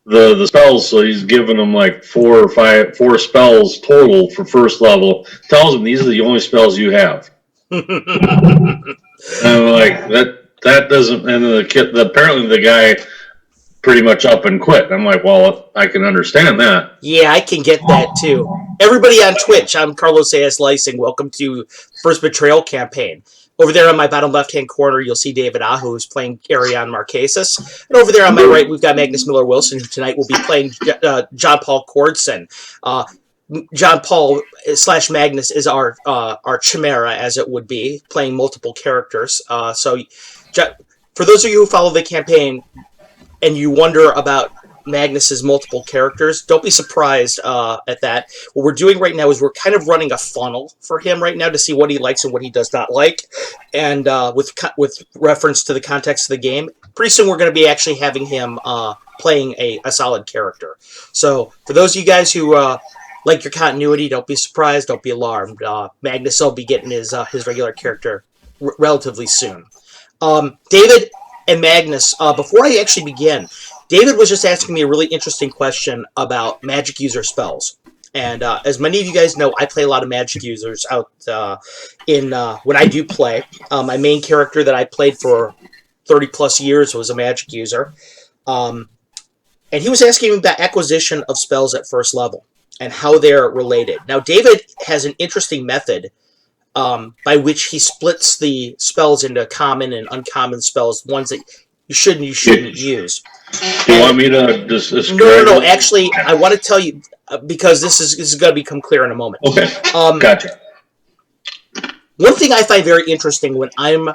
the spells, so he's giving them like four spells total for first level. Tells them these are the only spells you have. And I'm like, that doesn't. And the kid, apparently the guy pretty much up and quit. I'm like, well, I can understand that. Yeah, I can get that too. Everybody on Twitch, I'm Carlos A.S. Lysing. Welcome to First Betrayal campaign. Over there on my bottom left-hand corner, you'll see David Ahu, who's playing Arion Marquesas. And over there on my right, we've got Magnus Miller-Wilson, who tonight will be playing John Paul Cordson. John Paul / Magnus is our chimera, as it would be, playing multiple characters. So for those of you who follow the campaign and you wonder about Magnus's multiple characters, don't be surprised at that. What we're doing right now is we're kind of running a funnel for him right now to see what he likes and what he does not like, and with reference to the context of the game. Pretty soon we're going to be actually having him playing a solid character. So for those of you guys who like your continuity, don't be surprised, don't be alarmed. Magnus will be getting his regular character relatively soon. David and Magnus, before I actually begin, David was just asking me a really interesting question about magic user spells. And as many of you guys know, I play a lot of magic users out when I do play. My main character that I played for 30 plus years was a magic user. And he was asking me about acquisition of spells at first level and how they're related. Now, David has an interesting method by which he splits the spells into common and uncommon spells, ones that you shouldn't use. Do you want me to just No. Actually, I want to tell you because this is going to become clear in a moment. Okay. Gotcha. One thing I find very interesting when I'm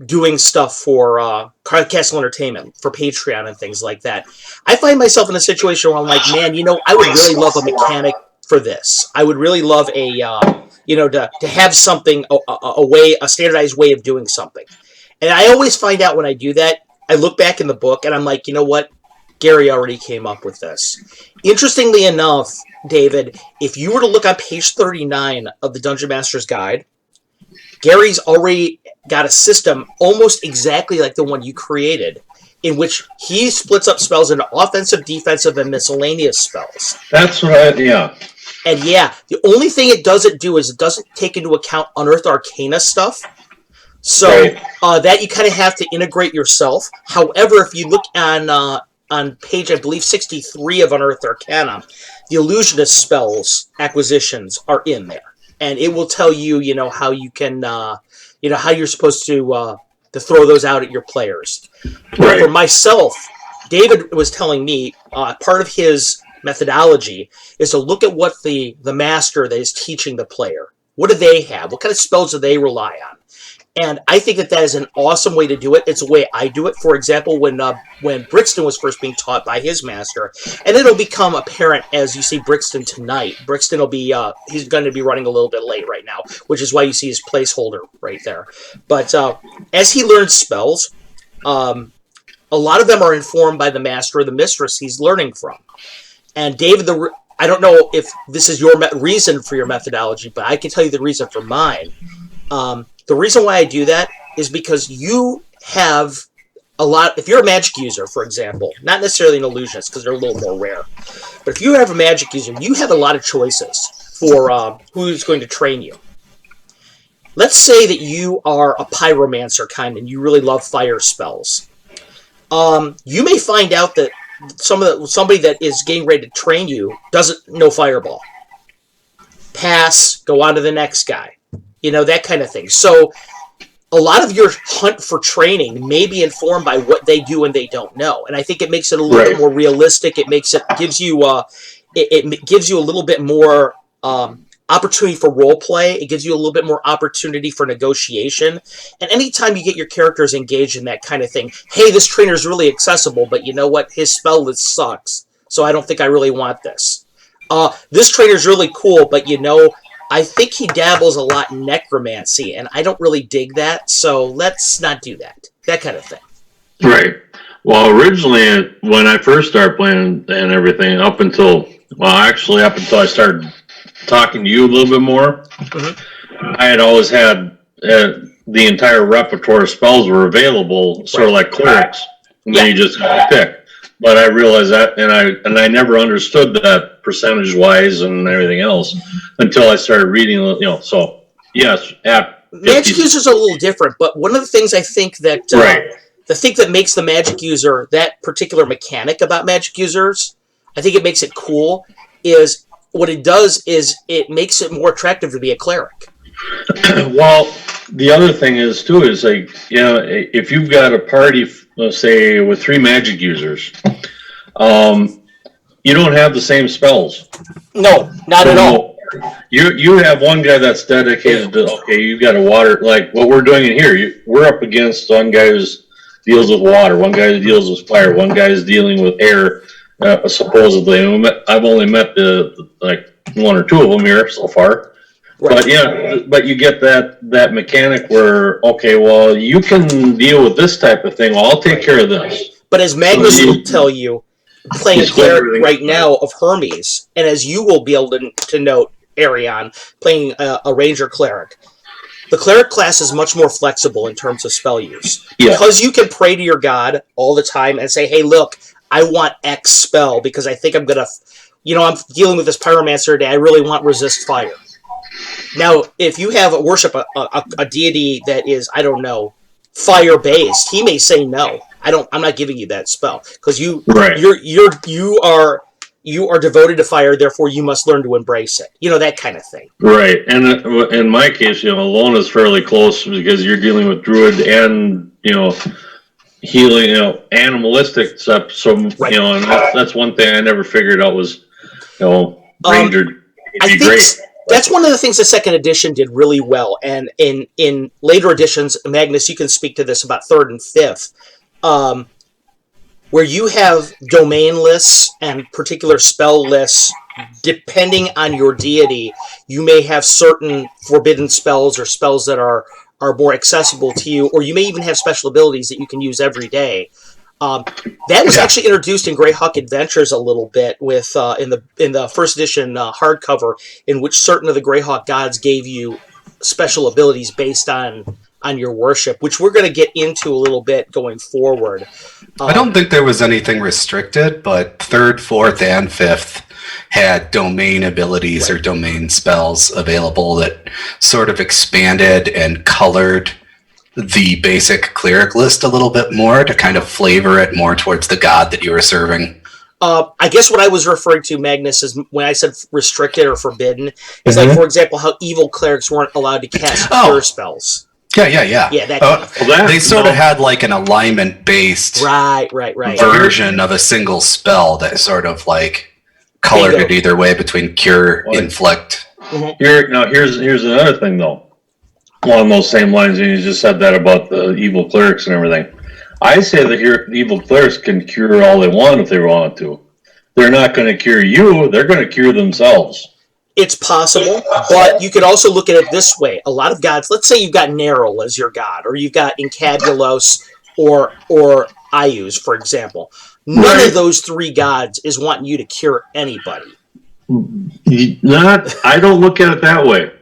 doing stuff for Castle Entertainment, for Patreon and things like that, I find myself in a situation where I'm like, man, I would really love a mechanic for this. I would really love to have something, a standardized way of doing something. And I always find out when I do that, I look back in the book and I'm like, you know what? Gary already came up with this. Interestingly enough, David, if you were to look on page 39 of the Dungeon Master's Guide, Gary's already got a system almost exactly like the one you created, in which he splits up spells into offensive, defensive, and miscellaneous spells. That's right, yeah. And yeah, the only thing it doesn't do is it doesn't take into account Unearthed Arcana stuff. So that you kind of have to integrate yourself. However, if you look on page, I believe, 63 of Unearthed Arcana, the illusionist spells acquisitions are in there. And it will tell you, how you can, how you're supposed to throw those out at your players. Right. For myself, David was telling me part of his methodology is to look at what the master that is teaching the player. What do they have? What kind of spells do they rely on? And I think that is an awesome way to do it. It's a way I do it. For example, when Brixton was first being taught by his master, and it'll become apparent as you see Brixton tonight. Brixton will be, he's going to be running a little bit late right now, which is why you see his placeholder right there. But as he learns spells, a lot of them are informed by the master or the mistress he's learning from. And David, I don't know if this is your reason for your methodology, but I can tell you the reason for mine. The reason why I do that is because you have a lot. If you're a magic user, for example, not necessarily an illusionist because they're a little more rare, but if you have a magic user, you have a lot of choices for who's going to train you. Let's say that you are a pyromancer kind and you really love fire spells. You may find out that somebody that is getting ready to train you doesn't know fireball. Pass, go on to the next guy. That kind of thing. So a lot of your hunt for training may be informed by what they do and they don't know. And I think it makes it a little bit more realistic. It gives you it gives you a little bit more opportunity for role play. It gives you a little bit more opportunity for negotiation. And anytime you get your characters engaged in that kind of thing, hey, this trainer is really accessible, but you know what? His spell list sucks. So I don't think I really want this. This trainer is really cool, but I think he dabbles a lot in necromancy, and I don't really dig that, so let's not do that. That kind of thing. Right. Well, originally, when I first started playing and everything, up until I started talking to you a little bit more, I had always had the entire repertoire of spells were available, sort of like clerics, and then you just pick. but I realized that, and I never understood that percentage wise and everything else until I started reading. So yes, at 50, magic users are a little different, but one of the things I think that right. the thing that makes the magic user, that particular mechanic about magic users, I think it makes it cool, is what it does is it makes it more attractive to be a cleric. Well, the other thing is too is like, if you've got a party, let's say with 3 magic users, you don't have the same spells. No, not at all. You have one guy that's dedicated to, okay, you've got a water, like what we're doing in here. We're up against one guy who deals with water, one guy who deals with fire, one guy is dealing with air, supposedly. I've only met like 1 or 2 of them here so far. Right. But you get that mechanic where, okay, well, you can deal with this type of thing. Well, I'll take care of this. But as Magnus will tell you, playing a cleric right now of Hermes, and as you will be able to note, Arion, playing a ranger cleric, the cleric class is much more flexible in terms of spell use. Yeah. Because you can pray to your god all the time and say, hey, look, I want X spell because I think I'm going to, I'm dealing with this pyromancer today. I really want resist fire. Now, if you have worship a deity that is, I don't know, fire-based, he may say no. I'm not giving you that spell because you are devoted to fire, therefore you must learn to embrace it. That kind of thing. Right, and in my case, Alone is fairly close because you're dealing with druid and healing, animalistic stuff. So right. And that's one thing I never figured out was, ranger. I think great. That's one of the things the second edition did really well, and in later editions, Magnus, you can speak to this about 3rd and 5th, where you have domain lists and particular spell lists. Depending on your deity, you may have certain forbidden spells or spells that are more accessible to you, or you may even have special abilities that you can use every day. That was actually introduced in Greyhawk Adventures a little bit with in the first edition hardcover, in which certain of the Greyhawk gods gave you special abilities based on your worship, which we're going to get into a little bit going forward. I don't think there was anything restricted, but 3rd, 4th, and 5th had domain abilities or domain spells available that sort of expanded and colored the basic cleric list a little bit more to kind of flavor it more towards the god that you were serving. I guess what I was referring to, Magnus, is when I said restricted or forbidden, is like, for example, how evil clerics weren't allowed to cast cure spells. Yeah. Yeah, that kind of thing. They sort of had like an alignment-based right. version of a single spell that sort of like colored it either way between cure, inflict. Mm-hmm. Here's another thing, though. Along those same lines, and you just said that about the evil clerics and everything. I say that evil clerics can cure all they want if they want to. They're not going to cure you, they're going to cure themselves. It's possible, but you could also look at it this way. A lot of gods, let's say you've got Neril as your god, or you've got Encabulos or Ius, for example. None of those 3 gods is wanting you to cure anybody. I don't look at it that way.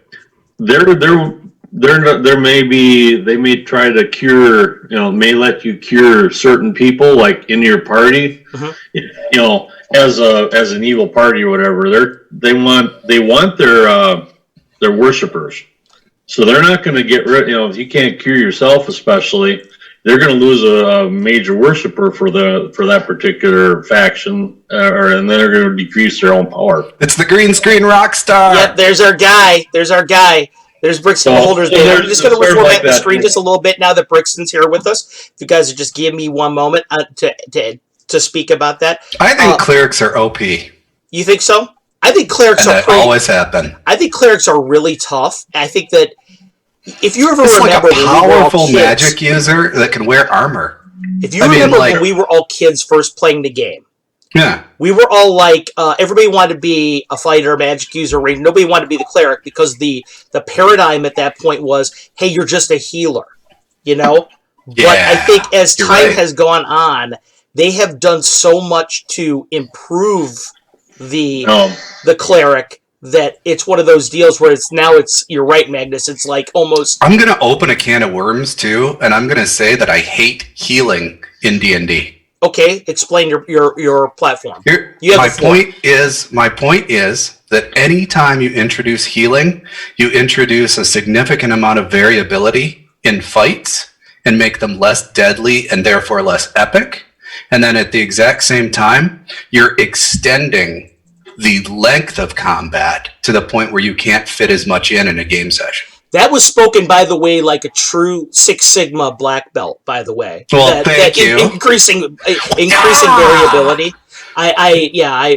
They may try to cure, may let you cure certain people, like in your party, as an evil party or whatever. They want their worshipers, so they're not going to get rid. If you can't cure yourself, especially, they're going to lose a major worshiper for that particular faction, and then they're going to decrease their own power. It's the green screen rock star. Yep, there's our guy. There's Brixton Holders. I'm just going to reformat the screen just a little bit now that Brixton's here with us. If you guys would just give me 1 moment to speak about that. I think clerics are OP. You think so? I think clerics always happen. I think clerics are really tough. I think that if you ever it's remember, like a powerful magic user that can wear armor. If you remember when we were all kids first playing the game, yeah, we were all like, everybody wanted to be a fighter, magic user, ranger. Nobody wanted to be the cleric because the paradigm at that point was, hey, you're just a healer, Yeah, but I think as time has gone on, they have done so much to improve the cleric that it's one of those deals where you're right, Magnus. It's like almost. I'm going to open a can of worms too, and I'm going to say that I hate healing in D&D. Okay, explain your platform. Here, You have my the floor. point is that anytime you introduce healing, you introduce a significant amount of variability in fights and make them less deadly and therefore less epic. And then at the exact same time, you're extending the length of combat to the point where you can't fit as much in a game session. That was spoken, by the way, like a true Six Sigma black belt, by the way. Well, thank you. Increasing variability.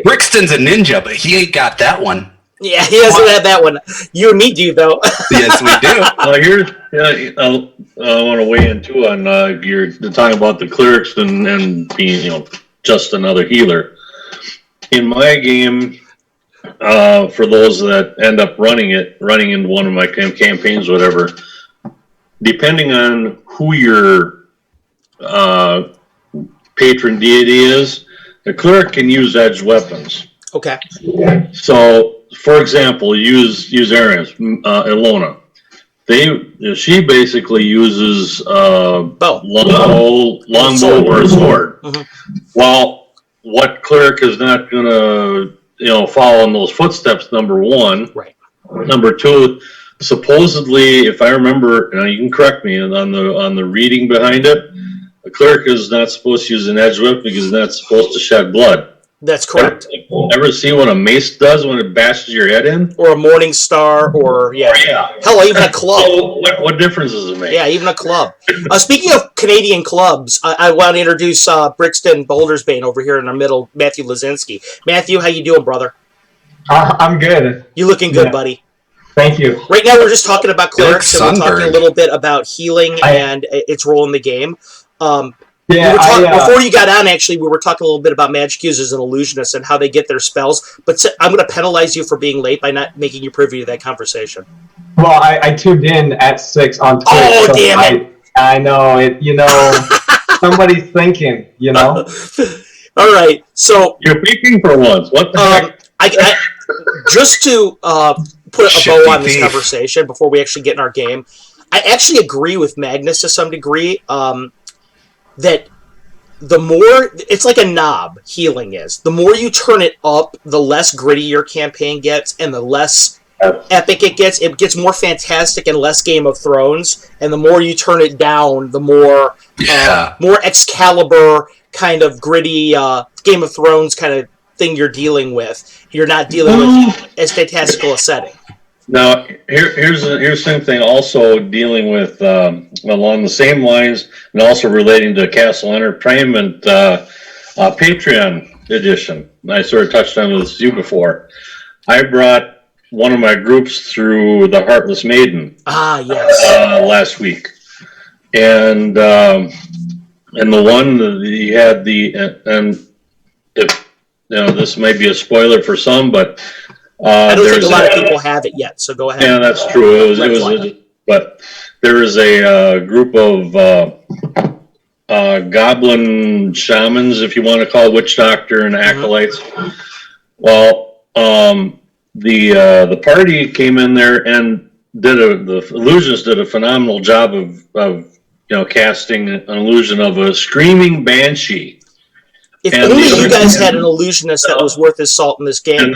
Brixton's a ninja, but he ain't got that one. Yeah, he doesn't have that one. You and me do, though. Yes, we do. Well, I want to weigh in too on you're talking about the clerics and being just another healer. In my game, for those that end up running in one of my campaigns, whatever, depending on who your patron deity is, the cleric can use edged weapons. Okay. So, for example, use Ares, Ilona. She basically uses longbow or a sword. Mm-hmm. Well, what cleric is not going to follow in those footsteps? Number one. Right. Number two, supposedly, if I remember, and you can correct me on the reading behind it, a cleric is not supposed to use an edged weapon because it's not supposed to shed blood. That's correct. Ever see what a mace does when it bashes your head in? Or a morning star, or hell, even a club. So what difference does it make? Yeah, even a club. Speaking of Canadian clubs, I want to introduce Brixton Bouldersbane over here in our middle, Matthew Lazinski. Matthew, how you doing, brother? I'm good. You looking good, buddy? Thank you. Right now, we're just talking about clerics, and we're talking a little bit about healing and its role in the game. Before you got on, actually, we were talking a little bit about magic users and illusionists and how they get their spells. But I'm going to penalize you for being late by not making you privy to that conversation. Well, I tuned in at 6 on Twitch. Oh, so damn it! I know it. Somebody's thinking. All right, so you're peeking for once. What the heck? I just to put a bow on this conversation before we actually get in our game, I actually agree with Magnus to some degree. That the more, it's like a knob, healing is. The more you turn it up, the less gritty your campaign gets, and the less epic it gets. It gets more fantastic and less Game of Thrones, and the more you turn it down, the more Excalibur kind of gritty Game of Thrones kind of thing you're dealing with. You're not dealing with as fantastical a setting. Now, here's the same thing. Also dealing with along the same lines, and also relating to Castle Entertainment Patreon edition. I sort of touched on this with you before. I brought one of my groups through the Heartless Maiden. Last week, and the one you had this might be a spoiler for some, but. I don't think a lot of people have it yet, so go ahead. Yeah, that's true. But there is a group of goblin shamans, if you want to call it, witch doctor and acolytes. Mm-hmm. Well, the party came in there and the illusionists did a phenomenal job of casting an illusion of a screaming banshee. If only you guys had an illusionist that was worth his salt in this game.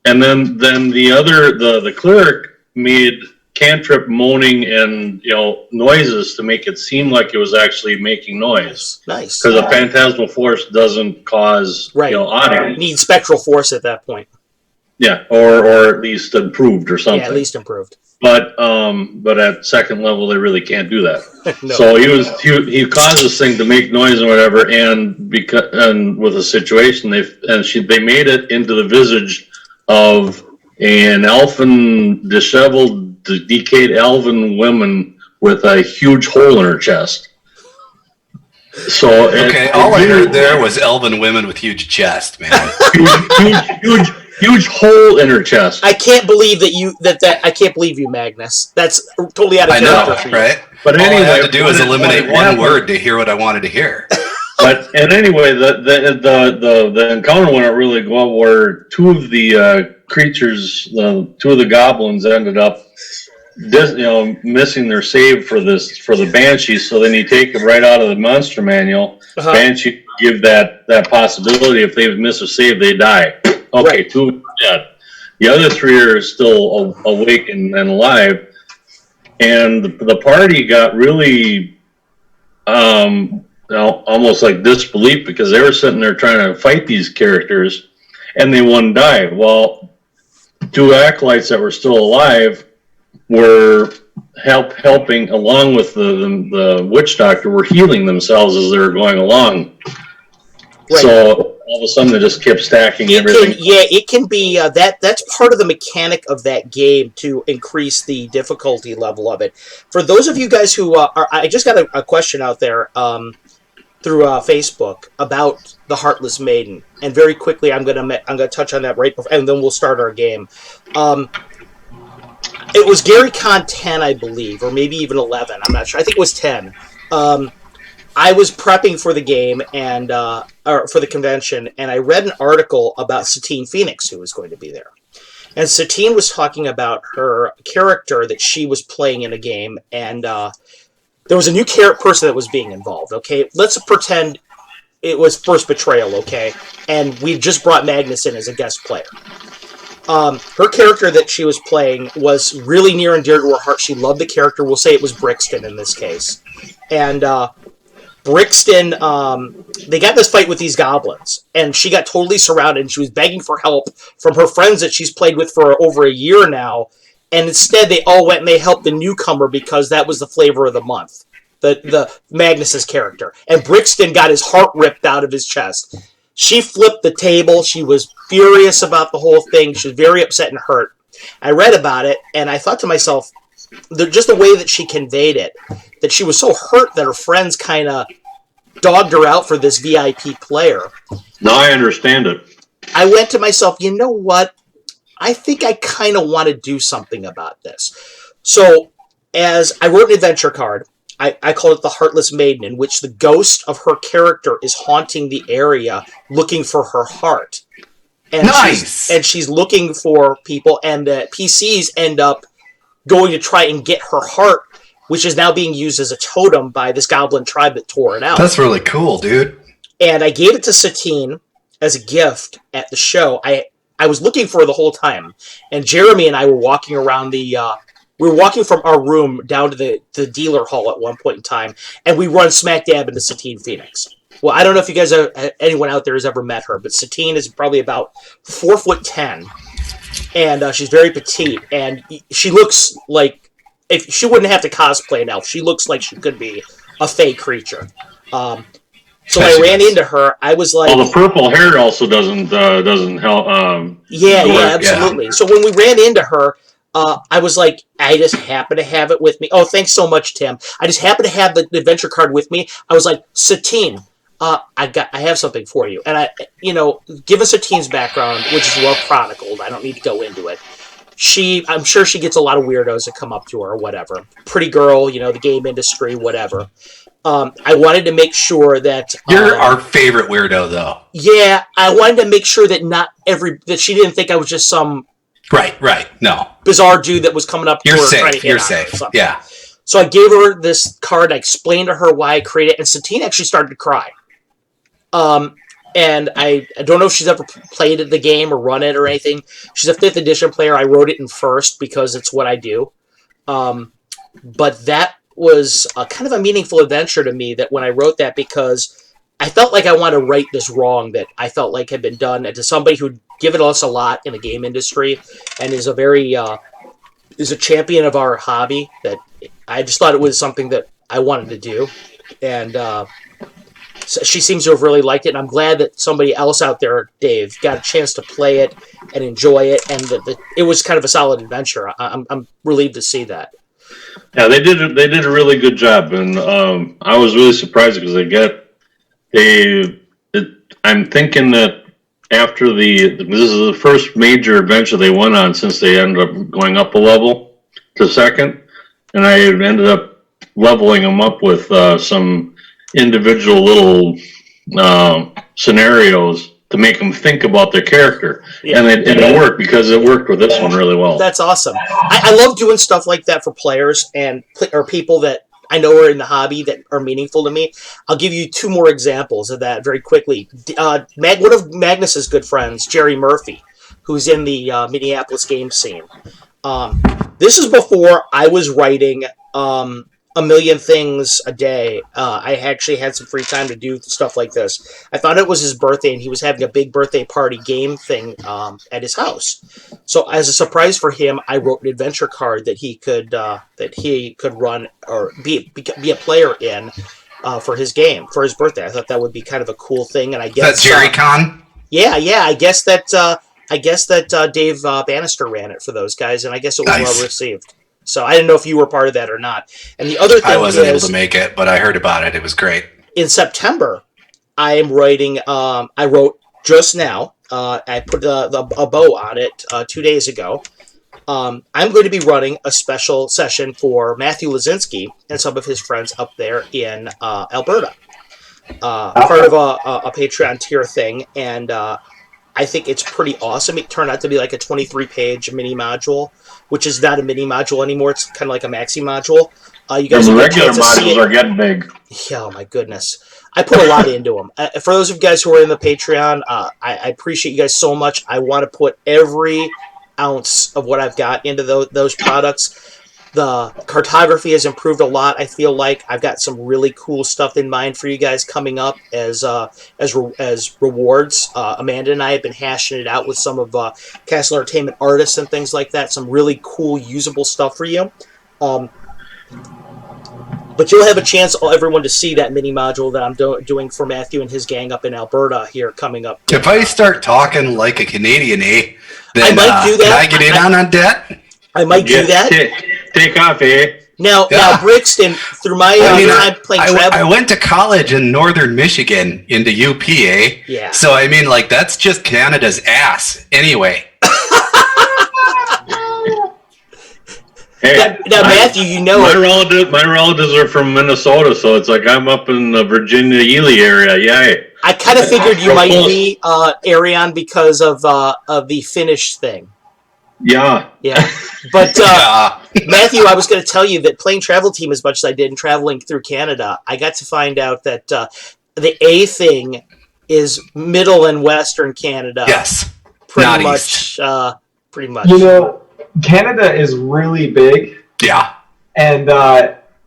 And then the cleric made cantrip moaning and noises to make it seem like it was actually making noise. Nice. Because a phantasmal force doesn't cause audio. Need spectral force at that point. Yeah, or at least improved or something. Yeah, at least improved. But at second level they really can't do that. No. So he caused this thing to make noise and whatever, and with a situation they made it into the visage of an elfin, disheveled, decayed elven woman with a huge hole in her chest. So all I heard there was elven women with huge chest, man. huge hole in her chest. I can't believe that I can't believe you, Magnus. That's totally out of character for you. Right? But anyway, all I had to do is eliminate one word to hear what I wanted to hear. And anyway, the encounter went really well, where two of the creatures, two of the goblins, ended up missing their save for the banshee. So then you take it right out of the monster manual Banshee give that possibility. If they miss a save, they die. Okay, Right. 2 are dead. The other 3 are still awake and alive. And the party got really almost like disbelief because they were sitting there trying to fight these characters, and they wouldn't die. Well, 2 acolytes that were still alive were helping along with the witch doctor, were healing themselves as they were going along. Right. So all of a sudden, they just kept stacking everything. It can be that's part of the mechanic of that game to increase the difficulty level of it. For those of you guys who I just got a question out there through Facebook about the Heartless Maiden, and very quickly I'm gonna touch on that right before, and then we'll start our game. It was Gary Con 10, I believe, or maybe even 11. I'm not sure. I think it was 10. I was prepping for the game and or for the convention, and I read an article about Satine Phoenix, who was going to be there. And Satine was talking about her character that she was playing in a game, and there was a new person that was being involved. Okay, let's pretend it was first Betrayal. Okay, and we just brought Magnus in as a guest player. Her character that she was playing was really near and dear to her heart. She loved the character. We'll say it was Brixton in this case. And Brixton, they got this fight with these goblins, and she got totally surrounded, and she was begging for help from her friends that she's played with for over a year now, and instead they all went and they helped the newcomer because that was the flavor of the month, the Magnus's character. And Brixton got his heart ripped out of his chest. She flipped the table. She was furious about the whole thing. She was very upset and hurt. I read about it, and I thought to myself, just the way that she conveyed it, that she was so hurt that her friends kind of dogged her out for this VIP player. Now I understand it. I went to myself, you know what? I think I kind of want to do something about this. So, as I wrote an adventure card, I called it the Heartless Maiden, in which the ghost of her character is haunting the area looking for her heart. And nice! She's looking for people, and the PCs end up going to try and get her heart, which is now being used as a totem by this goblin tribe that tore it out. That's really cool, dude. And I gave it to Satine as a gift at the show. I was looking for her the whole time. And Jeremy and I were walking around we were walking from our room down to the dealer hall at one point in time, and we run smack dab into Satine Phoenix. Well, I don't know if you guys anyone out there has ever met her, but Satine is probably about 4'10", and she's very petite, and she looks like, if she wouldn't have to cosplay an elf, she looks like she could be a fey creature. So when I ran into her, I was like, well, the purple hair also doesn't help. Yeah, absolutely. Yeah. So when we ran into her, I was like, I just happen to have it with me. Oh, thanks so much, Tim. I just happen to have the adventure card with me. I was like, Satine, I have something for you. And given Satine's background, which is well chronicled, I don't need to go into it. I'm sure she gets a lot of weirdos that come up to her or whatever. Pretty girl, the game industry, whatever. I wanted to make sure that you're our favorite weirdo, though. Yeah, I wanted to make sure that that she didn't think I was just some right, no bizarre dude that was coming up to her trying to hit You're on safe. Her or something. Yeah. So I gave her this card. I explained to her why I created it, and Satine actually started to cry. And I don't know if she's ever played the game or run it or anything. She's a 5th edition player. I wrote it in first because it's what I do. But that was kind of a meaningful adventure to me, that when I wrote that, because I felt like I wanted to right this wrong that I felt like had been done, and to somebody who'd given us a lot in the game industry and is a champion of our hobby, that I just thought it was something that I wanted to do. And so she seems to have really liked it, and I'm glad that somebody else out there, Dave, got a chance to play it and enjoy it, and that it was kind of a solid adventure. I'm relieved to see that. Yeah, they did a really good job, and I was really surprised because I'm thinking that after this is the first major adventure they went on since they ended up going up a level to 2nd, and I ended up leveling them up with some individual little scenarios to make them think about their character. Yeah. And it worked, because it worked with this one really well. That's awesome. I love doing stuff like that for players or people that I know are in the hobby that are meaningful to me. I'll give you 2 more examples of that very quickly. One of Magnus's good friends, Jerry Murphy, who's in the Minneapolis game scene. This is before I was writing a million things a day. I actually had some free time to do stuff like this. I thought it was his birthday, and he was having a big birthday party game thing at his house. So, as a surprise for him, I wrote an adventure card that he could run or be a player in for his game for his birthday. I thought that would be kind of a cool thing, and I guess Is that Jerry Con? Yeah. I guess that Dave Bannister ran it for those guys, and I guess it was Nice. well received. So I didn't know if you were part of that or not. And the other thing I wasn't able is, to make it, but I heard about it. It was great. in September, I am writing. I wrote just now. I put a bow on it 2 days ago. I'm going to be running a special session for Matthew Lazinski and some of his friends up there in Alberta. Part of a Patreon tier thing, and I think it's pretty awesome. It turned out to be like a 23-page mini module, which is not a mini module anymore. It's kind of like a maxi module. You guys The will get a regular chance to see modules it. are getting big. Yeah, oh my goodness. I put a lot into them. For those of you guys who are in the Patreon, I appreciate you guys so much. I want to put every ounce of what I've got into those products. The cartography has improved a lot. I feel like I've got some really cool stuff in mind for you guys coming up as rewards. Amanda and I have been hashing it out with some of Castle Entertainment artists and things like that. Some really cool, usable stuff for you. But you'll have a chance, everyone, to see that mini module that I'm doing for Matthew and his gang up in Alberta here coming up. If I start talking like a Canadian, then I might do that. Can I get in on debt? I might do that. Take off, eh? Now, Brixton, through my time playing travel... I went to college in northern Michigan into UPA. Yeah. So, I mean, like, that's just Canada's ass. Anyway. Hey, now, Matthew, you know... My relatives are from Minnesota, so it's like I'm up in the Virginia, Ely area. Yeah. I kind of figured you might be Arion because of the Finnish thing. Yeah. Yeah. But, Matthew, I was going to tell you that playing Travel Team as much as I did and traveling through Canada, I got to find out that the A thing is middle and western Canada. Yes. Pretty much. Pretty much. You know, Canada is really big. Yeah. And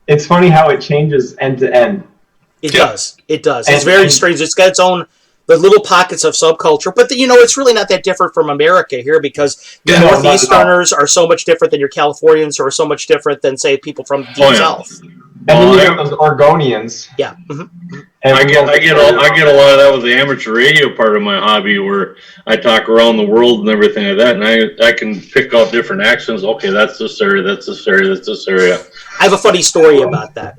it's funny how it changes end to end. It does. It's very strange. It's got its own the little pockets of subculture, but it's really not that different from America here because your Northeasterners are so much different than your Californians, who are so much different than, say, people from the deep South. And then you have those Oregonians. Yeah. I get a lot of that with the amateur radio part of my hobby, where I talk around the world and everything like that, and I can pick out different accents. Okay, that's this area, that's this area, that's this area. I have a funny story about that.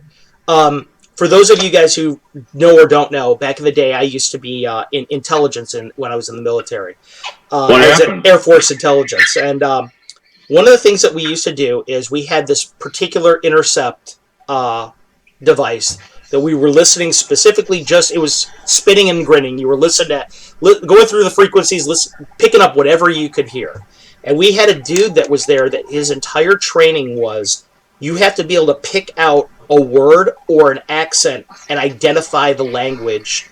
For those of you guys who know or don't know, back in the day, I used to be in intelligence when I was in the military. What I was happened? at Air Force Intelligence, and one of the things that we used to do is we had this particular intercept device that we were listening specifically. It was spinning and grinning. You were listening going through the frequencies, picking up whatever you could hear. And we had a dude that was there that his entire training was you have to be able to pick out a word or an accent and identify the language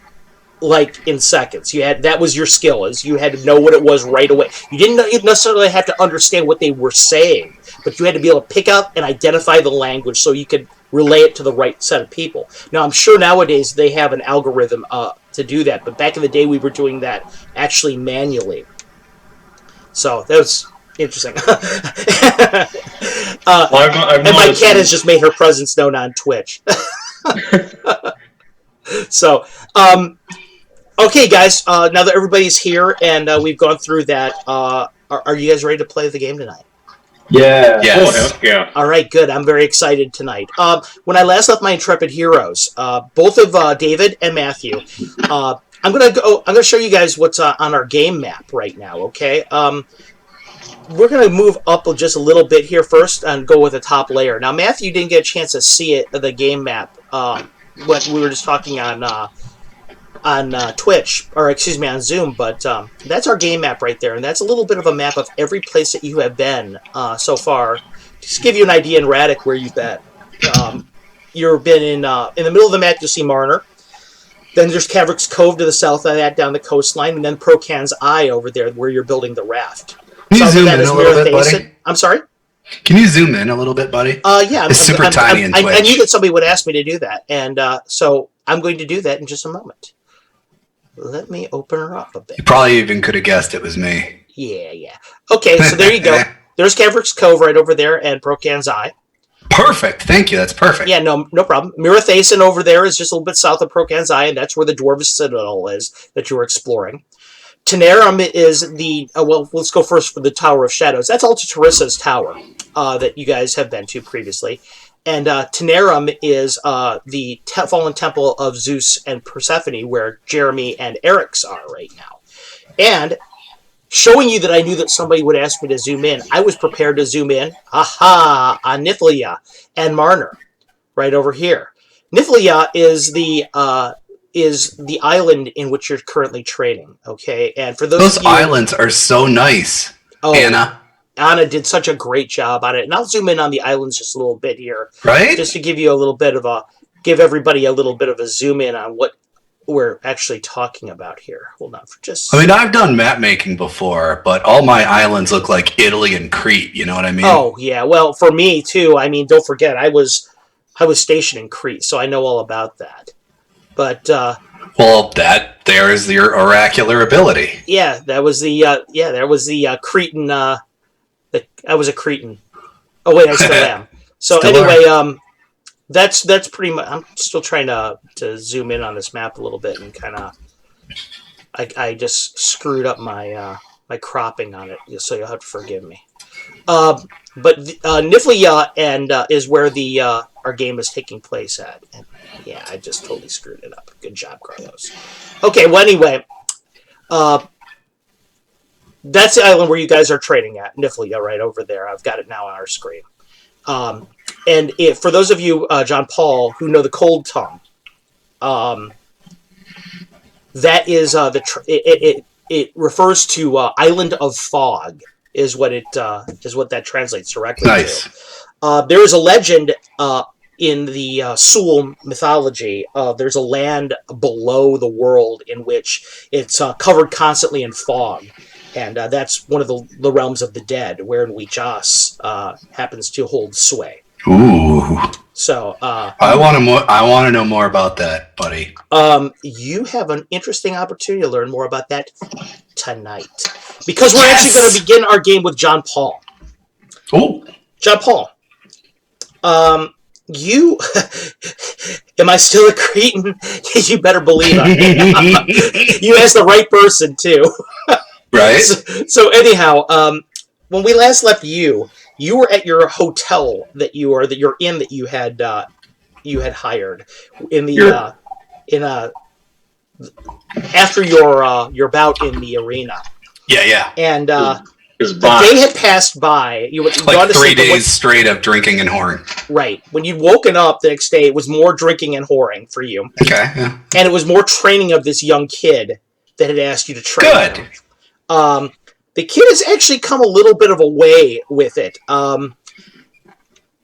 like in seconds. That was your skill, is you had to know what it was right away. You didn't necessarily have to understand what they were saying, but you had to be able to pick out and identify the language so you could relay it to the right set of people. Now, I'm sure nowadays they have an algorithm to do that, but back in the day we were doing that actually manually. So that was interesting. I've and my cat has just made her presence known on Twitch. So, okay, guys. Now that everybody's here and we've gone through that, are you guys ready to play the game tonight? Yeah. Yes. Oh, heck yeah. All right, good. I'm very excited tonight. When I last left my intrepid heroes, both of David and Matthew, I'm gonna show you guys what's on our game map right now. Okay. We're going to move up just a little bit here first and go with the top layer. Now, Matthew didn't get a chance to see it, the game map, when we were just talking on Twitch, or excuse me, on Zoom, but that's our game map right there, and that's a little bit of a map of every place that you have been so far. Just to give you an idea in Raddick where you've been. you've been in the middle of the map. You'll see Marner. Then there's Caverick's Cove to the south of that, down the coastline, and then Procan's Eye over there, where you're building the raft. Can you zoom in a little bit, buddy? I'm sorry? Can you zoom in a little bit, buddy? Yeah. It's super tiny in Twitch. I knew that somebody would ask me to do that, and so I'm going to do that in just a moment. Let me open her up a bit. You probably even could have guessed it was me. Yeah. Okay, so there you go. There's Caverick's Cove right over there, and Procan's Eye. Perfect. Thank you. That's perfect. Yeah, no problem. Mirathason over there is just a little bit south of Procan's Eye, and that's where the Dwarvish Citadel is that you were exploring. Tenerum is the... well, let's go first for the Tower of Shadows. That's Alta Terissa's tower that you guys have been to previously. And Tenerum is the fallen temple of Zeus and Persephone, where Jeremy and Eric's are right now. And showing you that I knew that somebody would ask me to zoom in, I was prepared to zoom in. Aha! On Niflheim and Marner, right over here. Niflheim is the island in which you're currently trading. Okay, and for those islands are so nice. Oh, Anna did such a great job on it, and I'll zoom in on the islands just a little bit here, right? Just to give you a little bit of give everybody a little bit of a zoom in on what we're actually talking about here. Hold on for just... I mean, I've done map making before, but all my islands look like Italy and Crete. You know what I mean? Oh yeah, well for me too. I mean, don't forget, I was stationed in Crete, so I know all about that. But well, there is your oracular ability. Yeah, that was the Cretan. I was a Cretan. Oh wait, I still am. So Still anyway, are. That's pretty much. I'm still trying to zoom in on this map a little bit and kind of. I just screwed up my my cropping on it, so you'll have to forgive me. But Niflheim and is where the our game is taking place at. And yeah, I just totally screwed it up. Good job, Carlos. Okay, well anyway, that's the island where you guys are trading at, Niflheim, right over there. I've got it now on our screen. And for those of you, John Paul, who know the Cold Tongue, that is it refers to Island of Fog, is what that translates directly to. There is a legend in the Sul mythology. There's a land below the world in which it's covered constantly in fog. And that's one of the realms of the dead, wherein Wichas happens to hold sway. Ooh. So I want to know more about that, buddy. You have an interesting opportunity to learn more about that tonight, because we're actually going to begin our game with John Paul. Oh, John Paul. You am I still a Cretan? You better believe I am. You asked the right person too. Right. So anyhow, when we last left you were at your hotel that you had hired in the after your bout in the arena. Yeah. And the day had passed by. You like 3 days straight of drinking and whoring. Right. When you'd woken up the next day, it was more drinking and whoring for you. Okay. Yeah. And it was more training of this young kid that had asked you to train Good. him. The kid has actually come a little bit of a way with it.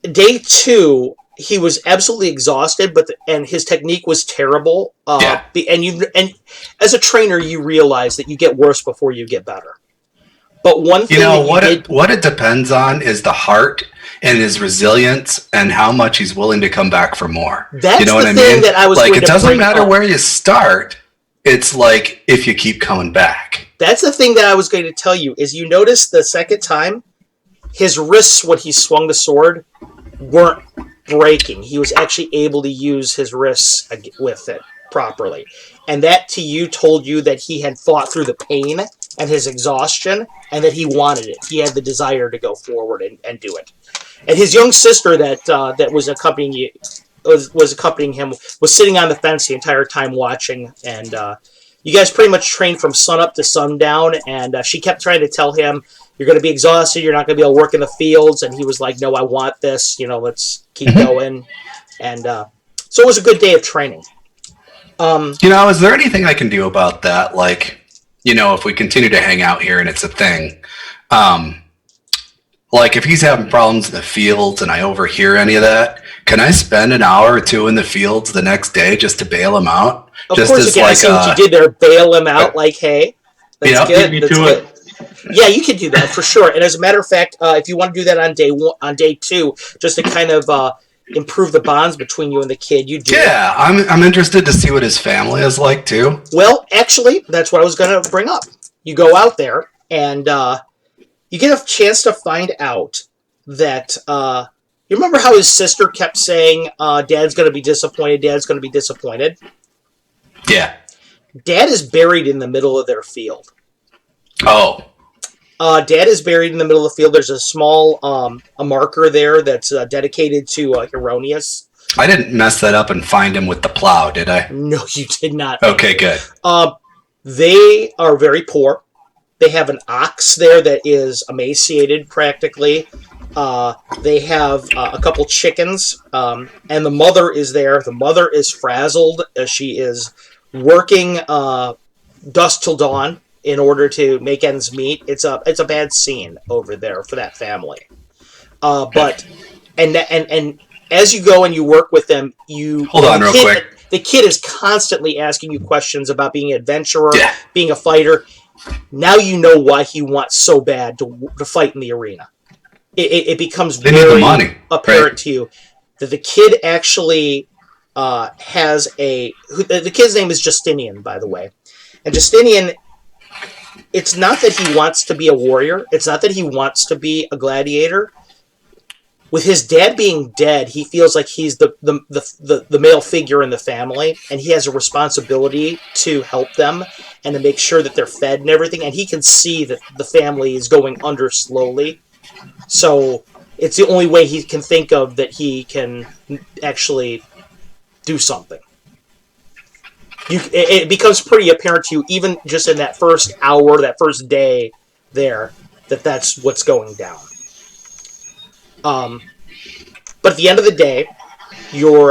Day 2, he was absolutely exhausted, and his technique was terrible. Yeah. And as a trainer, you realize that you get worse before you get better. But one thing what it depends on is the heart and his resilience and how much he's willing to come back for more. That's you know the what I thing mean? that I was like, going it to doesn't bring matter up. where you start. It's like if you keep coming back. That's the thing that I was going to tell you, is you notice the second time, his wrists, when he swung the sword, weren't breaking. He was actually able to use his wrists with it properly. And that, to you, told you that he had fought through the pain and his exhaustion, and that he wanted it. He had the desire to go forward and do it. And his young sister that was accompanying you, was accompanying him, was sitting on the fence the entire time watching, and you guys pretty much trained from sunup to sundown, and she kept trying to tell him, you're going to be exhausted, you're not going to be able to work in the fields, and he was like, no, I want this, let's keep going. And so it was a good day of training. Is there anything I can do about that? Like, if we continue to hang out here and it's a thing, like if he's having problems in the fields and I overhear any of that, can I spend an hour or two in the fields the next day just to bail him out? Of just course, as you can. I see what you did there. Bail him out, like, hey, that's good. Beat me That's to good. it. Yeah, you can do that for sure. And as a matter of fact, if you want to do that on day 2, just to kind of improve the bonds between you and the kid, you do. Yeah, I'm interested to see what his family is like too. Well, actually, that's what I was going to bring up. You go out there and you get a chance to find out that you remember how his sister kept saying, "Dad's going to be disappointed. Dad's going to be disappointed." Yeah. Dad is buried in the middle of their field. Oh. Dad is buried in the middle of the field. There's a small a marker there that's dedicated to Hieronymus. I didn't mess that up and find him with the plow, did I? No, you did not. Okay, good. They are very poor. They have an ox there that is emaciated practically. They have a couple chickens, and the mother is there. The mother is frazzled as she is working dusk till dawn in order to make ends meet. It's a bad scene over there for that family. But as you go and you work with them, Hold on real quick. The kid is constantly asking you questions about being an adventurer, Yeah. being a fighter. Now you know why he wants so bad to fight in the arena. It becomes They need the very money, apparent right? to you that the kid actually has the kid's name is Justinian, by the way. And Justinian, it's not that he wants to be a warrior. It's not that he wants to be a gladiator. With his dad being dead, he feels like he's the male figure in the family, and he has a responsibility to help them and to make sure that they're fed and everything. And he can see that the family is going under slowly. So it's the only way he can think of that he can actually do something. It becomes pretty apparent to you, even just in that first hour, that first day there, that's what's going down. But at the end of the day, you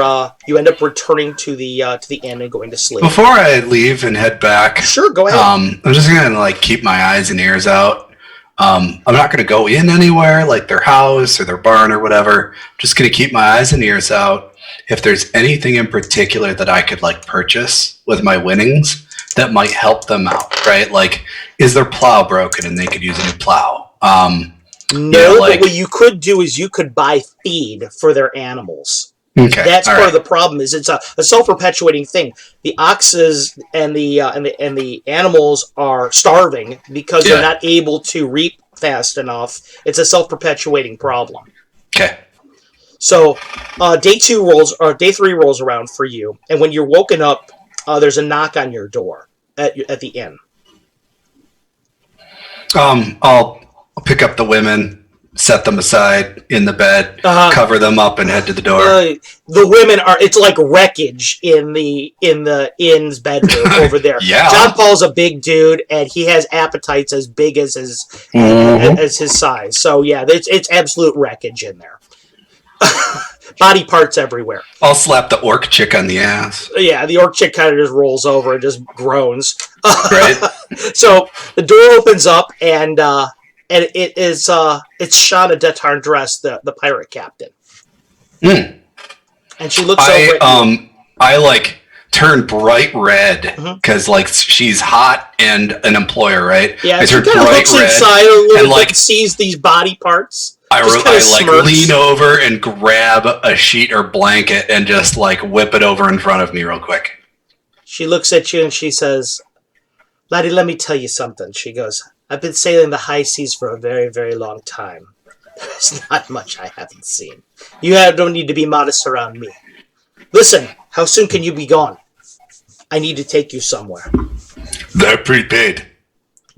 end up returning to the inn and going to sleep. Before I leave and head back, Sure, go ahead. I'm just gonna keep my eyes and ears out. I'm not gonna go in anywhere like their house or their barn or whatever. I'm just gonna keep my eyes and ears out. If there's anything in particular that I could purchase with my winnings that might help them out, right? Like, is their plow broken and they could use a new plow? No, but what you could do is you could buy feed for their animals. Okay, That's part of the problem. Is it's a self-perpetuating thing. The oxes and the animals are starving because they're not able to reap fast enough. It's a self-perpetuating problem. Okay. So, day 3 rolls around for you, and when you're woken up, there's a knock on your door at the inn. I'll pick up the women, set them aside in the bed, cover them up, and head to the door. The women it's like wreckage in the inn's bedroom over there. Yeah. John Paul's a big dude, and he has appetites as big as his size. So yeah, it's absolute wreckage in there. Body parts everywhere. I'll slap the orc chick on the ass. Yeah, the orc chick kind of just rolls over and just groans. Right. So the door opens up, and it is it's Shauna Detarndress, the pirate captain. Mm. And she looks over at you. I turn bright red because she's hot and an employer, right? Yeah, I she turn kind of looks inside a little bit and sees these body parts. I smirks. lean over and grab a sheet or blanket and just whip it over in front of me real quick. She looks at you and she says, "Laddie, let me tell you something." She goes, "I've been sailing the high seas for a very, very long time. There's not much I haven't seen. You don't need to be modest around me. Listen, how soon can you be gone? I need to take you somewhere." They're prepaid.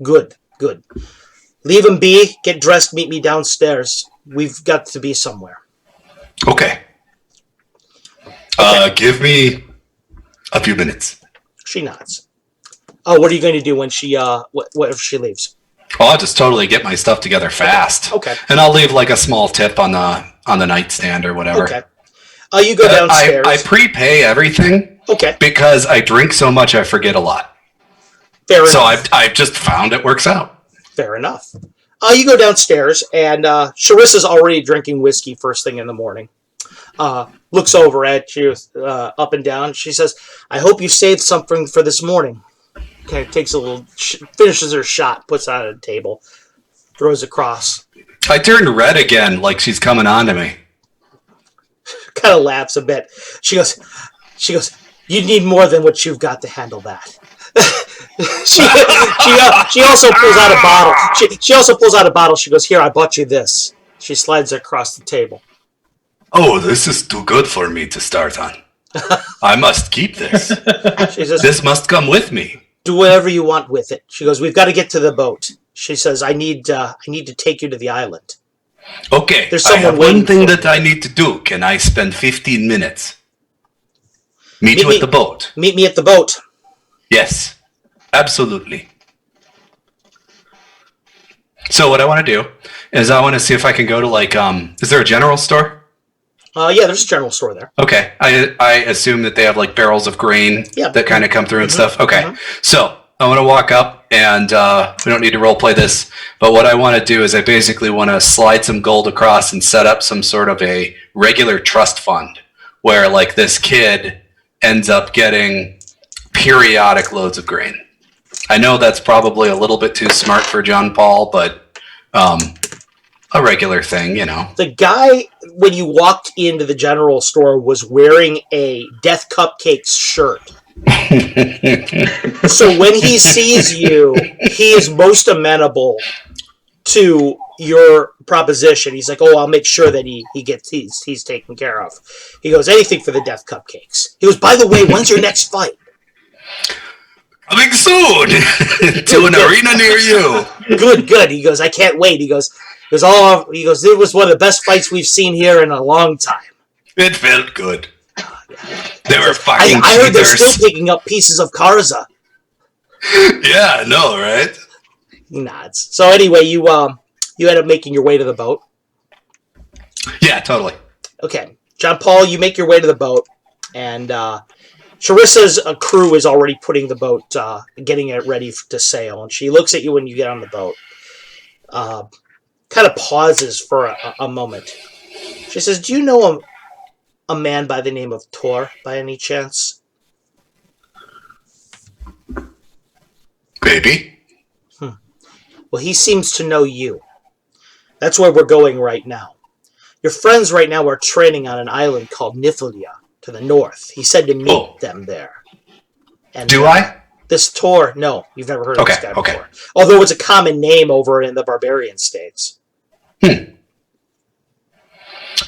Good. Leave him be, get dressed, meet me downstairs. We've got to be somewhere. Okay. Give me a few minutes. She nods. Oh, what are you going to do when she if she leaves? Oh, I'll just totally get my stuff together fast. Okay. And I'll leave a small tip on the nightstand or whatever. Okay. You go downstairs. I prepay everything. Okay. Because I drink so much I forget a lot. Fair enough. So I've just found it works out. Fair enough. You go downstairs, and Sharissa's already drinking whiskey first thing in the morning. Looks over at you up and down. She says, I hope you saved something for this morning. Okay, takes a little, finishes her shot, puts it on the table, throws it across. I turned red again, like she's coming on to me. Kind of laughs a bit. She goes, you need more than what you've got to handle that. she also pulls out a bottle. She also pulls out a bottle. She goes, here, I bought you this. She slides it across the table. Oh, this is too good for me to start on. I must keep this. She says, this must come with me. Do whatever you want with it. She goes, we've got to get to the boat. She says, I need to take you to the island. Okay, There's I someone have waiting one thing for that I need to do. Can I spend 15 minutes? Meet you at the boat. Meet me at the boat. Yes, absolutely. So what I want to do is I want to see if I can go to like, is there a general store? Yeah, there's a general store there. Okay, I assume that they have like barrels of grain that kind of come through and stuff. Okay, so I want to walk up and we don't need to role play this, but what I want to do is I basically want to slide some gold across and set up some sort of a regular trust fund where like this kid ends up getting periodic loads of grain. I know that's probably a little bit too smart for John Paul, but a regular thing, you know. The guy, when you walked into the general store, was wearing a Death Cupcakes shirt. So when he sees you, he is most amenable to your proposition. He's like, oh, I'll make sure that he's taken care of. He goes, anything for the Death Cupcakes. He goes, by the way, when's your next fight? Coming soon to an arena near you. Good. He goes, I can't wait. He goes, it was one of the best fights we've seen here in a long time. It felt good. They were fucking I heard they're cheaters. still picking up pieces of Karza. Yeah, I know, right? He nods. So anyway, you end up making your way to the boat. Yeah, totally. Okay. John Paul, you make your way to the boat, and Charissa's crew is already putting the boat, getting it ready to sail, and she looks at you when you get on the boat. Kind of pauses for a moment. She says, do you know a man by the name of Tor, by any chance? Maybe. Well, he seems to know you. That's where we're going right now. Your friends right now are training on an island called Niflia to the north. He said to meet them there. And do I? This Tor, no, you've never heard of this guy before. Okay. Although it's a common name over in the barbarian states.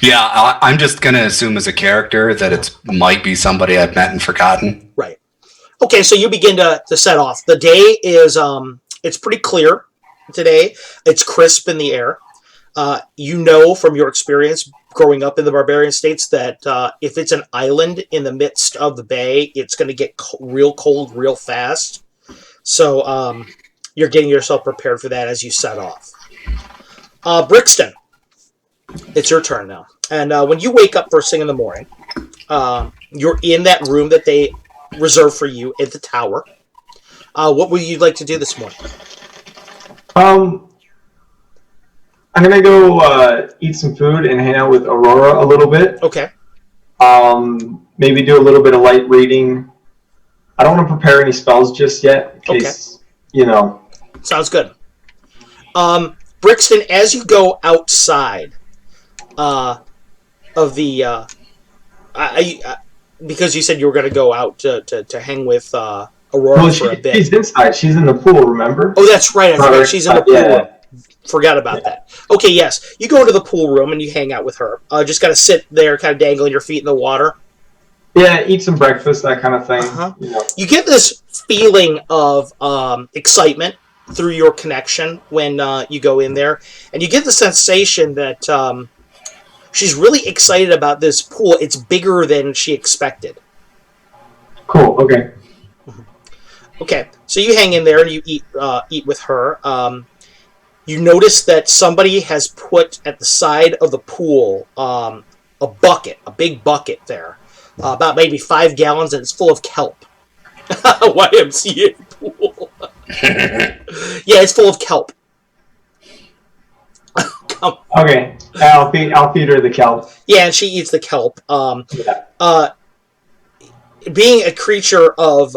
Yeah, I'm just going to assume as a character that it might be somebody I've met and forgotten. Right. Okay, so you begin to set off. The day is, it's pretty clear today. It's crisp in the air. You know from your experience growing up in the barbarian states that if it's an island in the midst of the bay, it's going to get real cold real fast. So you're getting yourself prepared for that as you set off. Brixton, it's your turn now. And when you wake up first thing in the morning, you're in that room that they reserved for you at the tower. What would you like to do this morning? I'm gonna go eat some food and hang out with Aurora a little bit. Okay. Maybe do a little bit of light reading. I don't want to prepare any spells just yet, in case, you know. Sounds good. Brixton, as you go outside of the... because you said you were going to go out to hang with Aurora for a bit. She's inside. She's in the pool, remember? Oh, that's right. I forgot. She's in the pool. Yeah. Forgot about that. Okay, yes. You go into the pool room and you hang out with her. Just got to sit there kind of dangling your feet in the water. Yeah, eat some breakfast, that kind of thing. You know. You get this feeling of excitement through your connection when you go in there. And you get the sensation that she's really excited about this pool. It's bigger than she expected. Cool, okay. Okay, so you hang in there and you eat with her. You notice that somebody has put at the side of the pool a bucket, a big bucket there, about maybe 5 gallons, and it's full of kelp. YMCA pool. Yeah, it's full of kelp. Okay, I'll feed her the kelp. Yeah, and she eats the kelp. Yeah. Being a creature of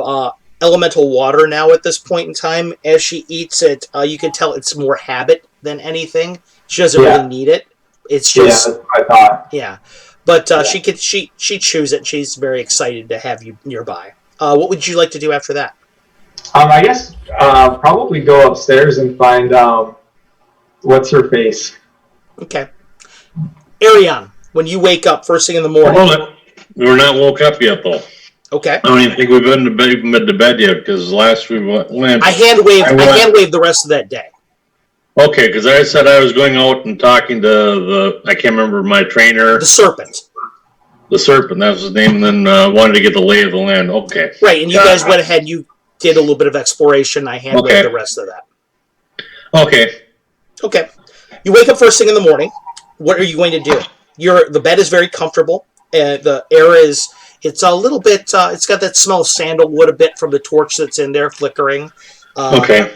elemental water now at this point in time, as she eats it, you can tell it's more habit than anything. She doesn't really need it. It's just that's what I thought. yeah. But she chews it. She's very excited to have you nearby. What would you like to do after that? I guess probably go upstairs and find what's her face. Okay. Ariane, when you wake up first thing in the morning. Hold it. We're not woke up yet, though. Okay. I don't even think we've been to bed yet, because last we went. I hand waved the rest of that day. Okay, because I said I was going out and talking to I can't remember my trainer. The serpent. The serpent, that was his name, and then wanted to get the lay of the land. Okay. Right, and you guys went ahead, you did a little bit of exploration. I hand waved the rest of that. Okay. Okay. You wake up first thing in the morning. What are you going to do? The bed is very comfortable. The air it's a little bit, it's got that smell of sandalwood a bit from the torch that's in there flickering. Okay.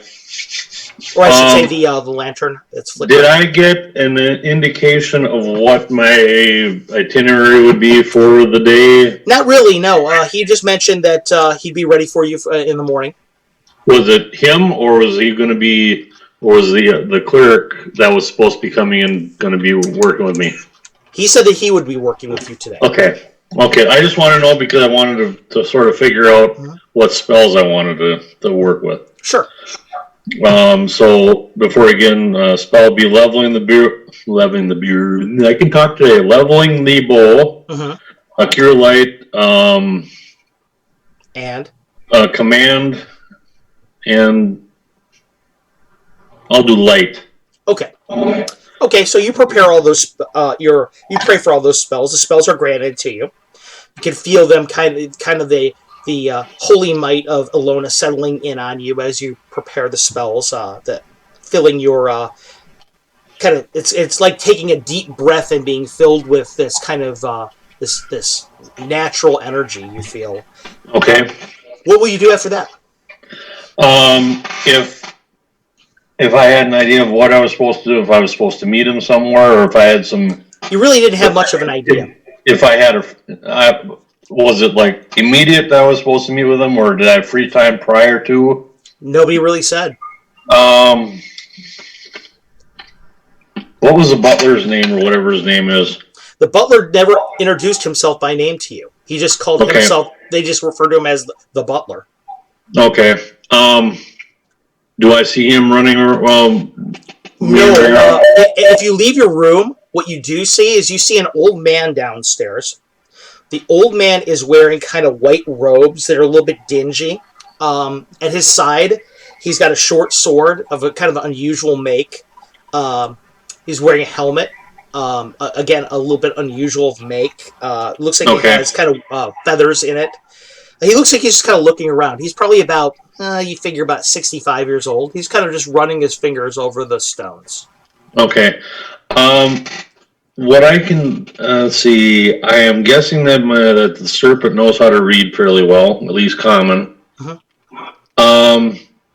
Or I should say the lantern that's flickering. Did I get an indication of what my itinerary would be for the day? Not really, no. He just mentioned that he'd be ready for you in the morning. Was it him, or was he going to be, or was the cleric that was supposed to be coming in going to be working with me? He said that he would be working with you today. Okay. I just want to know because I wanted to sort of figure out what spells I wanted to work with. Sure. So before again, spell be leveling the beer. I can talk today. Leveling the bow. A cure light. And command. And I'll do light. Okay. Okay, so you prepare all those. You pray for all those spells. The spells are granted to you. You can feel them kind of the holy might of Ilona settling in on you as you prepare the spells. That filling your kind of it's like taking a deep breath and being filled with this kind of this natural energy you feel. Okay. What will you do after that? If I had an idea of what I was supposed to do, if I was supposed to meet him somewhere, or if I had some... You really didn't have much of an idea. If I had was it like immediate that I was supposed to meet with him, or did I have free time prior to? Nobody really said. What was the butler's name, or whatever his name is? The butler never introduced himself by name to you. He just called himself... They just referred to him as the butler. Okay. Do I see him running around? No. If you leave your room, what you do see is you see an old man downstairs. The old man is wearing kind of white robes that are a little bit dingy. At his side, he's got a short sword of a kind of unusual make. He's wearing a helmet. Again, a little bit unusual of make. Looks like he has kind of feathers in it. He looks like he's just kind of looking around. He's probably about, you figure about 65 years old. He's kind of just running his fingers over the stones. Okay. What I can see, I am guessing that the serpent knows how to read fairly well, at least common. I'm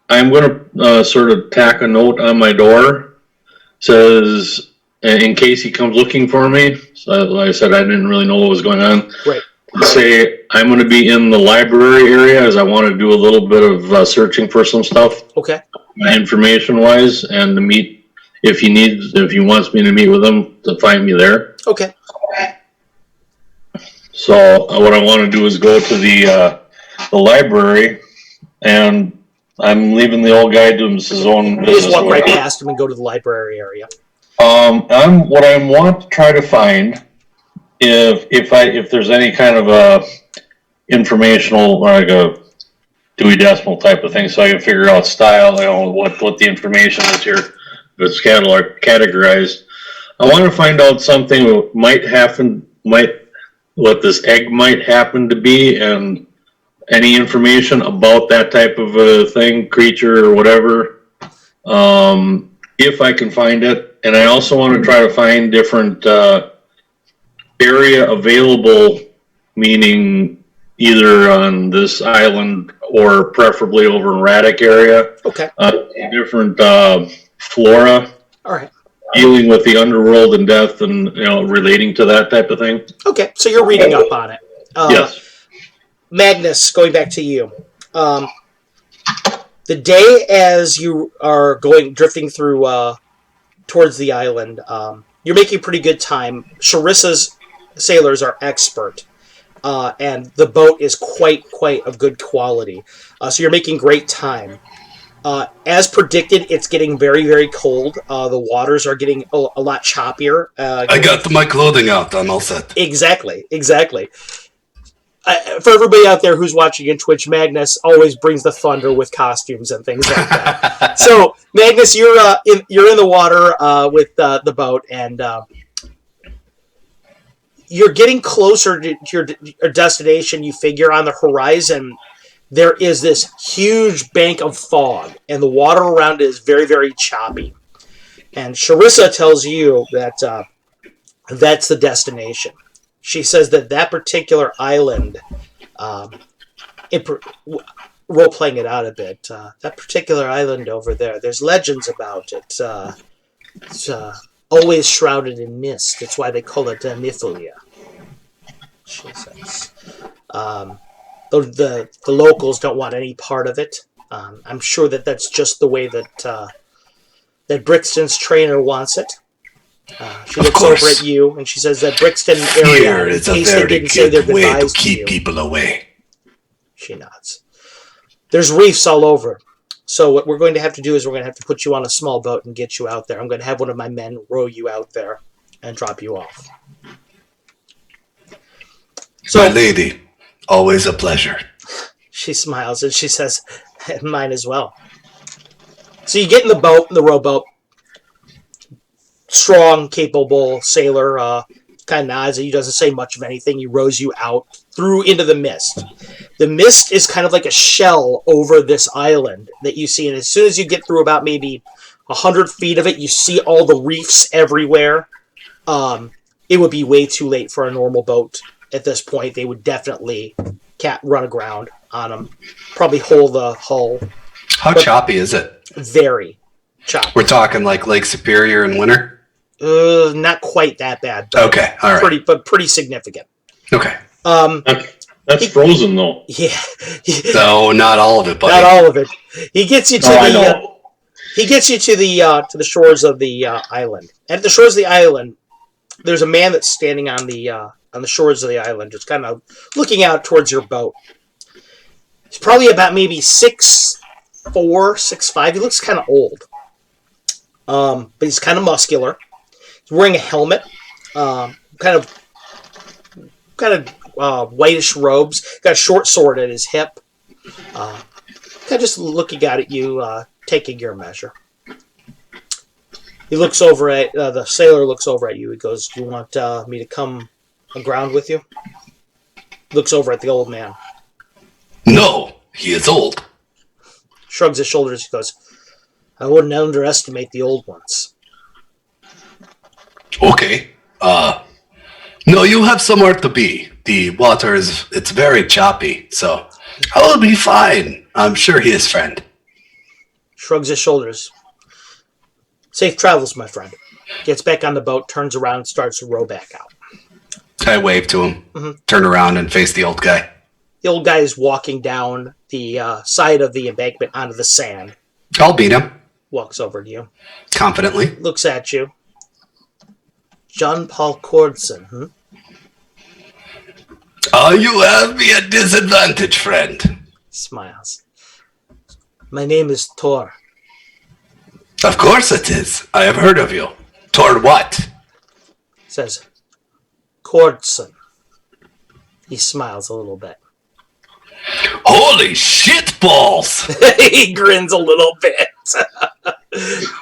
going to sort of tack a note on my door. Says, in case he comes looking for me. So, like I said, I didn't really know what was going on. Right. Say I'm going to be in the library area as I want to do a little bit of searching for some stuff. Okay. Information-wise, and to meet if he wants me to meet with him, to find me there. Okay. So what I want to do is go to the library, and I'm leaving the old guy doing his own business. You just walk right past him and go to the library area. What I want to try to find, if there's any kind of a informational, like a Dewey Decimal type of thing, so I can figure out style, what the information is here, if it's categorized. I want to find out something that might happen, what this egg might happen to be, and any information about that type of a thing, creature or whatever, if I can find it. And I also want to try to find different area available, meaning either on this island or preferably over in Raddick area. Okay. Different flora. All right. dealing with the underworld and death, and relating to that type of thing. Okay, so you're reading up on it. Yes. Magnus, going back to you. The day as you are drifting through towards the island, you're making pretty good time. Sharissa's sailors are expert, and the boat is quite of good quality. So you're making great time. As predicted, it's getting very cold. The waters are getting a lot choppier. I got my clothing out. I'm all set. Exactly. For everybody out there who's watching in Twitch, Magnus always brings the thunder with costumes and things like that. So, Magnus, you're in the water with the boat, and you're getting closer to your destination. You figure on the horizon there is this huge bank of fog, and the water around it is very choppy. And Sharissa tells you that that's the destination. She says that particular island, role-playing it out a bit, that particular island over there, there's legends about it. It's always shrouded in mist. It's why they call it Niflia, she says. The locals don't want any part of it. I'm sure that's just the way that Brixton's trainer wants it. She looks over at you and she says that Brixton area, Here is a very good way to keep people away. She nods. There's reefs all over. So what we're going to have to do is we're going to have to put you on a small boat and get you out there. I'm going to have one of my men row you out there and drop you off. So, my lady, always a pleasure. She smiles and she says, mine as well. So you get in the rowboat. Strong, capable sailor kind of nods. He doesn't say much of anything. He rows you out through into the mist. The mist is kind of like a shell over this island that you see. And as soon as you get through about maybe 100 feet of it, you see all the reefs everywhere. It would be way too late for a normal boat at this point. They would definitely run aground on them. Probably hole the hull. How choppy is it? Very choppy. We're talking like Lake Superior in winter? Not quite that bad. Okay, all right. Pretty significant. Okay. That's frozen though. Yeah. No, not all of it, buddy. Not all of it. He gets you to he gets you to the shores of the island. And at the shores of the island, there's a man that's standing on the shores of the island, just kind of looking out towards your boat. He's probably about maybe 6'4", 6'5". He looks kind of old. But he's kind of muscular. He's wearing a helmet. Kind of whitish robes. Got a short sword at his hip. Kind of just looking out at you, taking your measure. He looks over at the sailor. Looks over at you. He goes, "Do you want me to come aground with you?" Looks over at the old man. No, he is old. Shrugs his shoulders. He goes, "I wouldn't underestimate the old ones." Okay. No, you have somewhere to be. The water it's very choppy, so I will be fine. I'm sure he is friend. Shrugs his shoulders. Safe travels, my friend. Gets back on the boat, turns around, and starts to row back out. I wave to him, turn around, and face the old guy. The old guy is walking down the side of the embankment onto the sand. I'll beat him. Walks over to you. Confidently. Looks at you. John Paul Cordson, You have me at disadvantage, friend. Smiles. My name is Tor. Of course it is. I have heard of you. Toward what? Says, Cordson. He smiles a little bit. Holy shit balls! He grins a little bit.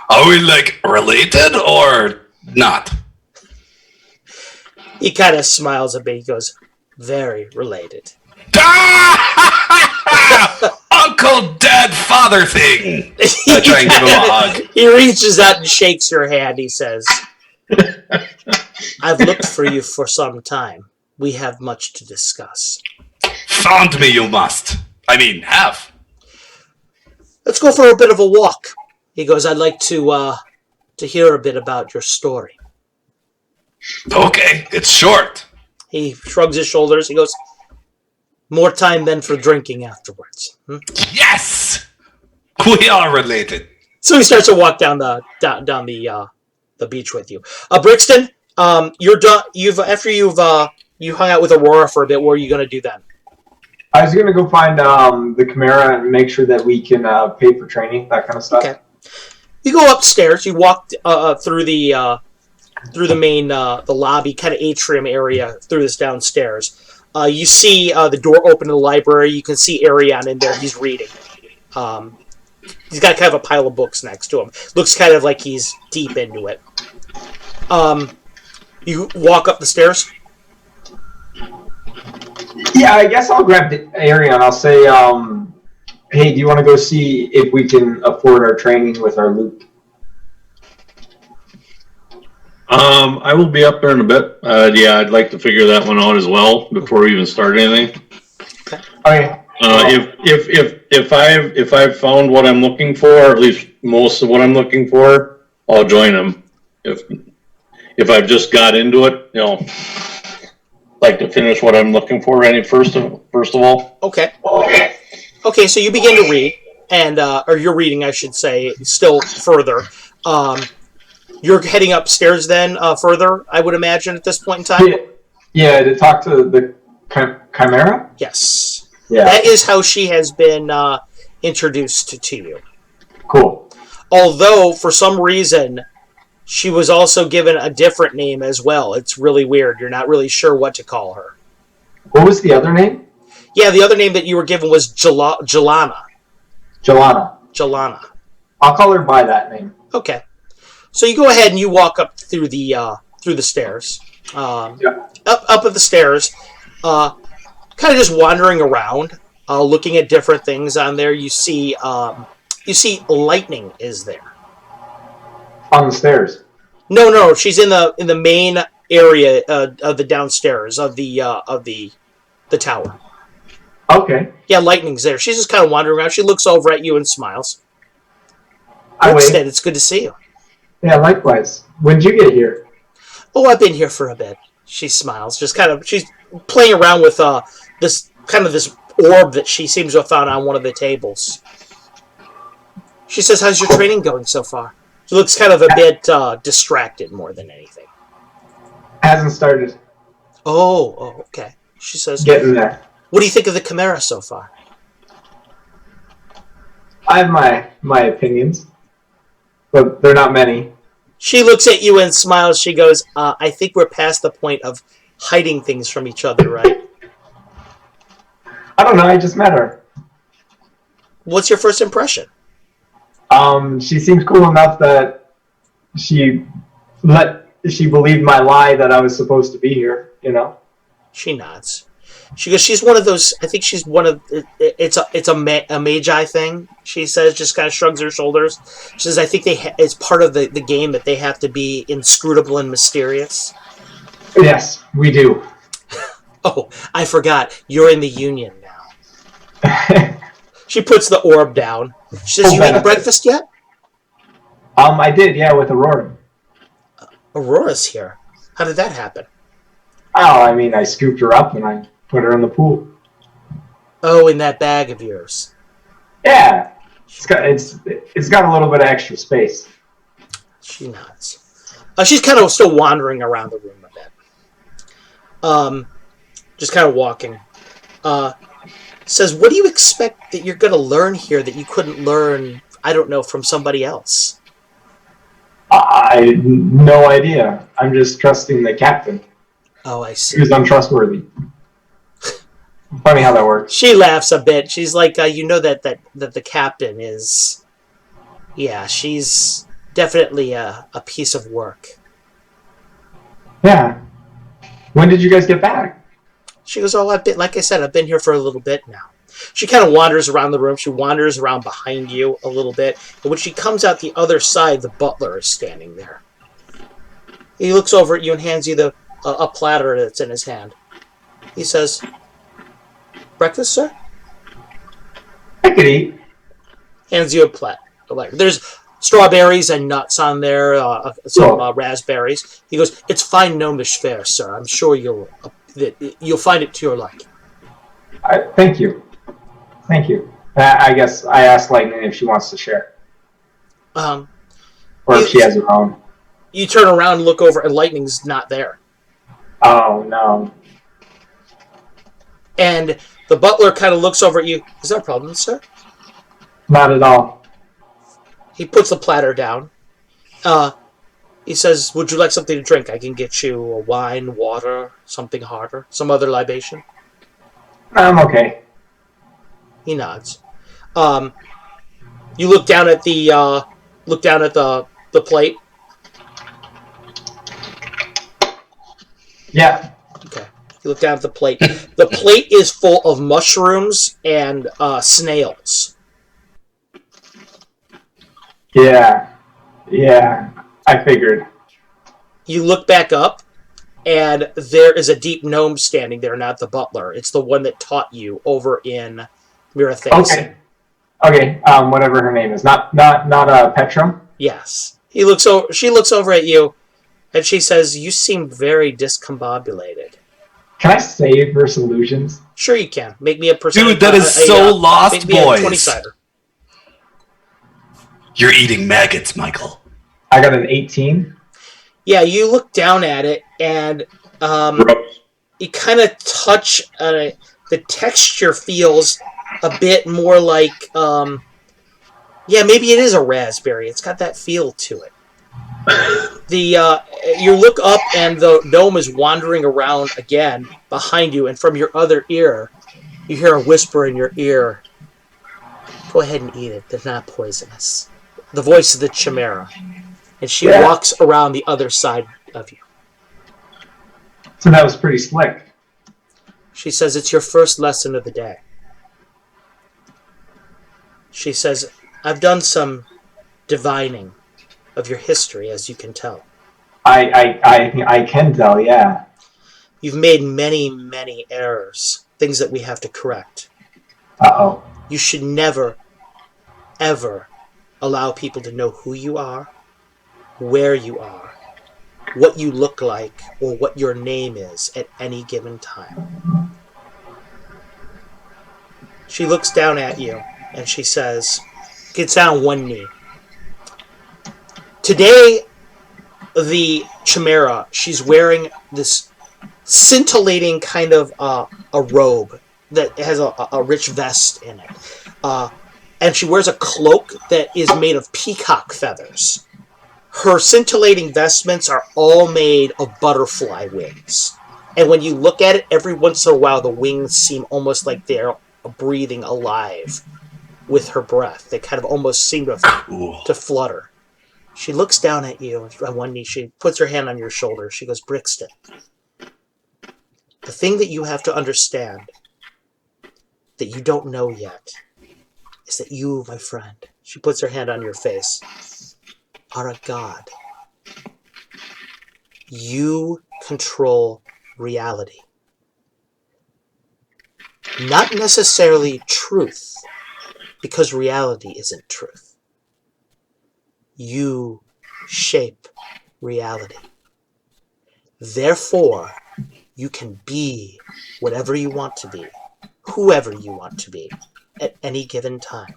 Are we, like, related or not? He kind of smiles a bit. He goes, very related. Uncle, dad, father thing! I try and give him a hug. He reaches out and shakes your hand. He says, I've looked for you for some time. We have much to discuss. Found me, you must. I mean, have. Let's go for a bit of a walk. He goes, I'd like to to hear a bit about your story. Okay, it's short. He shrugs his shoulders. He goes, more time than for drinking afterwards. Yes! We are related. So he starts to walk down the beach with you. Brixton, you're done. After you hung out with Aurora for a bit. What are you gonna do then? I was gonna go find the Chimera and make sure that we can pay for training, that kind of stuff. Okay. You go upstairs. You walk through the main the lobby kind of atrium area through this downstairs. You see the door open to the library. You can see Arion in there. He's reading. He's got kind of a pile of books next to him. Looks kind of like he's deep into it. You walk up the stairs. Yeah, I guess I'll grab Arion. I'll say, hey, do you want to go see if we can afford our training with our loot? I will be up there in a bit. Yeah, I'd like to figure that one out as well before we even start anything. Okay. If I've found what I'm looking for, or at least most of what I'm looking for, I'll join them. If I've just got into it, like to finish what I'm looking for. First of all. Okay. Okay. So you begin to read, and or you're reading, I should say, still further. You're heading upstairs then, further, I would imagine, at this point in time? Yeah, to talk to the Chimera? Yes. Yeah. That is how she has been introduced to you. Cool. Although, for some reason, she was also given a different name as well. It's really weird. You're not really sure what to call her. What was the other name? Yeah, the other name that you were given was Jelana. Jelana. I'll call her by that name. Okay. So you go ahead and you walk up through the stairs. Up at the stairs, kind of just wandering around, looking at different things on there. You see lightning is there. On the stairs. No, she's in the main area of the downstairs of the tower. Okay. Yeah, lightning's there. She's just kind of wandering around. She looks over at you and smiles. Wait. It's good to see you. Yeah, likewise. When did you get here? Oh, I've been here for a bit. She smiles. She's playing around with this orb that she seems to have found on one of the tables. She says, "How's your training going so far?" She looks kind of a bit distracted more than anything. Hasn't started. Oh, okay. She says, Getting there. "What do you think of the Chimera so far?" I have my opinions, but they're not many. She looks at you and smiles. She goes, "I think we're past the point of hiding things from each other, right?" I don't know. I just met her. What's your first impression? She seems cool enough that she believed my lie that I was supposed to be here. She nods. She goes, she's one of those, I think she's one of, it's a magi thing, she says, just kind of shrugs her shoulders. She says, I think it's part of the game that they have to be inscrutable and mysterious. Yes, we do. Oh, I forgot. You're in the Union now. She puts the orb down. She says, you eaten breakfast yet? I did, yeah, with Aurora. Aurora's here. How did that happen? Oh, I mean, I scooped her up and I put her in the pool. Oh, in that bag of yours. Yeah. It's got a little bit of extra space. She nods. She's kind of still wandering around the room a bit. Just kind of walking. Says, what do you expect that you're going to learn here that you couldn't learn, I don't know, from somebody else? I no idea. I'm just trusting the captain. Oh, I see. Who's untrustworthy. Funny how that works. She laughs a bit. She's like, you know that the captain is... Yeah, she's definitely a piece of work. Yeah. When did you guys get back? She goes, like I said, I've been here for a little bit now. She kind of wanders around the room. She wanders around behind you a little bit. And when she comes out the other side, the butler is standing there. He looks over at you and hands you a platter that's in his hand. He says, breakfast, sir? I could eat. Hands you a platter. There's strawberries and nuts on there, some raspberries. He goes, "It's fine gnomish fare, sir. I'm sure you'll find it to your liking." Thank you. Thank you. I guess I asked Lightning if she wants to share. Or if she has her own. You turn around and look over, and Lightning's not there. Oh, no. And the butler kind of looks over at you. "Is there a problem, sir?" Not at all. He puts the platter down. He says, "Would you like something to drink? I can get you a wine, water, something harder, some other libation." I'm okay. He nods. You look down at the plate. Yeah. Okay. You look down at the plate. The plate is full of mushrooms and snails. Yeah. I figured. You look back up, and there is a deep gnome standing there, not the butler. It's the one that taught you over in Mirathason. Okay. Whatever her name is. Not Petra? Yes. She looks over at you, and she says, "You seem very discombobulated." Can I save her solutions? Sure you can. Make me a percent. Dude, that is so lost, make me boys. a 20-sider. You're eating maggots, Michael. I got an 18. Yeah, you look down at it, and you kind of touch. The texture feels a bit more like, maybe it is a raspberry. It's got that feel to it. You look up, and the gnome is wandering around again behind you, and from your other ear, you hear a whisper in your ear. "Go ahead and eat it. They're not poisonous." The voice of the Chimera. And she walks around the other side of you. So that was pretty slick. She says, "It's your first lesson of the day." She says, "I've done some divining of your history, as you can tell." I can tell, yeah. "You've made many, many errors, things that we have to correct. Uh-oh. You should never, ever allow people to know who you are, where you are, what you look like, or what your name is at any given time." She looks down at you, and she says, gets down on one knee. Today, the Chimera, she's wearing this scintillating kind of a robe that has a rich vest in it. And she wears a cloak that is made of peacock feathers. Her scintillating vestments are all made of butterfly wings. And when you look at it, every once in a while, the wings seem almost like they're breathing alive with her breath. They kind of almost seem to flutter. She looks down at you on one knee. She puts her hand on your shoulder. She goes, "Brixton, the thing that you have to understand that you don't know yet is that you, my friend," she puts her hand on your face, "are a god. You control reality. Not necessarily truth, because reality isn't truth. You shape reality. Therefore, you can be whatever you want to be, whoever you want to be, at any given time."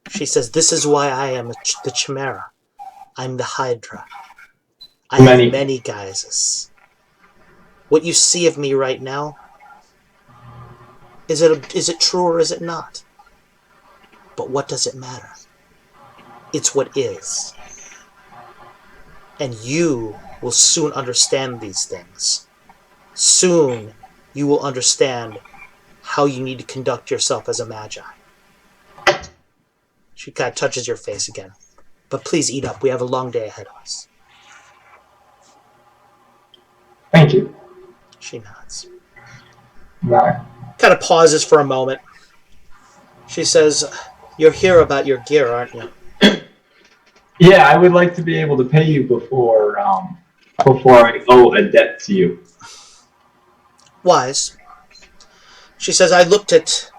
She says, "This is why I am the Chimera. I'm the Hydra. I have many guises. What you see of me right now, is it true or is it not? But what does it matter? It's what is. And you will soon understand these things. Soon you will understand how you need to conduct yourself as a magi." She kind of touches your face again. "But please eat up. We have a long day ahead of us." Thank you. She nods. No. Kind of pauses for a moment. She says, "You're here about your gear, aren't you?" Yeah, I would like to be able to pay you before I owe a debt to you. Wise. She says, "I looked at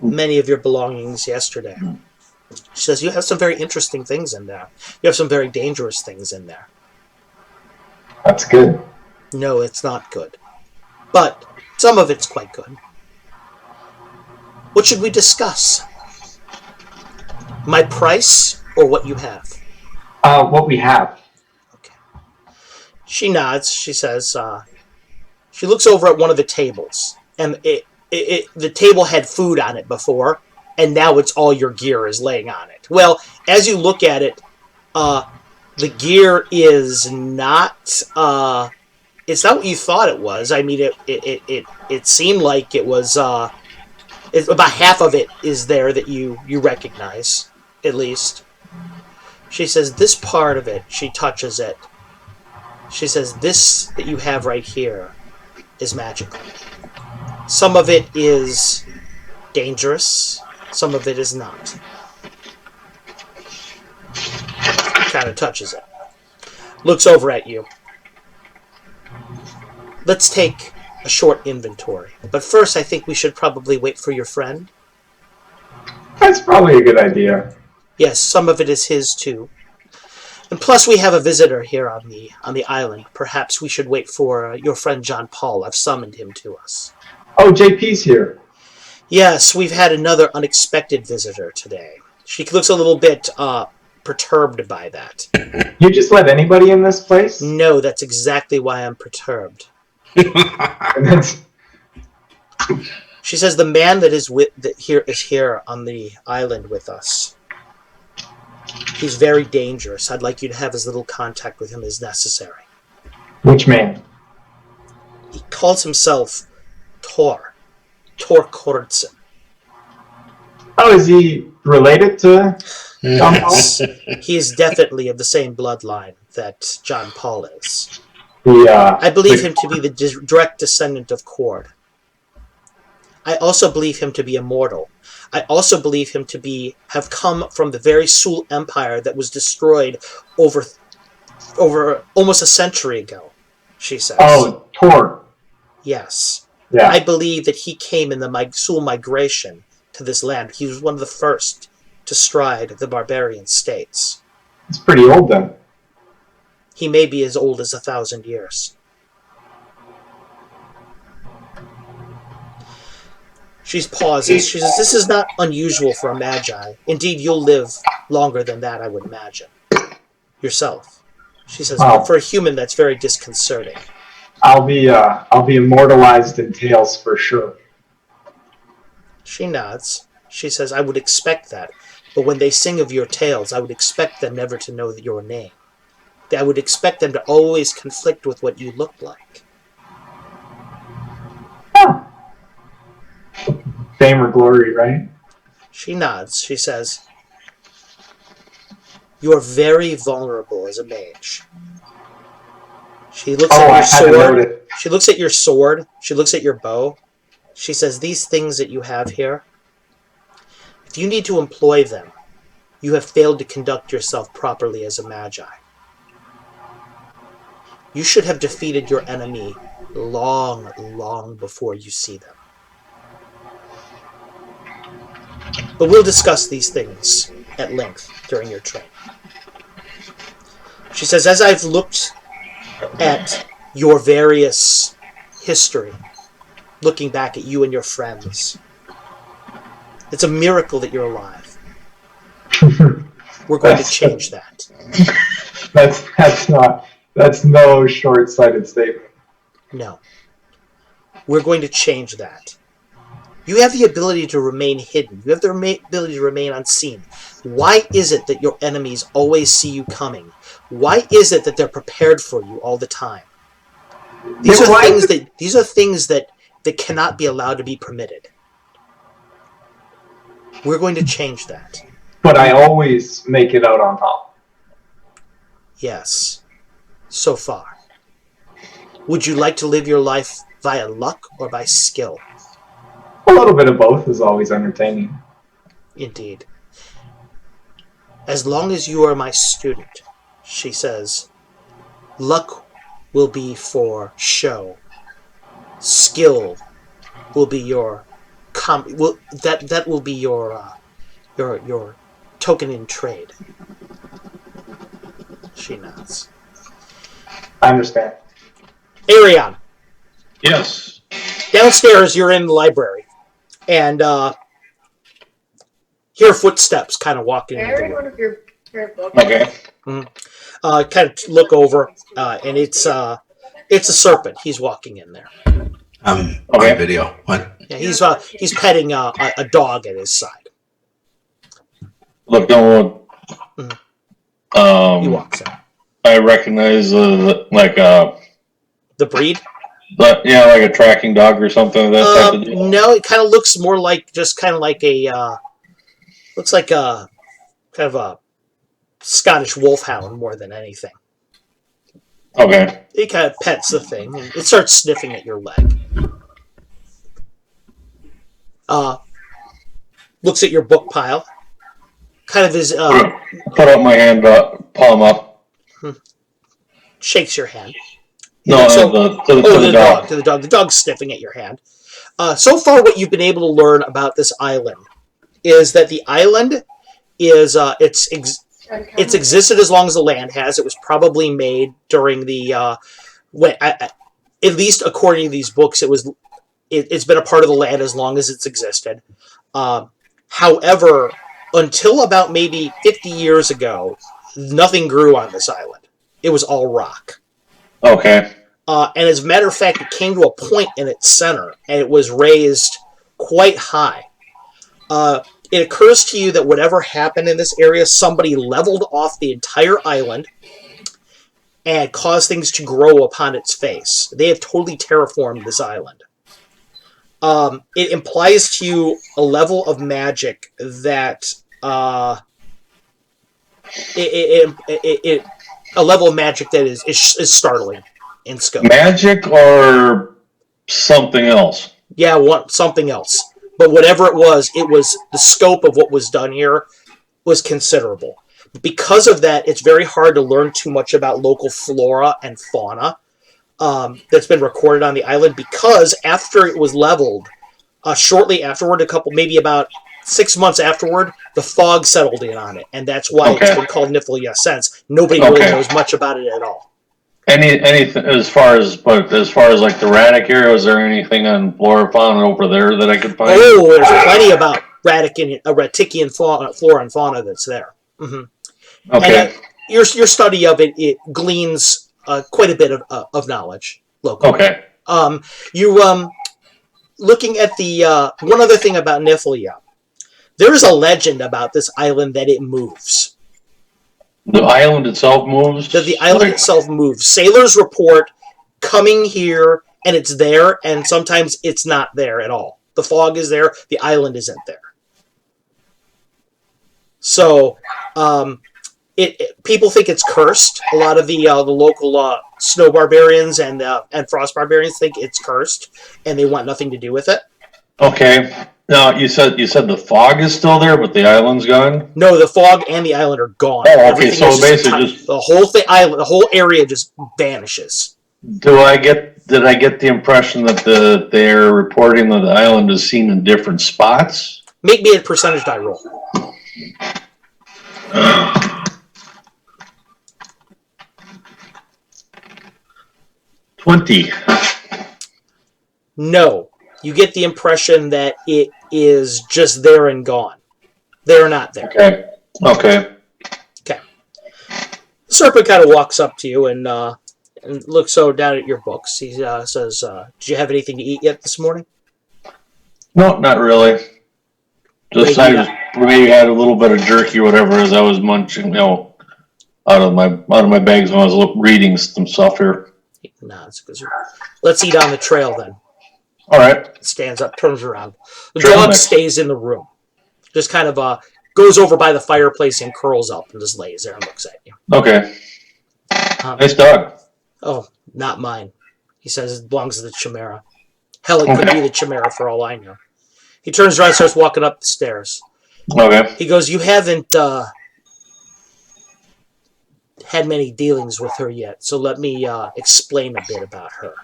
many of your belongings yesterday. She says, you have some very interesting things in there. You have some very dangerous things in there. That's good. No, it's not good. But some of it's quite good. What should we discuss? My price or what you have? What we have. Okay. She nods. She says, she looks over at one of the tables. And the table had food on it before, and now it's all your gear is laying on it. Well, as you look at it, the gear is not it's not what you thought it was. I mean, it seemed like it was about half of it is there that you recognize, at least. She says, this part of it, she touches it. She says, this that you have right here is magical. Some of it is dangerous. Some of it is not. Kind of touches it. Looks over at you. Let's take a short inventory. But first, I think we should probably wait for your friend. That's probably a good idea. Yes, some of it is his too. And plus, we have a visitor here on the island. Perhaps we should wait for your friend John Paul. I've summoned him to us. Oh, JP's here. Yes, we've had another unexpected visitor today. She looks a little bit perturbed by that. You just let anybody in this place? No, that's exactly why I'm perturbed. She says the man that is here on the island with us. He's very dangerous. I'd like you to have as little contact with him as necessary. Which man? He calls himself Tor Kortsen. Oh, is he related to John Paul? He is definitely of the same bloodline that John Paul is. I believe him to be the direct descendant of Cord. I also believe him to be immortal. I also believe him to have come from the very Sul Empire that was destroyed over almost a century ago, she says. Oh, Tor. Yes. Yeah. I believe that he came in the Sul migration to this land. He was one of the first to stride the barbarian states. It's pretty old then. He may be as old as 1,000 years. She pauses. She says, this is not unusual for a magi. Indeed, you'll live longer than that, I would imagine. Yourself. She says, wow. But for a human, that's very disconcerting. I'll be immortalized in tales for sure. She nods. She says, I would expect that. But when they sing of your tales, I would expect them never to know your name. I would expect them to always conflict with what you look like. Huh. Fame or glory, right? She nods. She says, you are very vulnerable as a mage. She looks at your sword. She looks at your sword. She looks at your bow. She says, these things that you have here, if you need to employ them, you have failed to conduct yourself properly as a magi. You should have defeated your enemy long, long before you see them. But we'll discuss these things at length during your training. She says, as I've looked at your various history, looking back at you and your friends, it's a miracle that you're alive. We're going to change that. That's no short-sighted statement. No. We're going to change that. You have the ability to remain hidden. You have the ability to remain unseen. Why is it that your enemies always see you coming? Why is it that they're prepared for you all the time? These are things that cannot be allowed to be permitted. We're going to change that. But I always make it out on top. Yes. So far. Would you like to live your life via luck or by skill? A little bit of both is always entertaining. Indeed. As long as you are my student, she says, luck will be for show. Skill will be your that will be your token in trade. She nods. I understand. Arion. Yes. Downstairs, you're in the library. And hear footsteps kind of walking into the room. One of your books. Okay. Kind of look over, and it's a serpent. He's walking in there. On video. What? Yeah, he's petting a dog at his side. Look, don't. He walks in. I recognize the breed. But yeah, like a tracking dog or something. That type of deal. No, it kind of looks more like just kind of like looks like a kind of a Scottish wolfhound more than anything. Okay. He kind of pets the thing and it starts sniffing at your leg. Looks at your book pile. Kind of is put up my hand, palm up. Shakes your hand. No, to the dog. To the dog. The dog's sniffing at your hand. So far, what you've been able to learn about this island is that the island is it's existed as long as the land has. It was probably made during the at least according to these books, it's been a part of the land as long as it's existed. However, until about maybe 50 years ago, nothing grew on this island. It was all rock. Okay. And as a matter of fact, it came to a point in its center, and it was raised quite high. It occurs to you that whatever happened in this area, somebody leveled off the entire island and caused things to grow upon its face. They have totally terraformed this island. It implies to you a level of magic that a level of magic that is startling in scope. Magic or something else? Yeah, something else. But whatever it was the scope of what was done here was considerable. Because of that, it's very hard to learn too much about local flora and fauna that's been recorded on the island, because after it was leveled, shortly afterward, maybe about 6 months afterward, the fog settled in on it, and that's why it's been called Niflheim since. Nobody really knows much about it at all. Anything as far as like the Radic area, is there anything on flora fauna over there that I could find? Oh, there's plenty about Ratikian flora and fauna that's there. Mm-hmm. Okay. And your study of it gleans quite a bit of knowledge locally. Okay. Looking at the one other thing about Niflheim, there is a legend about this island that it moves. The island itself moves? The island itself moves. Sailors report coming here, and it's there, and sometimes it's not there at all. The fog is there, the island isn't there. So, people think it's cursed. A lot of the local snow barbarians and frost barbarians think it's cursed, and they want nothing to do with it. Okay. Now you said the fog is still there, but the island's gone. No, the fog and the island are gone. Oh, okay. So basically, just the whole thing, the whole area just vanishes. Did I get the impression that they're reporting that the island is seen in different spots? Make me a percentage die roll. 20. No. You get the impression that it is just there and gone. They're not there. Okay. The serpent kind of walks up to you and looks down at your books. He says, "Did you have anything to eat yet this morning?" No, not really. Just maybe had a little bit of jerky or whatever as I was munching, out of my bags when I was reading some stuff here. No, it's because let's eat on the trail then. All right. Stands up, turns around. The dog stays in the room. Just kind of goes over by the fireplace and curls up and just lays there and looks at you. Okay. Nice dog. Oh, not mine. He says it belongs to the Chimera. Hell, it could be the Chimera for all I know. He turns around and starts walking up the stairs. Okay. He goes, "You haven't had many dealings with her yet, so let me explain a bit about her.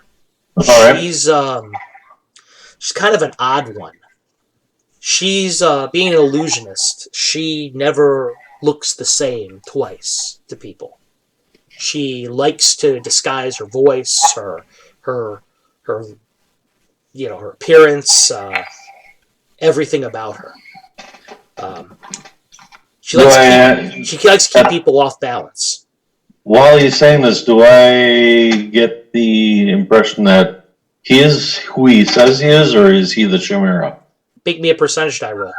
All right. She's kind of an odd one. She's being an illusionist. She never looks the same twice to people. She likes to disguise her voice, her her appearance, everything about her. She likes to keep people off balance. While he's saying this, do I get the impression that he is who he says he is, or is he the Chimera? Make me a percentage die roll.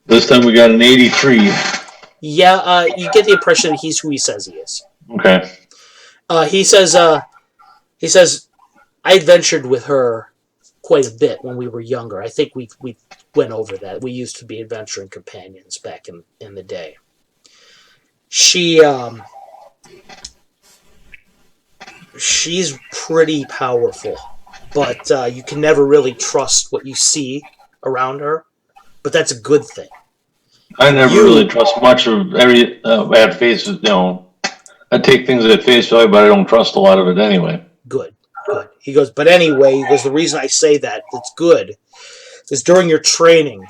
This time we got an 83. Yeah, you get the impression that he's who he says he is. Okay. He says, I adventured with her quite a bit when we were younger. I think we went over that. We used to be adventuring companions back in the day. She's pretty powerful, but you can never really trust what you see around her. But that's a good thing. I never really trust much of at face. I take things at face value, but I don't trust a lot of it anyway. Good. He goes, but anyway, the reason I say that it's good is during your training,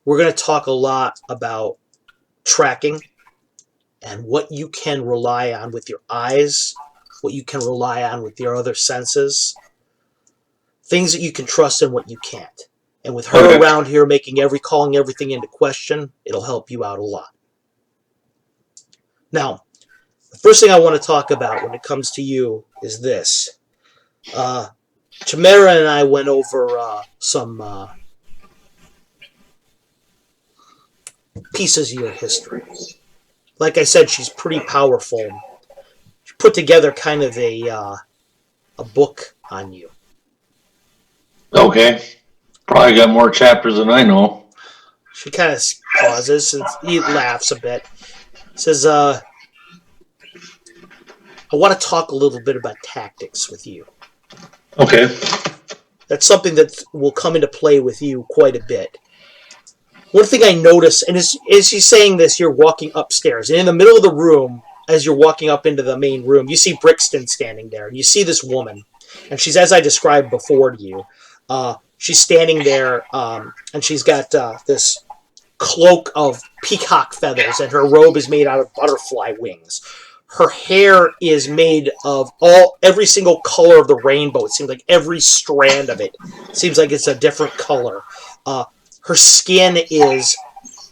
we're going to talk a lot about tracking and what you can rely on with your eyes, what you can rely on with your other senses, things that you can trust and what you can't. And with her around here calling everything into question, it'll help you out a lot. Now, the first thing I want to talk about when it comes to you is this. Chimera and I went over some pieces of your history. Like I said, she's pretty powerful. She put together kind of a book on you. Okay. Probably got more chapters than I know. She kind of pauses and he laughs a bit. Says, I want to talk a little bit about tactics with you. Okay. That's something that will come into play with you quite a bit. One thing I notice, and as she's saying this, you're walking upstairs. And in the middle of the room, as you're walking up into the main room, you see Brixton standing there. And you see this woman. And she's, as I described before to you, she's standing there, and she's got this cloak of peacock feathers, and her robe is made out of butterfly wings. Her hair is made of every single color of the rainbow. It seems like every strand of it seems like it's a different color. Her skin is,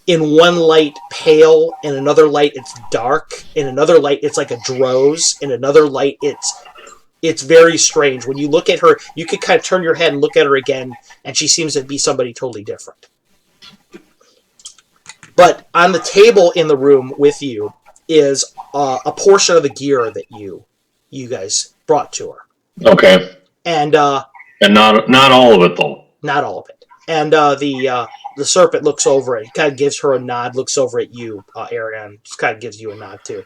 in one light, pale. In another light, it's dark. In another light, it's like a droz. In another light, it's very strange. When you look at her, you could kind of turn your head and look at her again, and she seems to be somebody totally different. But on the table in the room with you is a portion of the gear that you guys brought to her. Okay. And not all of it though. Not all of it. And the serpent looks over it. He kind of gives her a nod. Looks over at you, Ariane. Just kind of gives you a nod too.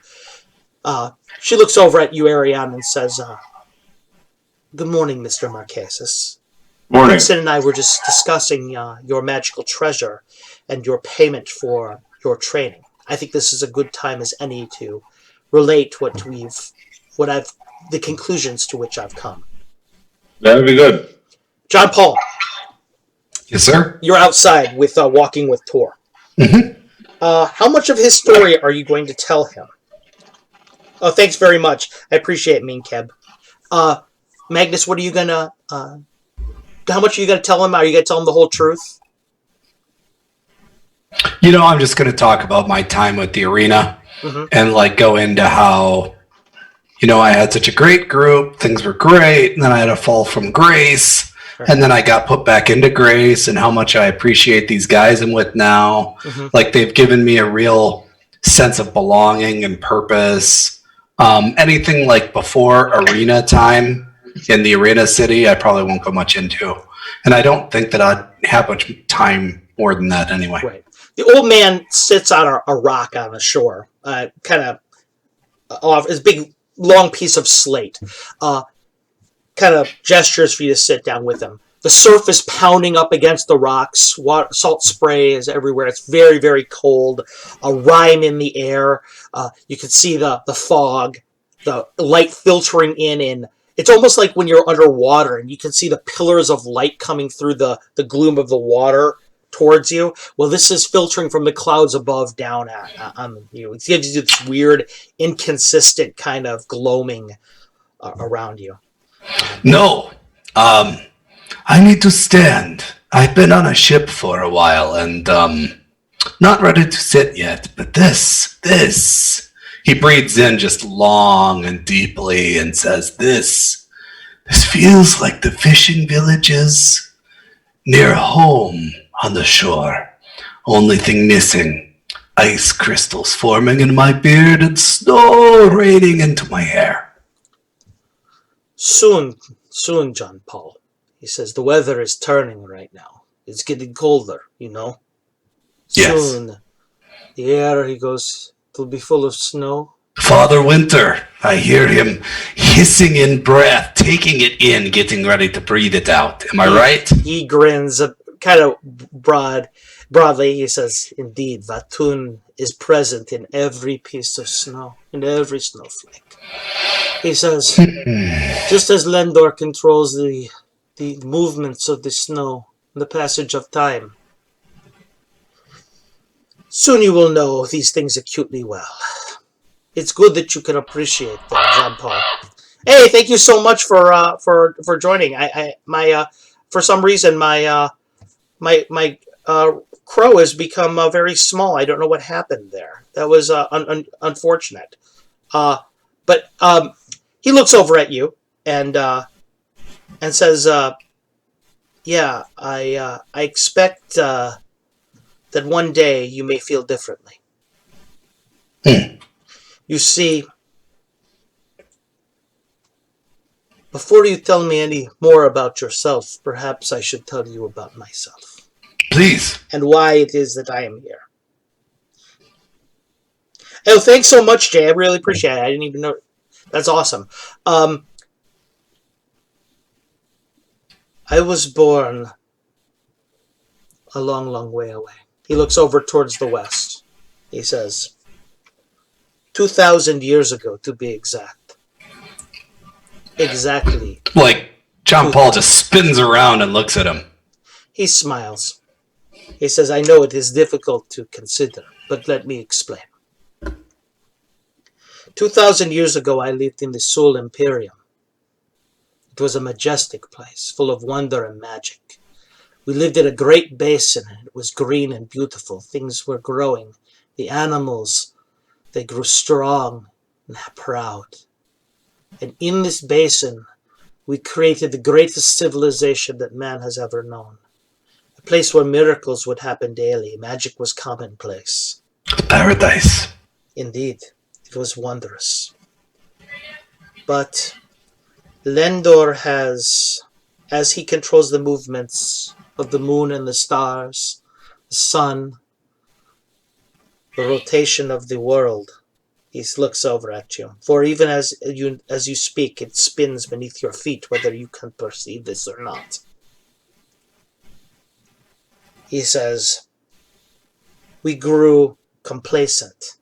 She looks over at you, Ariane, and says, "Good morning, Mr. Marquesas. Morning. Vincent and I were just discussing your magical treasure and your payment for your training. I think this is a good time as any to relate the conclusions to which I've come." That'd be good. John Paul. Yes, sir. You're outside with walking with Tor. Mm-hmm. How much of his story are you going to tell him? Oh, thanks very much. I appreciate it, Mean Keb. Magnus, what are you gonna? How much are you gonna tell him? Are you gonna tell him the whole truth? I'm just going to talk about my time with the arena and go into how, I had such a great group, things were great, and then I had a fall from grace, and then I got put back into grace, and how much I appreciate these guys I'm with now. They've given me a real sense of belonging and purpose. Anything like before arena time in the arena city, I probably won't go much into. And I don't think that I'd have much time more than that anyway. Right. The old man sits on a rock on the shore, kind of off his big long piece of slate. Kind of gestures for you to sit down with him. The surf is pounding up against the rocks. Salt spray is everywhere. It's very, very cold. A rime in the air. You can see the fog, the light filtering in It's almost like when you're underwater and you can see the pillars of light coming through the gloom of the water towards you. Well, this is filtering from the clouds above down on you. It gives you this weird, inconsistent kind of gloaming around you. No. I need to stand. I've been on a ship for a while and not ready to sit yet, but this. He breathes in just long and deeply and says, This feels like the fishing villages near home on the shore. Only thing missing, ice crystals forming in my beard and snow raining into my hair. Soon, John Paul. He says, the weather is turning right now. It's getting colder, you know. Yes. Soon, the air, he goes, it'll be full of snow. Father Winter, I hear him hissing in breath, taking it in, getting ready to breathe it out. Am I right? He grins kind of broadly. He says, indeed, Vatun is present in every piece of snow, in every snowflake. He says, just as Lendor controls the movements of the snow and the passage of time, soon you will know these things acutely well. It's good that you can appreciate them, Jean Paul. Hey, thank you so much for joining. For some reason my crow has become very small. I don't know what happened there. That was unfortunate. But he looks over at you and says, "Yeah, I expect that one day you may feel differently. You see, before you tell me any more about yourself, perhaps I should tell you about myself. Please. And why it is that I am here." Oh, thanks so much, Jay. I really appreciate it. I didn't even know. That's awesome. I was born a long, long way away. He looks over towards the west. He says, 2,000 years ago, to be exact. Exactly. Like, John Paul just spins around and looks at him. He smiles. He says, I know it is difficult to consider, but let me explain. 2,000 years ago, I lived in the Sol Imperium. It was a majestic place, full of wonder and magic. We lived in a great basin, and it was green and beautiful. Things were growing. The animals, they grew strong and proud. And in this basin, we created the greatest civilization that man has ever known. A place where miracles would happen daily. Magic was commonplace. Paradise. Indeed, it was wondrous. But Lendor has, as he controls the movements of the moon and the stars, the sun, the rotation of the world, he looks over at you. For even as you speak, it spins beneath your feet, whether you can perceive this or not. He says, we grew complacent,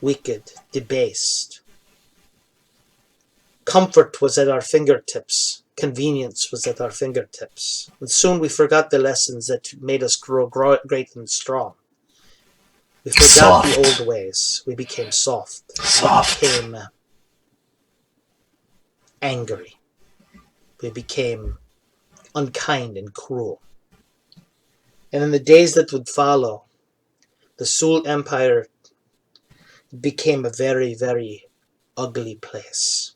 wicked, debased. Comfort was at our fingertips. Convenience was at our fingertips. And soon we forgot the lessons that made us grow great and strong. We forgot the old ways. We became soft. We became angry. We became unkind and cruel. And in the days that would follow, the Sul Empire became a very, very ugly place.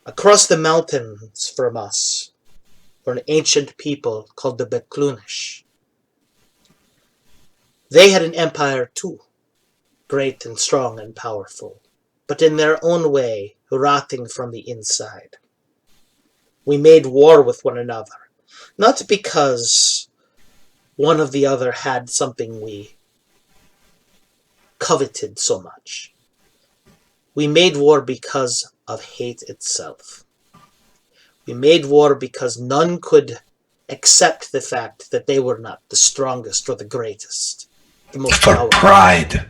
Across the mountains from us were an ancient people called the Beklunish. They had an empire too, great and strong and powerful, but in their own way, rotting from the inside. We made war with one another, not because one of the other had something we coveted so much. We made war because of hate itself. We made war because none could accept the fact that they were not the strongest or the greatest, the most powerful. Pride.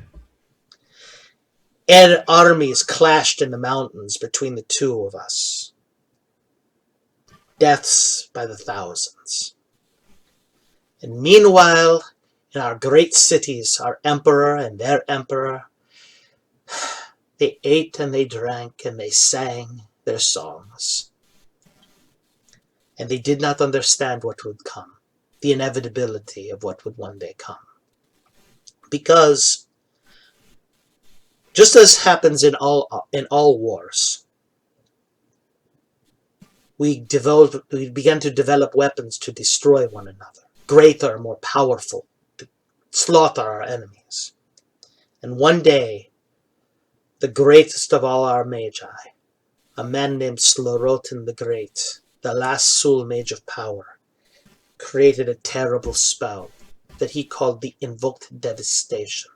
and armies clashed in the mountains between the two of us. Deaths by the thousands. And meanwhile, in our great cities, our emperor and their emperor, they ate and they drank and they sang their songs. And they did not understand what would come, the inevitability of what would one day come. Because, just as happens in all wars, we began to develop weapons to destroy one another, greater, more powerful, to slaughter our enemies. And one day, the greatest of all our magi, a man named Slorotin the Great, the last Sul Mage of Power, created a terrible spell that he called the Invoked Devastation.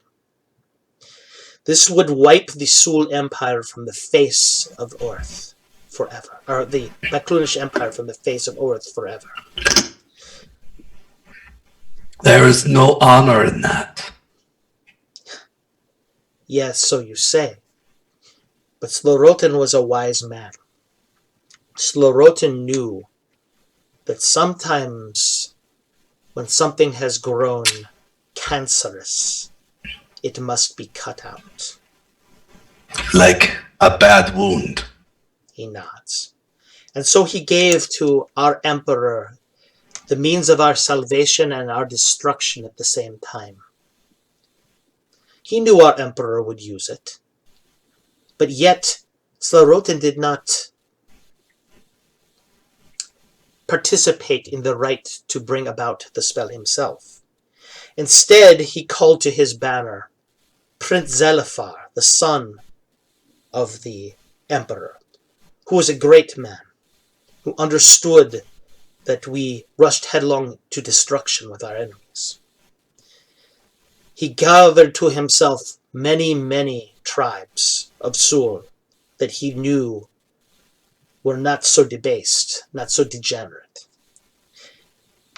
This would wipe the Sul Empire from the face of Earth forever, or the Baklunish Empire from the face of Earth forever. There is no honor in that. Yes, so you say. But Slorotin was a wise man. Slorotin knew that sometimes when something has grown cancerous, it must be cut out. Like a bad wound. He nods. And so he gave to our emperor the means of our salvation and our destruction at the same time. He knew our emperor would use it. But yet, Slorotin did not participate in the right to bring about the spell himself. Instead, he called to his banner Prince Zelifar, the son of the emperor, who was a great man, who understood that we rushed headlong to destruction with our enemies. He gathered to himself many, many tribes of Sul that he knew were not so debased, not so degenerate.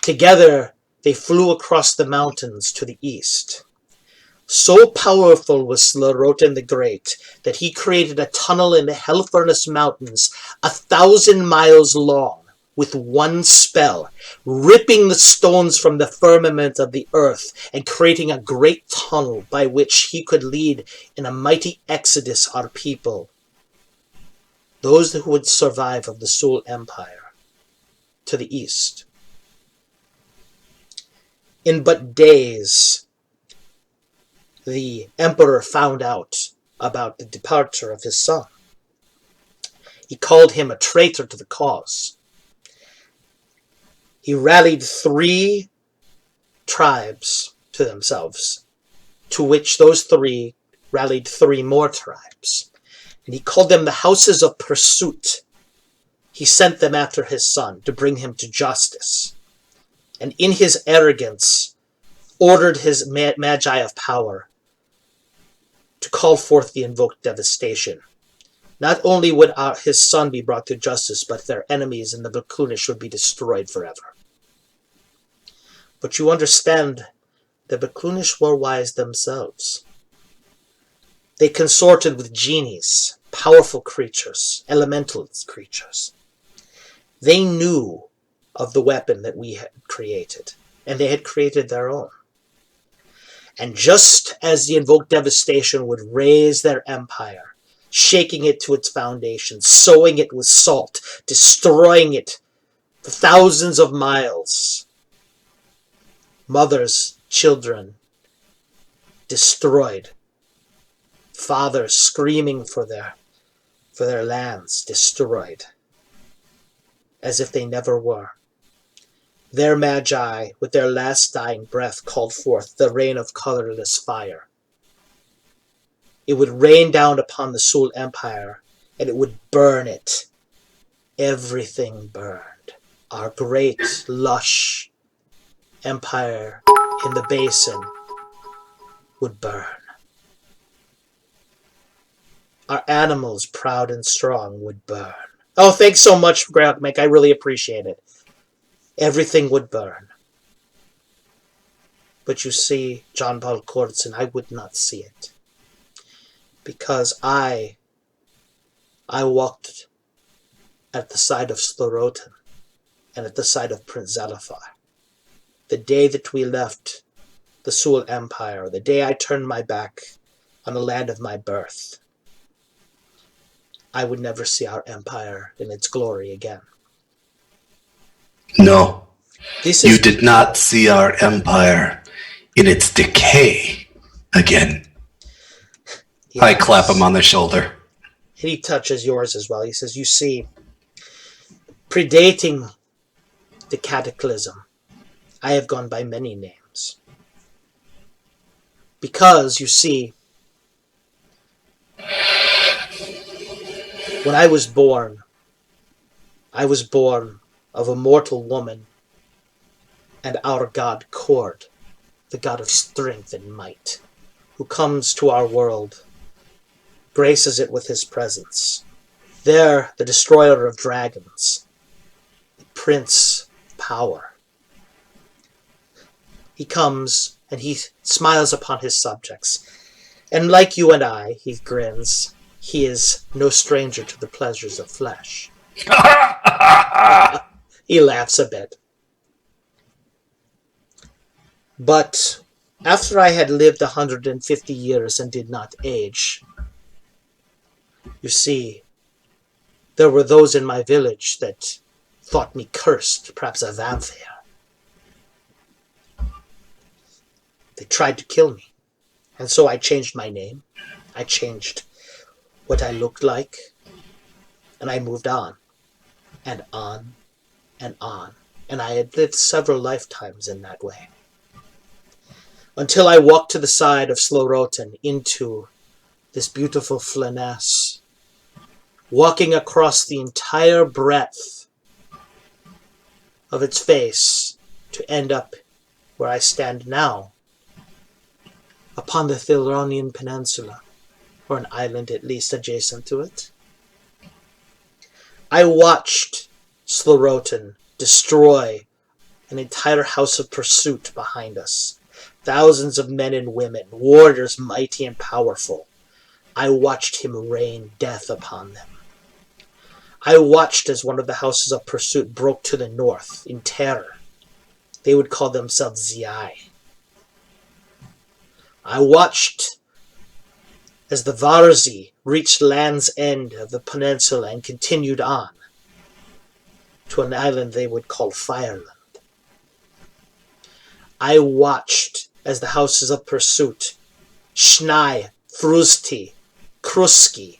Together, they flew across the mountains to the east. So powerful was Slorotin the Great that he created a tunnel in the Hell Furnace Mountains 1,000 miles long with one spell, ripping the stones from the firmament of the earth and creating a great tunnel by which he could lead in a mighty exodus our people, those who would survive of the Sul Empire, to the east. In but days, the emperor found out about the departure of his son. He called him a traitor to the cause. He rallied 3 tribes to themselves, to which those 3 rallied 3 more tribes. And he called them the Houses of Pursuit. He sent them after his son to bring him to justice. And in his arrogance, ordered his magi of power to call forth the invoked devastation. Not only would his son be brought to justice, but their enemies in the Baklunish would be destroyed forever. But you understand, the Baklunish were wise themselves. They consorted with genies, powerful creatures, elemental creatures. They knew of the weapon that we had created, and they had created their own. And just as the invoked devastation would raise their empire, shaking it to its foundation, sowing it with salt, destroying it for thousands of miles, mothers, children, destroyed, fathers screaming for their lands, destroyed, as if they never were. Their magi, with their last dying breath, called forth the rain of colorless fire. It would rain down upon the Sul Empire, and it would burn it. Everything burned. Our great, lush empire in the basin would burn. Our animals, proud and strong, would burn. Oh, thanks so much, Greyhawk Mike. I really appreciate it. Everything would burn. But you see, John Paul Kortson, I would not see it. Because I walked at the side of Sclerotin and at the side of Prince Zalafar. The day that we left the Sul Empire, the day I turned my back on the land of my birth, I would never see our empire in its glory again. No, You did not see our empire in its decay again. Yes. I clap him on the shoulder. And he touches yours as well. He says, you see, predating the cataclysm, I have gone by many names. Because, you see, when I was born of a mortal woman and our god Cord, the god of strength and might, who comes to our world, graces it with his presence. There, the destroyer of dragons, the prince of power. He comes and he smiles upon his subjects. And like you and I, he grins, he is no stranger to the pleasures of flesh. He laughs a bit. But after I had lived 150 years and did not age, you see, there were those in my village that thought me cursed, perhaps a vampire. They tried to kill me. And so I changed my name. I changed what I looked like. And I moved on. And on. And on. And I had lived several lifetimes in that way. Until I walked to the side of Sclerotin into this beautiful Flanaess, walking across the entire breadth of its face to end up where I stand now, upon the Thilronian Peninsula, or an island at least adjacent to it. I watched Sclerotin destroy an entire house of pursuit behind us. Thousands of men and women, warriors mighty and powerful. I watched him rain death upon them. I watched as one of the houses of pursuit broke to the north in terror. They would call themselves Ziai. I watched as the Varzi reached Land's End of the peninsula and continued on to an island they would call Fireland. I watched as the houses of pursuit, Schnai, Frusti, Kruski,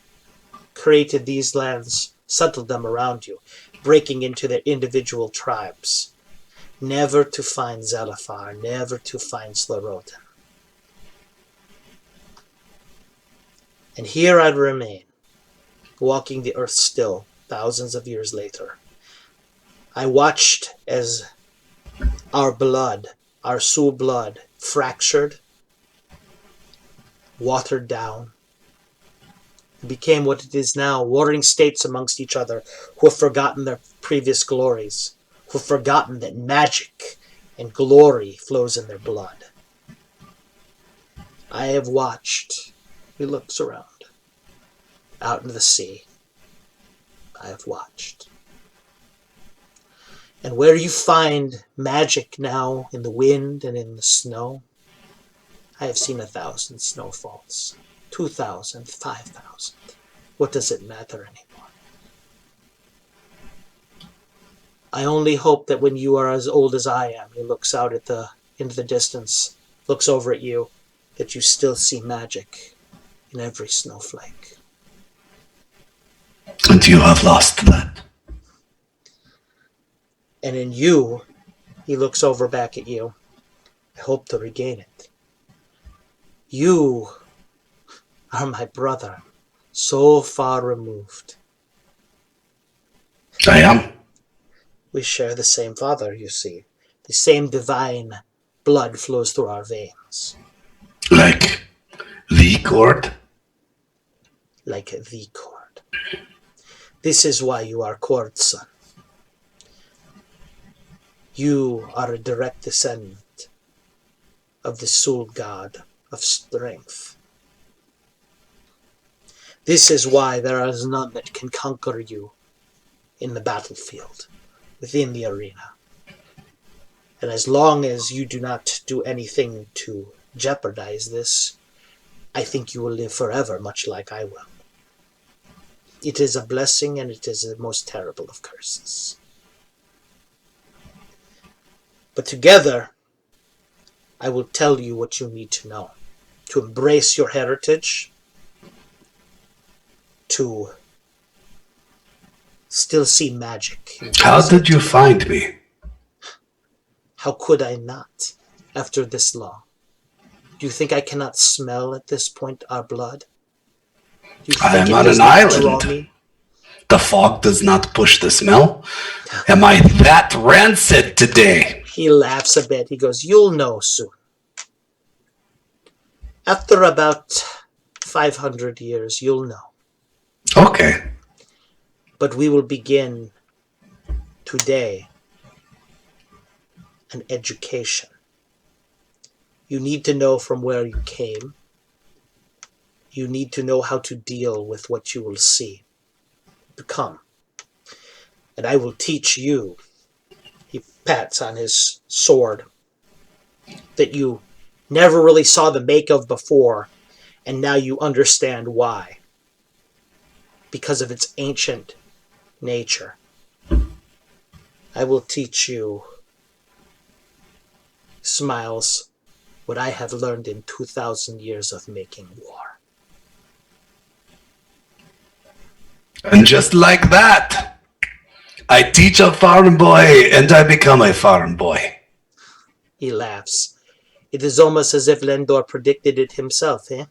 created these lands, settled them around you, breaking into their individual tribes, never to find Zalafar, never to find Sclerotin. And here I remain, walking the earth still, thousands of years later. I watched as our blood, our Sul blood, fractured, watered down, and became what it is now, warring states amongst each other who have forgotten their previous glories, who have forgotten that magic and glory flows in their blood. I have watched. He looks around. Out into the sea. I have watched. And where you find magic now in the wind and in the snow, I have seen 1,000 snowfalls. 2,000, 5,000. What does it matter anymore? I only hope that when you are as old as I am, he looks out at into the distance, looks over at you, that you still see magic in every snowflake. And you have lost that. And in you, he looks over back at you, I hope to regain it. You are my brother, so far removed. I am. We share the same father, you see. The same divine blood flows through our veins. Like the Cord? Like the Cord. This is why you are Cord's son. You are a direct descendant of the Sul god of strength. This is why there is none that can conquer you in the battlefield, within the arena. And as long as you do not do anything to jeopardize this, I think you will live forever, much like I will. It is a blessing, and it is the most terrible of curses. But together, I will tell you what you need to know. To embrace your heritage, to still see magic. How did you find me? How could I not, after this long? Do you think I cannot smell at this point our blood? Do you I think am it on does an not draw island. me? The fog does not push the smell. Am I that rancid today? He laughs a bit. He goes, "You'll know soon. After about 500 years, you'll know. Okay. But we will begin today an education. You need to know from where you came. You need to know how to deal with what you will see. Become. And I will teach you," he pats on his sword, "that you never really saw the make of before, and now you understand why. Because of its ancient nature. I will teach you," smiles, "what I have learned in 2,000 years of making war." And just like that, I teach a farm boy and I become a farm boy. He laughs. It is almost as if Lendor predicted it himself, eh?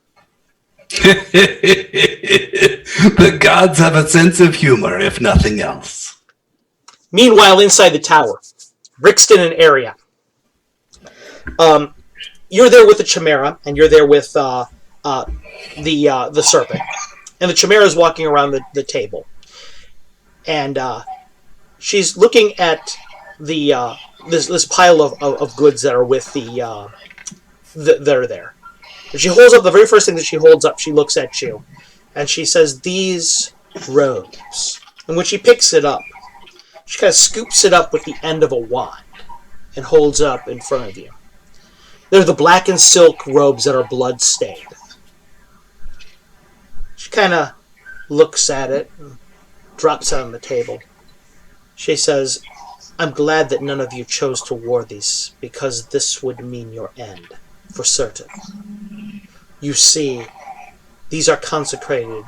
The gods have a sense of humor, if nothing else. Meanwhile, inside the tower, Brixton and Area. You're there with the Chimera, and you're there with the Serpent. And the Chimera is walking around the table. And she's looking at the this pile of goods that are with that are there. And she holds up, the very first thing that she holds up, she looks at you. And she says, "These robes." And when she picks it up, she kind of scoops it up with the end of a wand and holds it up in front of you. They're the black and silk robes that are blood-stained. She kind of looks at it and drops it on the table. She says, "I'm glad that none of you chose to wear these, because this would mean your end, for certain. You see, these are consecrated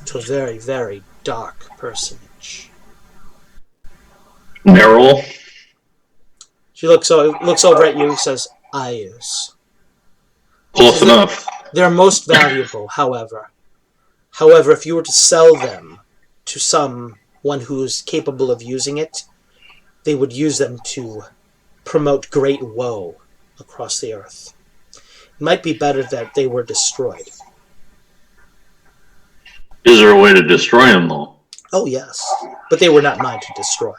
to a very, very dark personage." Meryl? She looks over at you and says, "Ayus. Close enough. They're most valuable, however. However, if you were to sell them to someone who's capable of using it, they would use them to promote great woe across the earth. It might be better that they were destroyed." Is there a way to destroy them, though? "Oh, yes. But they were not mine to destroy.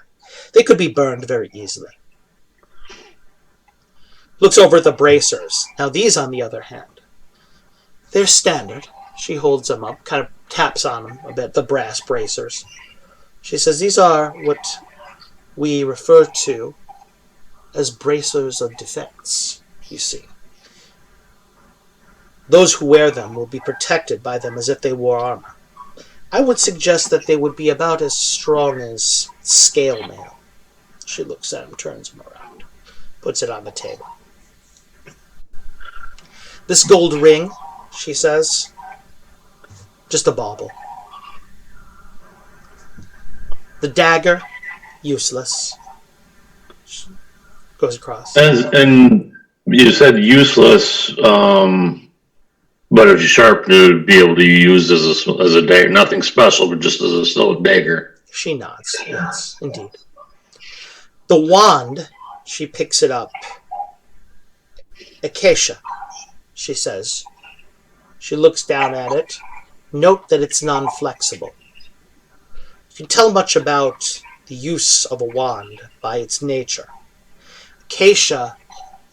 They could be burned very easily." Looks over at the bracers. Now these, on the other hand, they're standard. She holds them up, kind of taps on them a bit, the brass bracers. She says, "These are what we refer to as bracers of defense, you see. Those who wear them will be protected by them as if they wore armor. I would suggest that they would be about as strong as scale mail." She looks at him, turns him around, puts it on the table. "This gold ring," she says, "just a bauble. The dagger, useless." She goes across. And you said useless, but if you sharpen it, it would be able to be used as a dagger. Nothing special, but just as a still dagger. She nods. Yes, indeed. The wand, she picks it up. "Acacia," she says. She looks down at it. "Note that it's non-flexible. You can tell much about the use of a wand by its nature. Acacia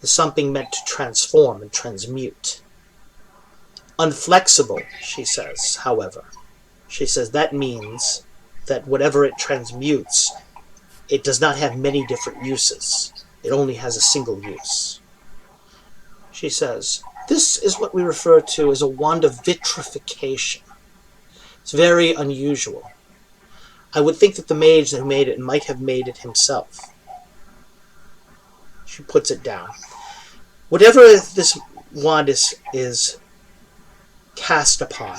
is something meant to transform and transmute. Unflexible, she says, however. She says that means that whatever it transmutes, it does not have many different uses. It only has a single use. She says, this is what we refer to as a wand of vitrification. It's very unusual. I would think that the mage that made it might have made it himself. She puts it down. Whatever this wand is cast upon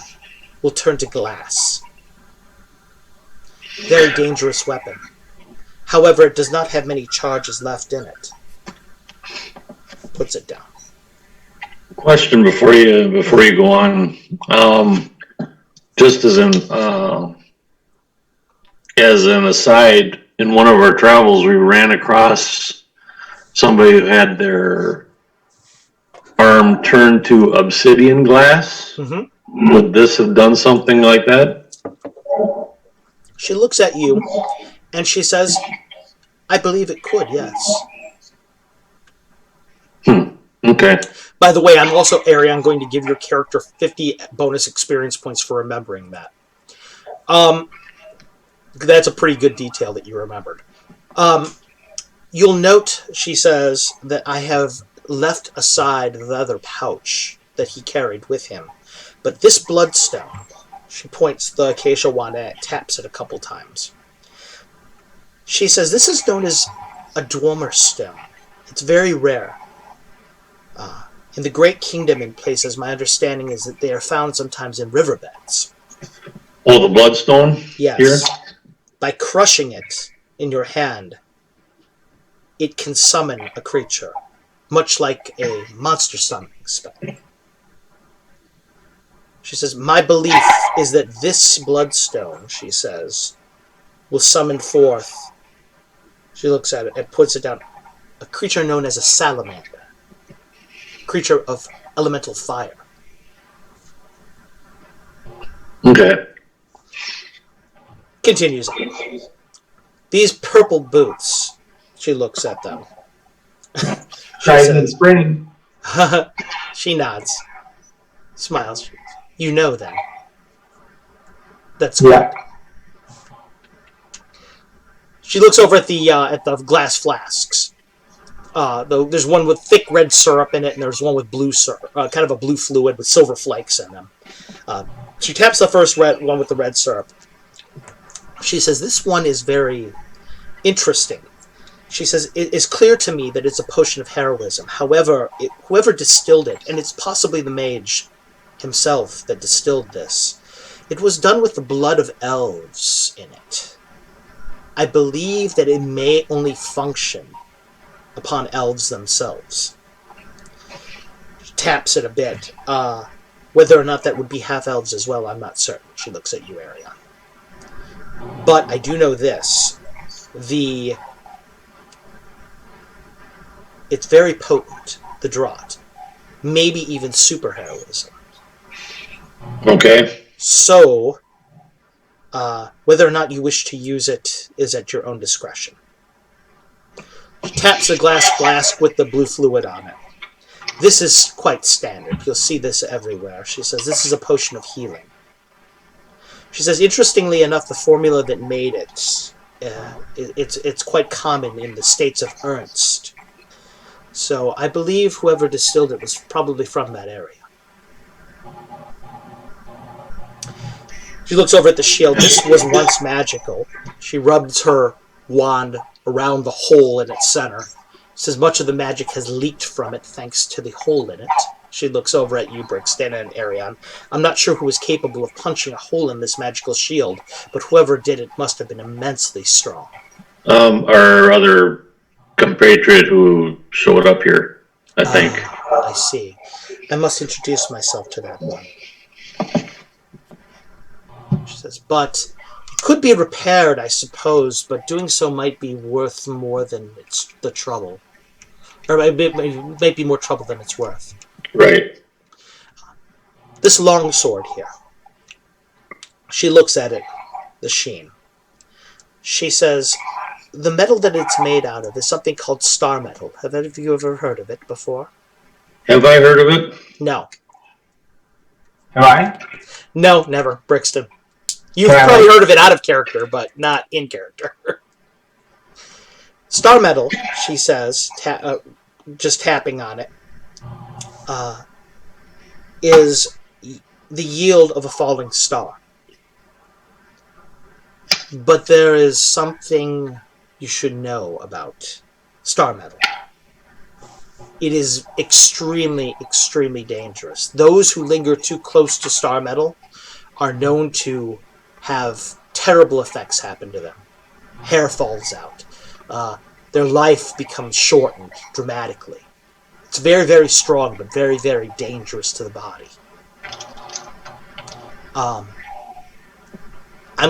will turn to glass. Very dangerous weapon. However, it does not have many charges left in it. Puts it down. Question before you go on. Just as an aside, in one of our travels, we ran across somebody who had their arm turned to obsidian glass. Mm-hmm. Would this have done something like that? She looks at you and she says, I believe it could, yes. Okay. By the way, I'm also, Ari, I'm going to give your character 50 bonus experience points for remembering that. That's a pretty good detail that you remembered. You'll note, she says, that I have left aside the other pouch that he carried with him. But this bloodstone, she points the acacia wand at it, taps it a couple times. She says, this is known as a Dwemer stone. It's very rare. In the Great Kingdom in places, my understanding is that they are found sometimes in riverbeds. Oh, the bloodstone? Yes. Here? By crushing it in your hand, it can summon a creature, much like a monster summoning spell. She says, my belief is that this bloodstone, she says, will summon forth, she looks at it and puts it down, a creature known as a salamander. Creature of elemental fire. Okay. Continues on. These purple boots, she looks at them. Try it in spring. She nods. Smiles. You know them. That's correct. Yeah. She looks over at the glass flasks. There's one with thick red syrup in it, and there's one with blue syrup, kind of a blue fluid with silver flakes in them. She taps the first one with the red syrup. She says, this one is very interesting. She says, it is clear to me that it's a potion of heroism. However, whoever distilled it, and it's possibly the mage himself that distilled this, it was done with the blood of elves in it. I believe that it may only function upon elves themselves. She taps it a bit. Whether or not that would be half-elves as well, I'm not certain. She looks at you, Arion. But I do know this. It's very potent, the draught. Maybe even super heroism. Okay. So, whether or not you wish to use it is at your own discretion. She taps the glass flask with the blue fluid on it. This is quite standard. You'll see this everywhere. She says, this is a potion of healing. She says, interestingly enough, the formula that made it, it's quite common in the states of Ernst. So I believe whoever distilled it was probably from that area. She looks over at the shield. This was once magical. She rubs her wand around the hole in its center. Says much of the magic has leaked from it thanks to the hole in it. She looks over at you, Brixton and Arion. I'm not sure who was capable of punching a hole in this magical shield, but whoever did it must have been immensely strong. Our other compatriot who showed up here, I think. I see. I must introduce myself to that one. She says, but it could be repaired, I suppose, but doing so might be worth more than the trouble. Or it might be more trouble than it's worth. Right. This long sword here. She looks at it, the sheen. She says, the metal that it's made out of is something called star metal. Have any of you ever heard of it before? Have I heard of it? No. Am I? No, never. Brixton. You've Can I, probably like- heard of it out of character, but not in character. Star metal, she says, just tapping on it, is the yield of a falling star. But there is something you should know about star metal. It is extremely, extremely dangerous. Those who linger too close to star metal are known to have terrible effects happen to them. Hair falls out. Their life becomes shortened dramatically. It's very, very strong, but very, very dangerous to the body. I'm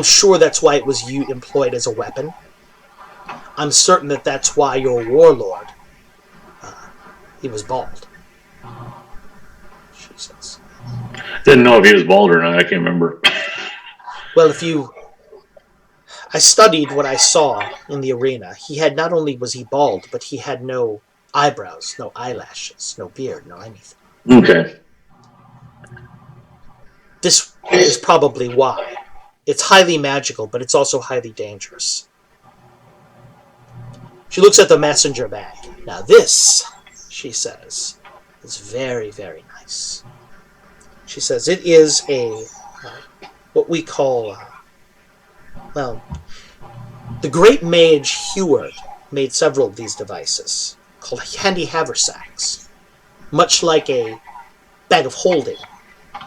sure that's why it was employed as a weapon. I'm certain that that's why your warlord, he was bald. She says. Didn't know if he was bald or not. I can't remember. Well, I studied what I saw in the arena. He had, not only was he bald, but he had no eyebrows, no eyelashes, no beard, no anything. Okay. This is probably why. It's highly magical, but it's also highly dangerous. She looks at the messenger bag. Now this, she says, is very, very nice. She says it is what we call, the great mage Heward made several of these devices, called handy haversacks. Much like a bag of holding,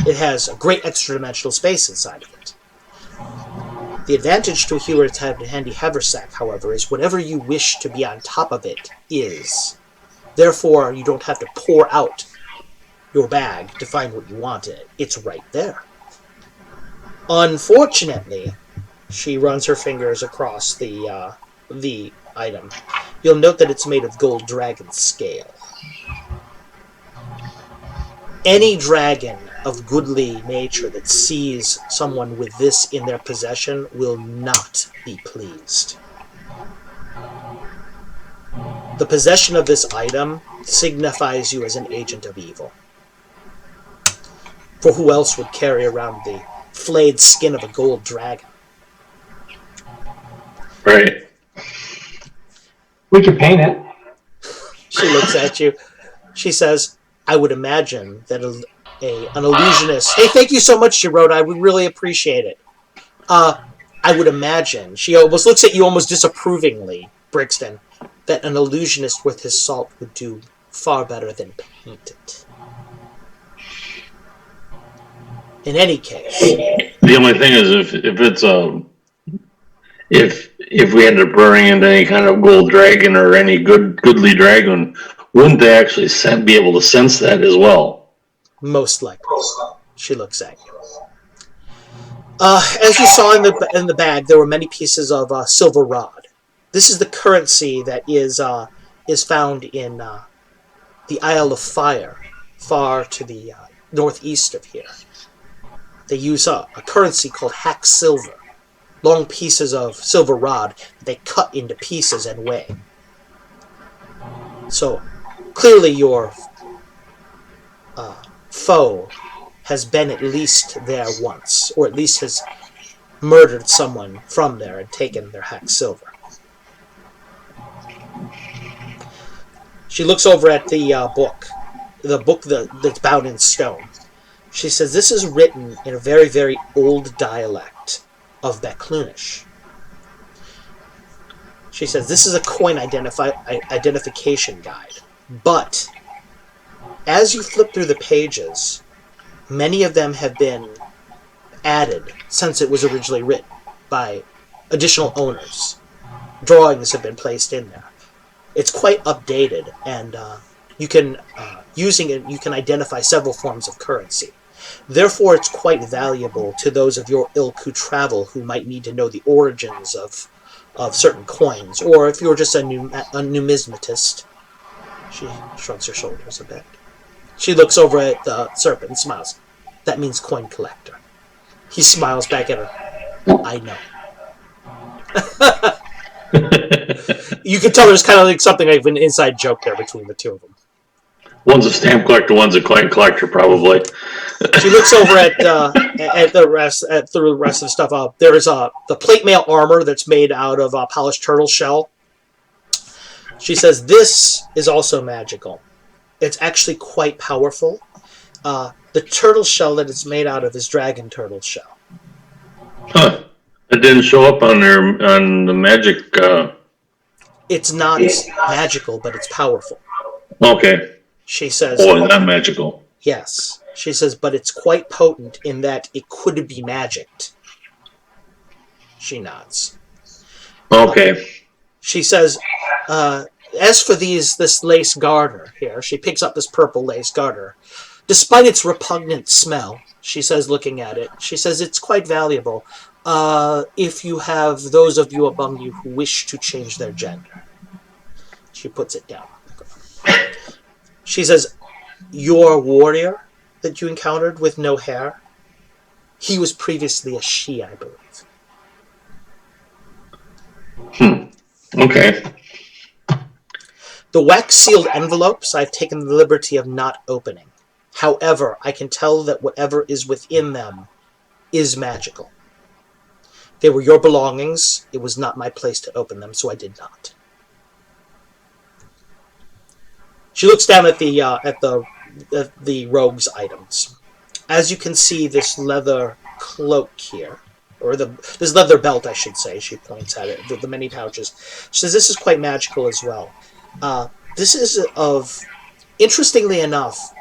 it has a great extra-dimensional space inside of it. The advantage to a Heward's handy haversack, however, is whatever you wish to be on top of it is. Therefore, you don't have to pour out your bag to find what you want in it. It's right there. Unfortunately, she runs her fingers across the item. You'll note that it's made of gold dragon scale. Any dragon of goodly nature that sees someone with this in their possession will not be pleased. The possession of this item signifies you as an agent of evil. For who else would carry around the flayed skin of a gold dragon? Right. We could paint it. She looks at you. She says, I would imagine that an illusionist... Hey, thank you so much, she wrote. I would really appreciate it. I would imagine... She almost looks at you almost disapprovingly, Brixton, that an illusionist with his salt would do far better than paint it. In any case... The only thing is if it's if we end up running into any kind of gold dragon or any goodly dragon, wouldn't they actually be able to sense that as well? Most likely. She looks at you. As you saw in the bag, there were many pieces of silver rod. This is the currency that is found in the Isle of Fire, far to the northeast of here. They use a currency called hack silver, long pieces of silver rod that they cut into pieces and weigh. So, clearly your foe has been at least there once, or at least has murdered someone from there and taken their hack silver. She looks over at the book that's bound in stone. She says, this is written in a very, very old dialect of Beclunish. She says, this is a coin identification guide. But, as you flip through the pages, many of them have been added since it was originally written by additional owners. Drawings have been placed in there. It's quite updated, and you can, using it, you can identify several forms of currency. Therefore, it's quite valuable to those of your ilk who travel who might need to know the origins of certain coins, or if you're just a numismatist. She shrugs her shoulders a bit. She looks over at the serpent and smiles. That means coin collector. He smiles back at her. I know. You can tell there's kind of like something like an inside joke there between the two of them. One's a stamp collector, one's a coin collector, probably. She looks over at the rest of the stuff. There's the plate mail armor that's made out of polished turtle shell. She says this is also magical. It's actually quite powerful. The turtle shell that it's made out of is dragon turtle shell. Huh. It didn't show up on the magic. It's not magical, but it's powerful. Okay. She says. Oh, not magical. Yes. She says, but it's quite potent in that it could be magicked. She nods. Okay. She says, as for this lace garter here, she picks up this purple lace garter. Despite its repugnant smell, she says, looking at it, she says it's quite valuable if you have those of you among you who wish to change their gender. She puts it down. She says, your warrior that you encountered with no hair, he was previously a she, I believe. Okay. The wax-sealed envelopes I've taken the liberty of not opening. However, I can tell that whatever is within them is magical. They were your belongings. It was not my place to open them, so I did not. She looks down at the rogue's items. As you can see, this leather cloak here, or this leather belt, I should say. She points at it. The many pouches. She says this is quite magical as well. This is interestingly enough,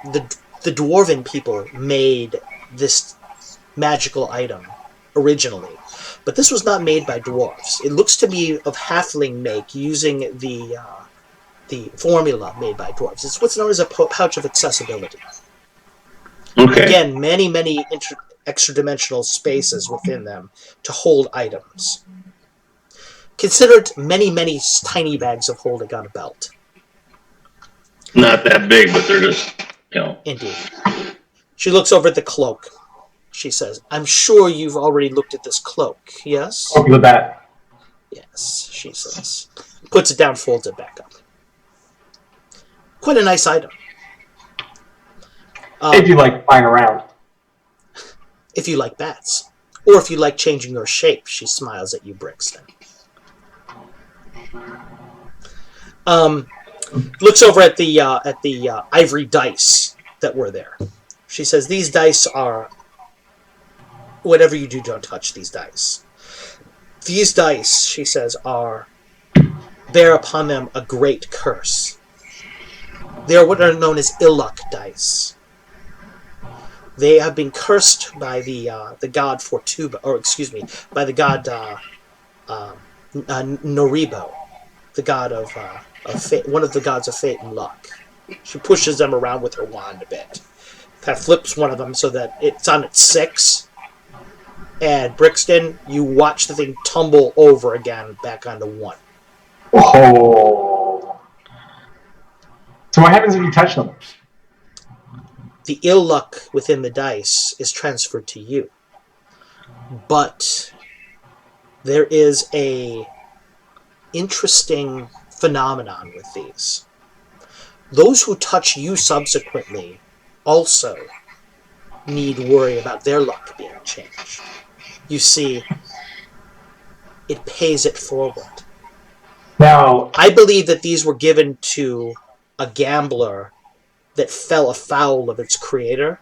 the dwarven people made this magical item originally, but this was not made by dwarves. It looks to be of halfling make using the formula made by dwarves. It's what's known as a pouch of accessibility. Okay. Again, many extra-dimensional spaces within them to hold items. Consider it many tiny bags of holding on a belt. Not that big, but they're just, Indeed. She looks over at the cloak. She says, I'm sure you've already looked at this cloak, yes? Open the bat. Yes, she says. Puts it down, folds it back up. Quite a nice item. If you like flying around. If you like bats. Or if you like changing your shape, she smiles at you, Brixton. Looks over at the ivory dice that were there. She says, these dice are... Whatever you do, don't touch these dice. These dice, she says, bear upon them a great curse. They are what are known as ill luck dice. They have been cursed by the god Fortuba, or excuse me, by the god Noribo, the god of fate, one of the gods of fate and luck. She pushes them around with her wand a bit. Kind of flips one of them so that it's on its 6. And Brixton, you watch the thing tumble over again back onto 1. Oh. So what happens if you touch them? The ill luck within the dice is transferred to you. But there is a interesting phenomenon with these. Those who touch you subsequently also need worry about their luck being changed. You see, it pays it forward. Now, I believe that these were given to a gambler that fell afoul of its creator,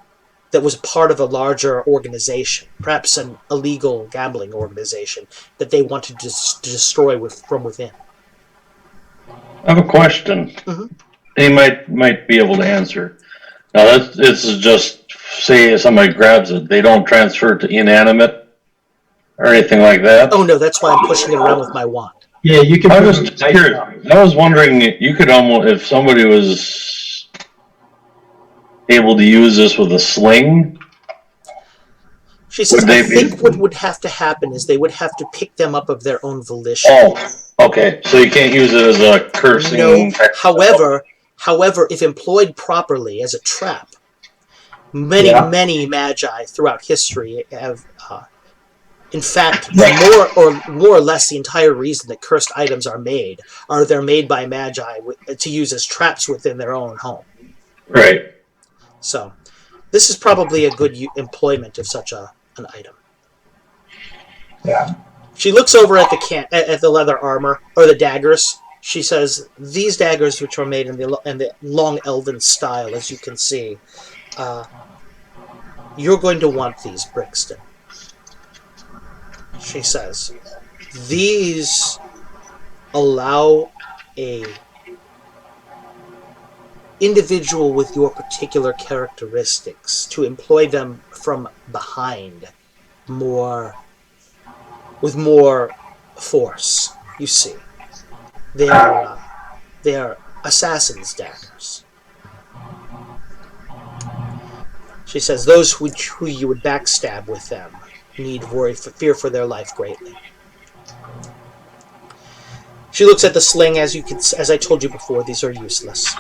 that was part of a larger organization, perhaps an illegal gambling organization, that they wanted to destroy from within. I have a question. Mm-hmm. He might be able to answer. Now, this is just, say somebody grabs it, they don't transfer it to inanimate or anything like that? Oh no, that's why I'm pushing it around with my wand. yeah, you can. I put was them just dice curious. on. I was wondering if you could almost, if somebody was able to use this with a sling. She says, Would I they be- think what would have to happen is they would have to pick them up of their own volition. Oh, okay. So you can't use it as a cursing. No. However, if employed properly as a trap, many magi throughout history have, in fact, more or less the entire reason that cursed items are made they're made by magi to use as traps within their own home. Right. So, this is probably a good employment of such an item. Yeah. She looks over at the leather armor or the daggers. She says, "These daggers, which are made in the long elven style, as you can see, you're going to want these, Brixton." She says, "These allow a individual with your particular characteristics to employ them from behind with more force. You see, they are assassin's daggers." She says, "Those who you would backstab with them need fear for their life greatly." She looks at the sling. As I told you before, these are useless.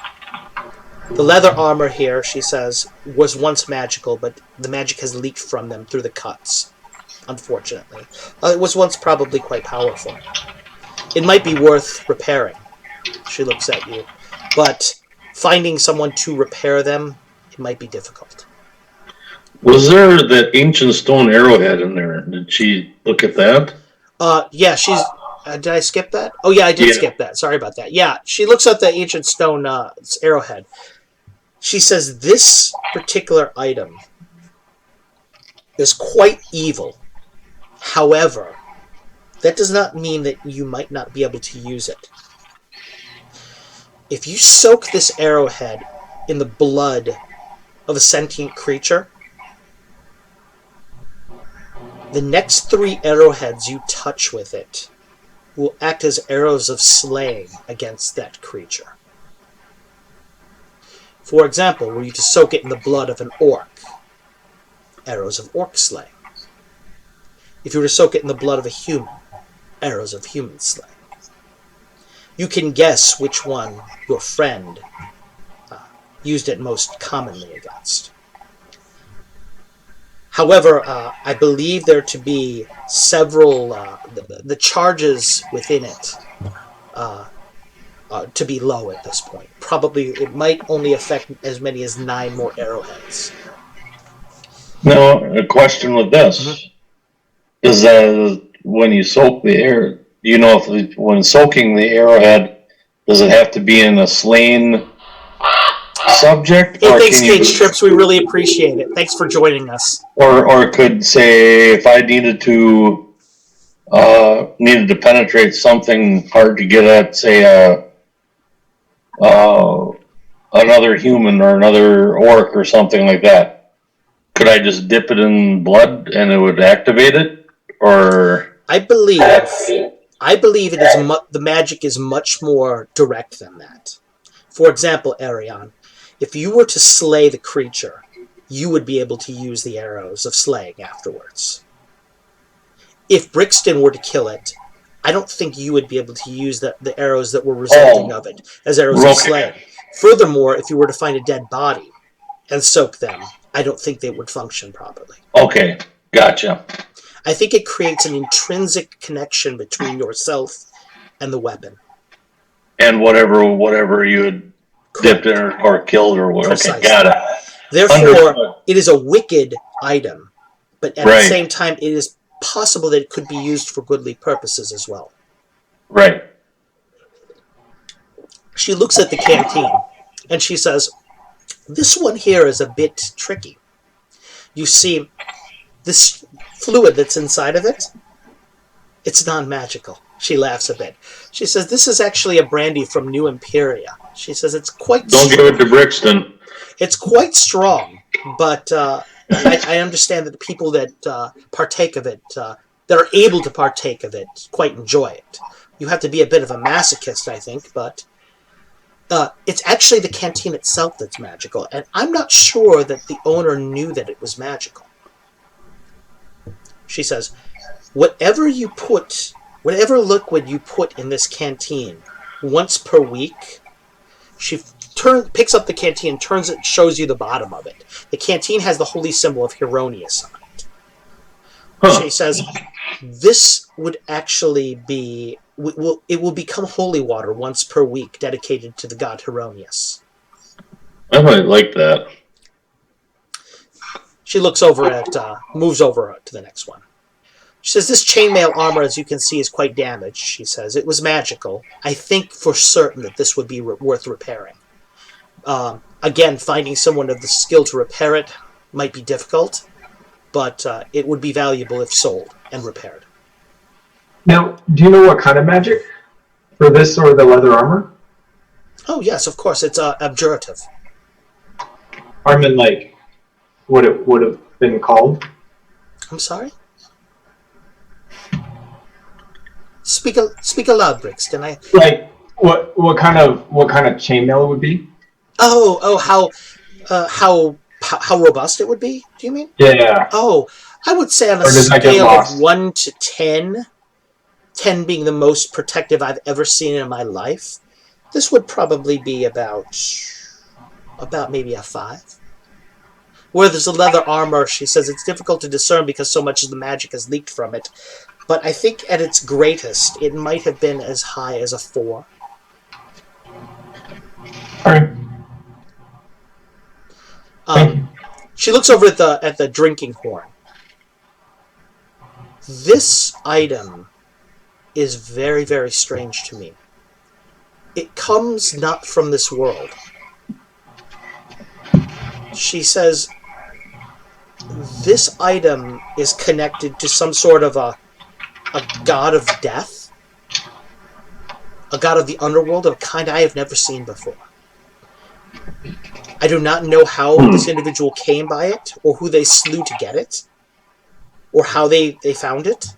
The leather armor here, she says, was once magical, but the magic has leaked from them through the cuts, unfortunately. It was once probably quite powerful. It might be worth repairing. She looks at you. But finding someone to repair them, it might be difficult. Was there that ancient stone arrowhead in there? Did she look at that? Yeah, she's... did I skip that? Oh, yeah, I did skip that. Sorry about that. Yeah, she looks at the ancient stone arrowhead. She says, "This particular item is quite evil. However, that does not mean that you might not be able to use it. If you soak this arrowhead in the blood of a sentient creature, the next 3 arrowheads you touch with it will act as arrows of slaying against that creature. For example, were you to soak it in the blood of an orc, arrows of orc slaying. If you were to soak it in the blood of a human, arrows of human slaying. You can guess which one your friend used it most commonly against. However, I believe there to be several, the charges within it to be low at this point. Probably it might only affect as many as 9 more arrowheads." Now, a question with this. Is that when you soak the arrow, do you know if when soaking the arrowhead, does it have to be in a slain subject? Hey, thanks, Kate Strips. We really appreciate it. Thanks for joining us. Or could say if I needed to penetrate something hard to get at, say another human or another orc or something like that, could I just dip it in blood and it would activate it? Or I believe it is the magic is much more direct than that. For example, Arion, if you were to slay the creature, you would be able to use the arrows of slaying afterwards. If Brixton were to kill it, I don't think you would be able to use the arrows that were resulting of it as arrows of slaying. Furthermore, if you were to find a dead body and soak them, I don't think they would function properly. Okay, gotcha. I think it creates an intrinsic connection between yourself and the weapon. And whatever you had dipped in or killed or whatever. Okay, got it. Therefore, it is a wicked item, but at the same time, it is possible that it could be used for goodly purposes as well. Right. She looks at the canteen, and she says, "This one here is a bit tricky. You see, this fluid that's inside of it, it's non-magical." She laughs a bit. She says, "This is actually a brandy from New Imperia." She says, "It's quite Don't give it to Brixton. It's quite strong, but I understand that the people that partake of it, that are able to partake of it, quite enjoy it. You have to be a bit of a masochist, I think, but it's actually the canteen itself that's magical, and I'm not sure that the owner knew that it was magical." She says, whatever liquid you put in this canteen once per week," she picks up the canteen, turns it, shows you the bottom of it. The canteen has the holy symbol of Hieronymus on it. She says, "This would actually be, it will become holy water once per week, dedicated to the god Hieronymus." I might like that. She looks over at, moves over to the next one. She says, this chainmail armor, as you can see, is quite damaged, she says. It was magical. I think for certain that this would be worth repairing. Again, finding someone of the skill to repair it might be difficult, but it would be valuable if sold and repaired. Now, do you know what kind of magic for this or the leather armor? Oh, yes, of course. It's abjurative. I mean, like, what it would have been called? I'm sorry? Speak aloud, Brixton. Like, what kind of chainmail it would be? How robust it would be? Do you mean? Yeah. Oh, I would say on a scale of 1 to 10, 10 being the most protective I've ever seen in my life, this would probably be about maybe a 5. Where there's a leather armor, she says it's difficult to discern because so much of the magic has leaked from it. But I think at its greatest, it might have been as high as a 4. All right. She looks over at the drinking horn. This item is very, very strange to me. It comes not from this world. She says this item is connected to some sort of a god of death, a god of the underworld of a kind I have never seen before. I do not know how this individual came by it, or who they slew to get it, or how they found it.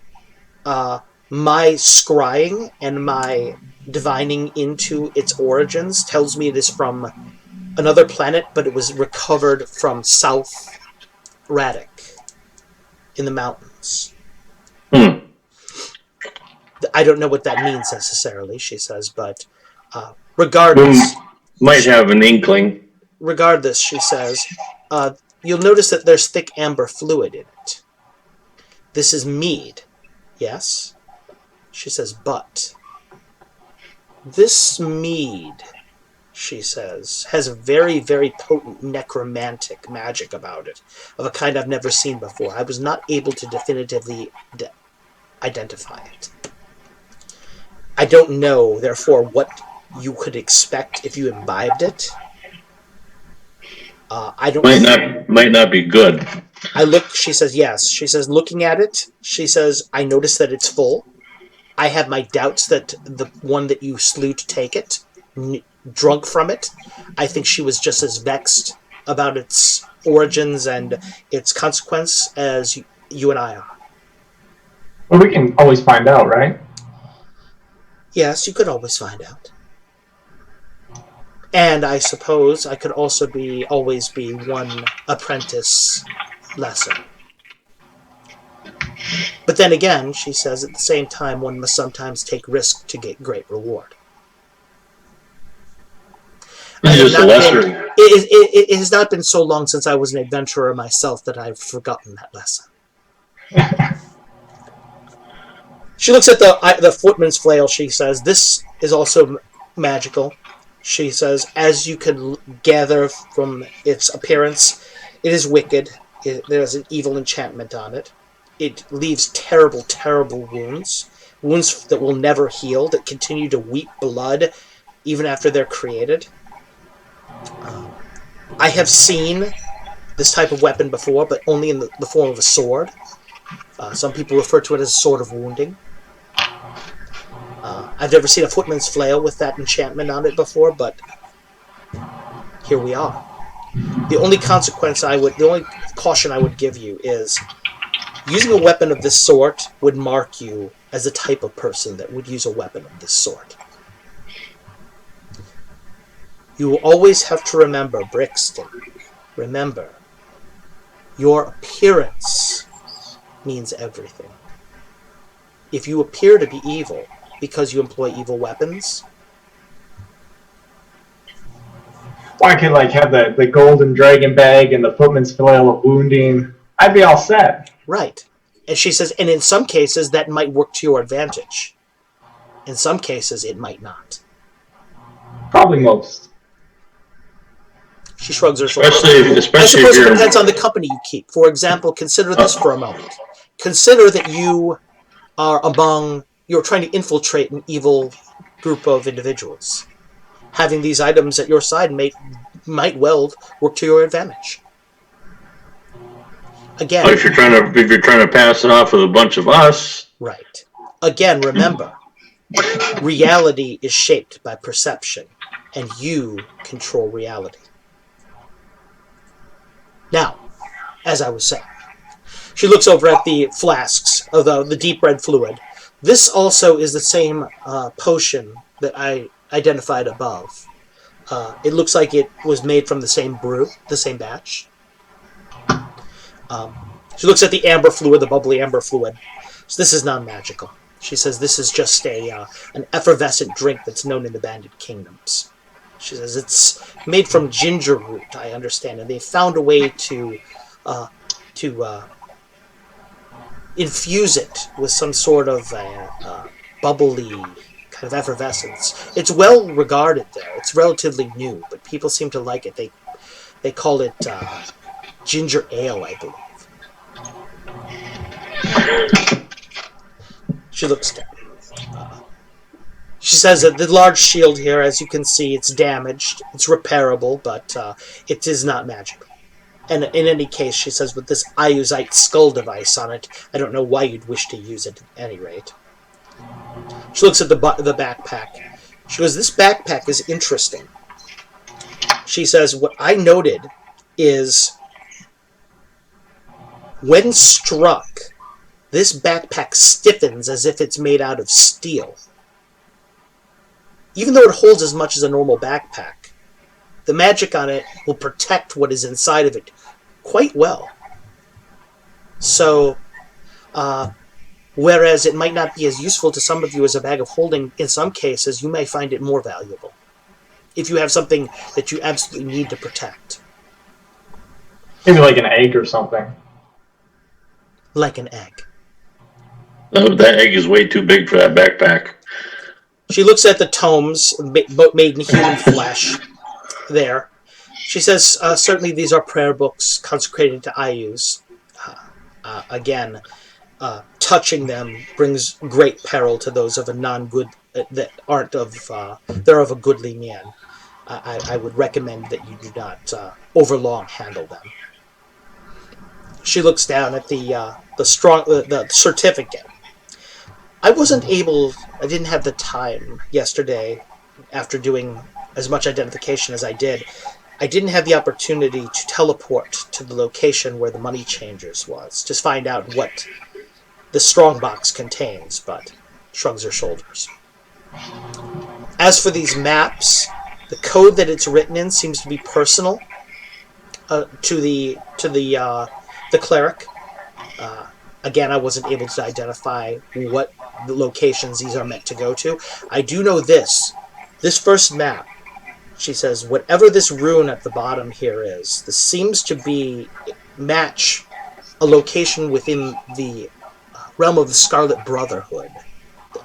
My scrying and my divining into its origins tells me it is from another planet, but it was recovered from South Radek in the mountains. I don't know what that means necessarily, she says, but regardless... Might have an inkling. Regardless, she says, you'll notice that there's thick amber fluid in it. This is mead, yes? She says, but this mead, she says, has a very, very potent necromantic magic about it, of a kind I've never seen before. I was not able to definitively identify it. I don't know, therefore, what you could expect if you imbibed it. I don't. Might not be good. I look. She says yes. She says, looking at it, she says, I notice that it's full. I have my doubts that the one that you slew to take it, drunk from it. I think she was just as vexed about its origins and its consequence as you and I are. Well, we can always find out, right? Yes, you could always find out. And I suppose I could also always be one apprentice lesser. But then again, she says, at the same time, one must sometimes take risk to get great reward. It has not been so long since I was an adventurer myself that I've forgotten that lesson. She looks at the footman's flail, she says, this is also magical. She says, as you can gather from its appearance, it is wicked. There's an evil enchantment on it. It leaves terrible, terrible wounds. Wounds that will never heal, that continue to weep blood even after they're created. I have seen this type of weapon before, but only in the form of a sword. Some people refer to it as a sword of wounding. I've never seen a footman's flail with that enchantment on it before, but here we are. The only caution I would give you is using a weapon of this sort would mark you as the type of person that would use a weapon of this sort. You will always have to remember, Brixton, remember, your appearance means everything. If you appear to be evil because you employ evil weapons... Well, I could have the golden dragon bag and the footman's flail of wounding. I'd be all set. Right. And she says, and in some cases that might work to your advantage. In some cases it might not. Probably most. She shrugs her shoulders. Especially I suppose if it you're... depends on the company you keep. For example, consider this for a moment. Consider that you are you're trying to infiltrate an evil group of individuals. Having these items at your side might well work to your advantage. Again, if you're trying to pass it off with a bunch of us, right. Again, remember, reality is shaped by perception, and you control reality. Now, as I was saying, she looks over at the flasks of the deep red fluid. This also is the same potion that I identified above. It looks like it was made from the same brew, the same batch. She looks at the amber fluid, the bubbly amber fluid. So this is non-magical. She says this is just an effervescent drink that's known in the Banded Kingdoms. She says it's made from ginger root, I understand, and they found a way to infuse it with some sort of bubbly kind of effervescence. It's well regarded there. It's relatively new, but people seem to like it. They call it ginger ale, I believe. She looks down. She says that the large shield here, as you can see, it's damaged. It's repairable, but it is not magical. And in any case, she says, with this Iusite skull device on it, I don't know why you'd wish to use it at any rate. She looks at the backpack. She goes, this backpack is interesting. She says, what I noted is, when struck, this backpack stiffens as if it's made out of steel. Even though it holds as much as a normal backpack, the magic on it will protect what is inside of it quite well. So, whereas it might not be as useful to some of you as a bag of holding, in some cases you may find it more valuable. If you have something that you absolutely need to protect. Maybe like an egg or something. Like an egg. Oh, that egg is way too big for that backpack. She looks at the tomes made in human flesh there. She says, certainly these are prayer books consecrated to Ius. Again, touching them brings great peril to those of a non-good, that aren't of, they're of a goodly mien. I would recommend that you do not overlong handle them. She looks down at the certificate. I didn't have the time yesterday, after doing as much identification as I did. I didn't have the opportunity to teleport to the location where the money changers was, to find out what the strongbox contains, but shrugs her shoulders. As for these maps, the code that it's written in seems to be personal to the cleric. Again, I wasn't able to identify what the locations these are meant to go to. I do know this. This first map, she says, whatever this rune at the bottom here is, this seems to match a location within the realm of the Scarlet Brotherhood,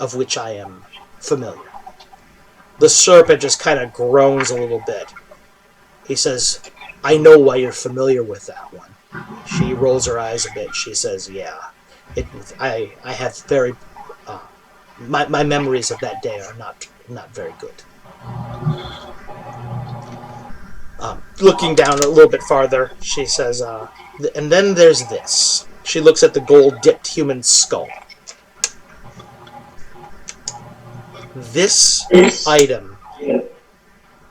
of which I am familiar. The serpent just kind of groans a little bit. He says, I know why you're familiar with that one. She rolls her eyes a bit. She says, yeah, I have very... my memories of that day are not very good. Looking down a little bit farther, she says, and then there's this. She looks at the gold-dipped human skull. This item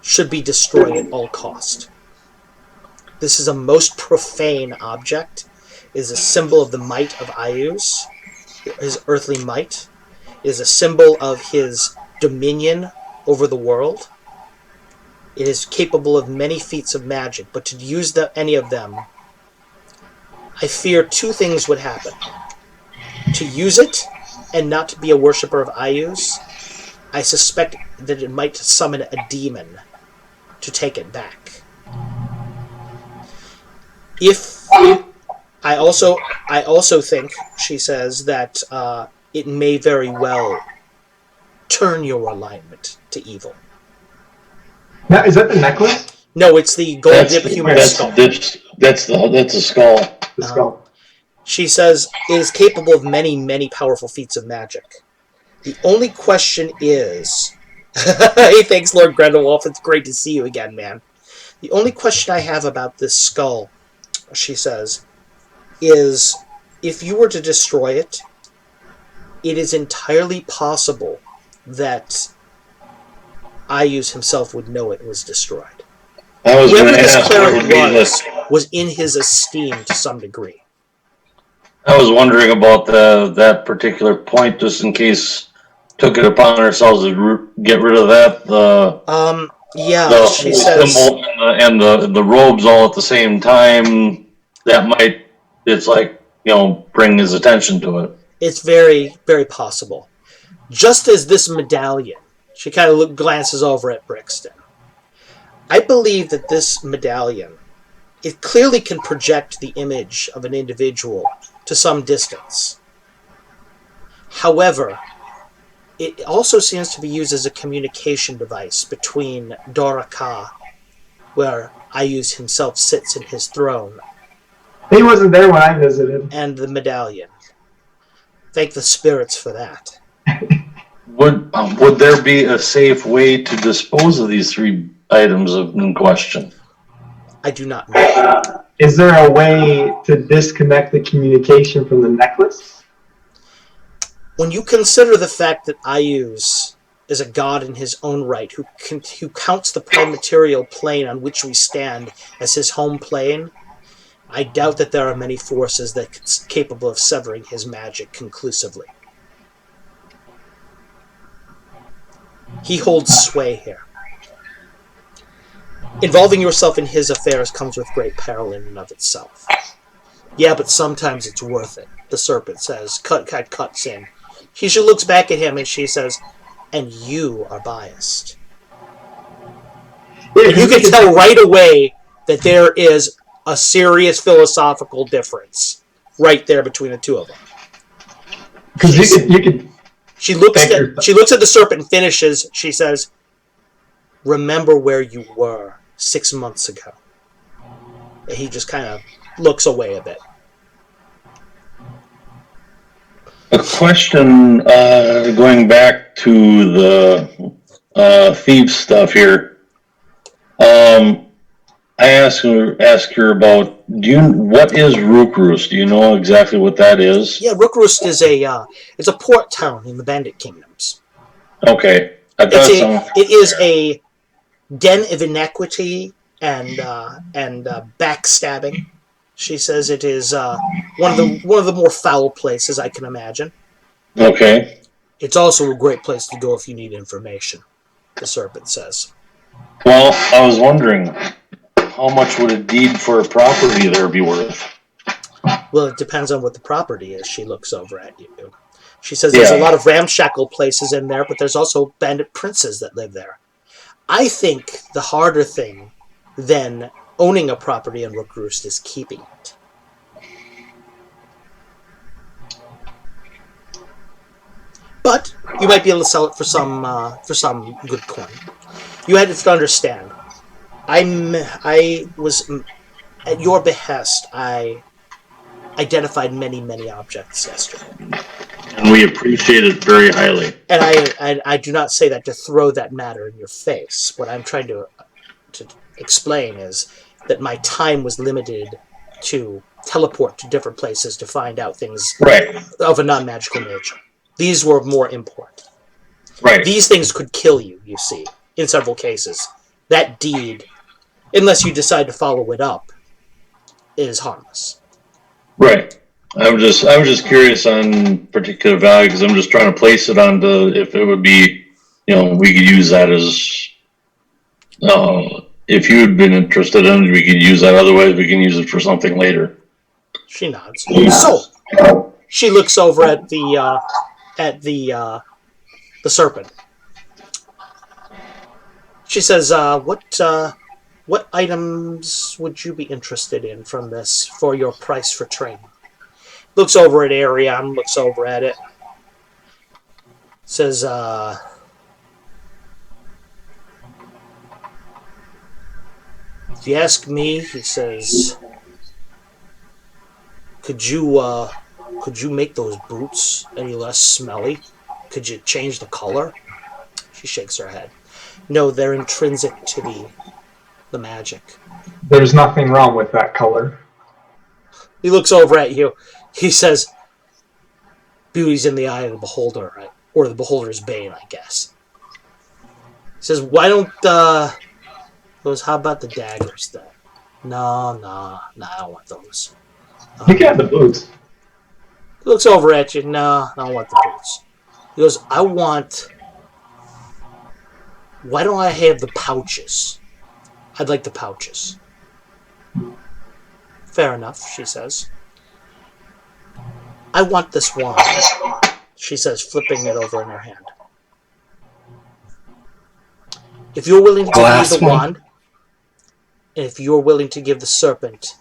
should be destroyed at all cost. This is a most profane object. It is a symbol of the might of Ius, his earthly might. It is a symbol of his dominion over the world. It is capable of many feats of magic, but to use any of them, I fear two things would happen. To use it and not to be a worshipper of Ius, I suspect that it might summon a demon to take it back. I also think, she says, that it may very well turn your alignment to evil. Now, is that the necklace? No, it's the gold dip human skull. That's a skull. The skull. She says it is capable of many, many powerful feats of magic. The only question is... Hey, thanks, Lord Grendelwolf. It's great to see you again, man. The only question I have about this skull, she says, is if you were to destroy it, it is entirely possible that Ayuz himself would know it was destroyed. Whoever this cleric was in his esteem to some degree. I was wondering about that particular point, just in case took it upon ourselves to get rid of that. She says, and the robes all at the same time. That might, it's like, bring his attention to it. It's very, very possible. Just as this medallion, she kind of glances over at Brixton. I believe that this medallion, it clearly can project the image of an individual to some distance. However, it also seems to be used as a communication device between Doraka, where Ayuz himself sits in his throne. He wasn't there when I visited. And the medallion. Thank the spirits for that. Would there be a safe way to dispose of these 3 items in question? I do not know. Is there a way to disconnect the communication from the necklace? When you consider the fact that Ayuz is a god in his own right, who counts the prime material plane on which we stand as his home plane, I doubt that there are many forces that are capable of severing his magic conclusively. He holds sway here. Involving yourself in his affairs comes with great peril in and of itself. Yeah, but sometimes it's worth it, the serpent says. Cuts in. She looks back at him and she says, and you are biased. And you can tell right away that there is a serious philosophical difference right there between the two of them. Because you could. She looks at the serpent and finishes. She says, "Remember where you were 6 months ago." And he just kind of looks away a bit. A question going back to the thief stuff here. I asked her about what is Rook Roost? Do you know exactly what that is? Yeah, Rook Roost is it's a port town in the Bandit Kingdoms. Okay, it is a den of iniquity and backstabbing. She says it is one of the more foul places I can imagine. Okay. It's also a great place to go if you need information, the serpent says. Well, I was wondering, how much would a deed for a property there be worth? Well, it depends on what the property is. She looks over at you. She says there's a lot of ramshackle places in there, but there's also bandit princes that live there. I think the harder thing than owning a property in Rook Roost is keeping it. But you might be able to sell it for some good coin. You had to understand. I was at your behest. I identified many objects yesterday, and we appreciate it very highly. And I do not say that to throw that matter in your face. What I'm trying to explain is that my time was limited to teleport to different places to find out things of a non-magical nature. These were more important. Right. These things could kill you, you see, in several cases. That deed, unless you decide to follow it up, is harmless. Right. I was just curious on particular value because I'm just trying to place it on if it would be, we could use that as, if you had been interested in it, we could use that. Otherwise, we can use it for something later. She nods. So, she looks over at the serpent. She says, what items would you be interested in from this for your price for training? Looks over at Arion, looks over at it. Says, If you ask me, he says, could you make those boots any less smelly? Could you change the color? She shakes her head. No, they're intrinsic to the magic. There's nothing wrong with that color. He looks over at you. He says, beauty's in the eye of the beholder, right? Or the beholder's bane, I guess. He says, why don't, goes, how about the daggers then? No, I don't want those. You can have the boots. He looks over at you. No, I don't want the boots. He goes, why don't I have the pouches? I'd like the pouches. Fair enough, she says. I want this wand, she says, flipping it over in her hand. If you're willing to give me the wand, and if you're willing to give the serpent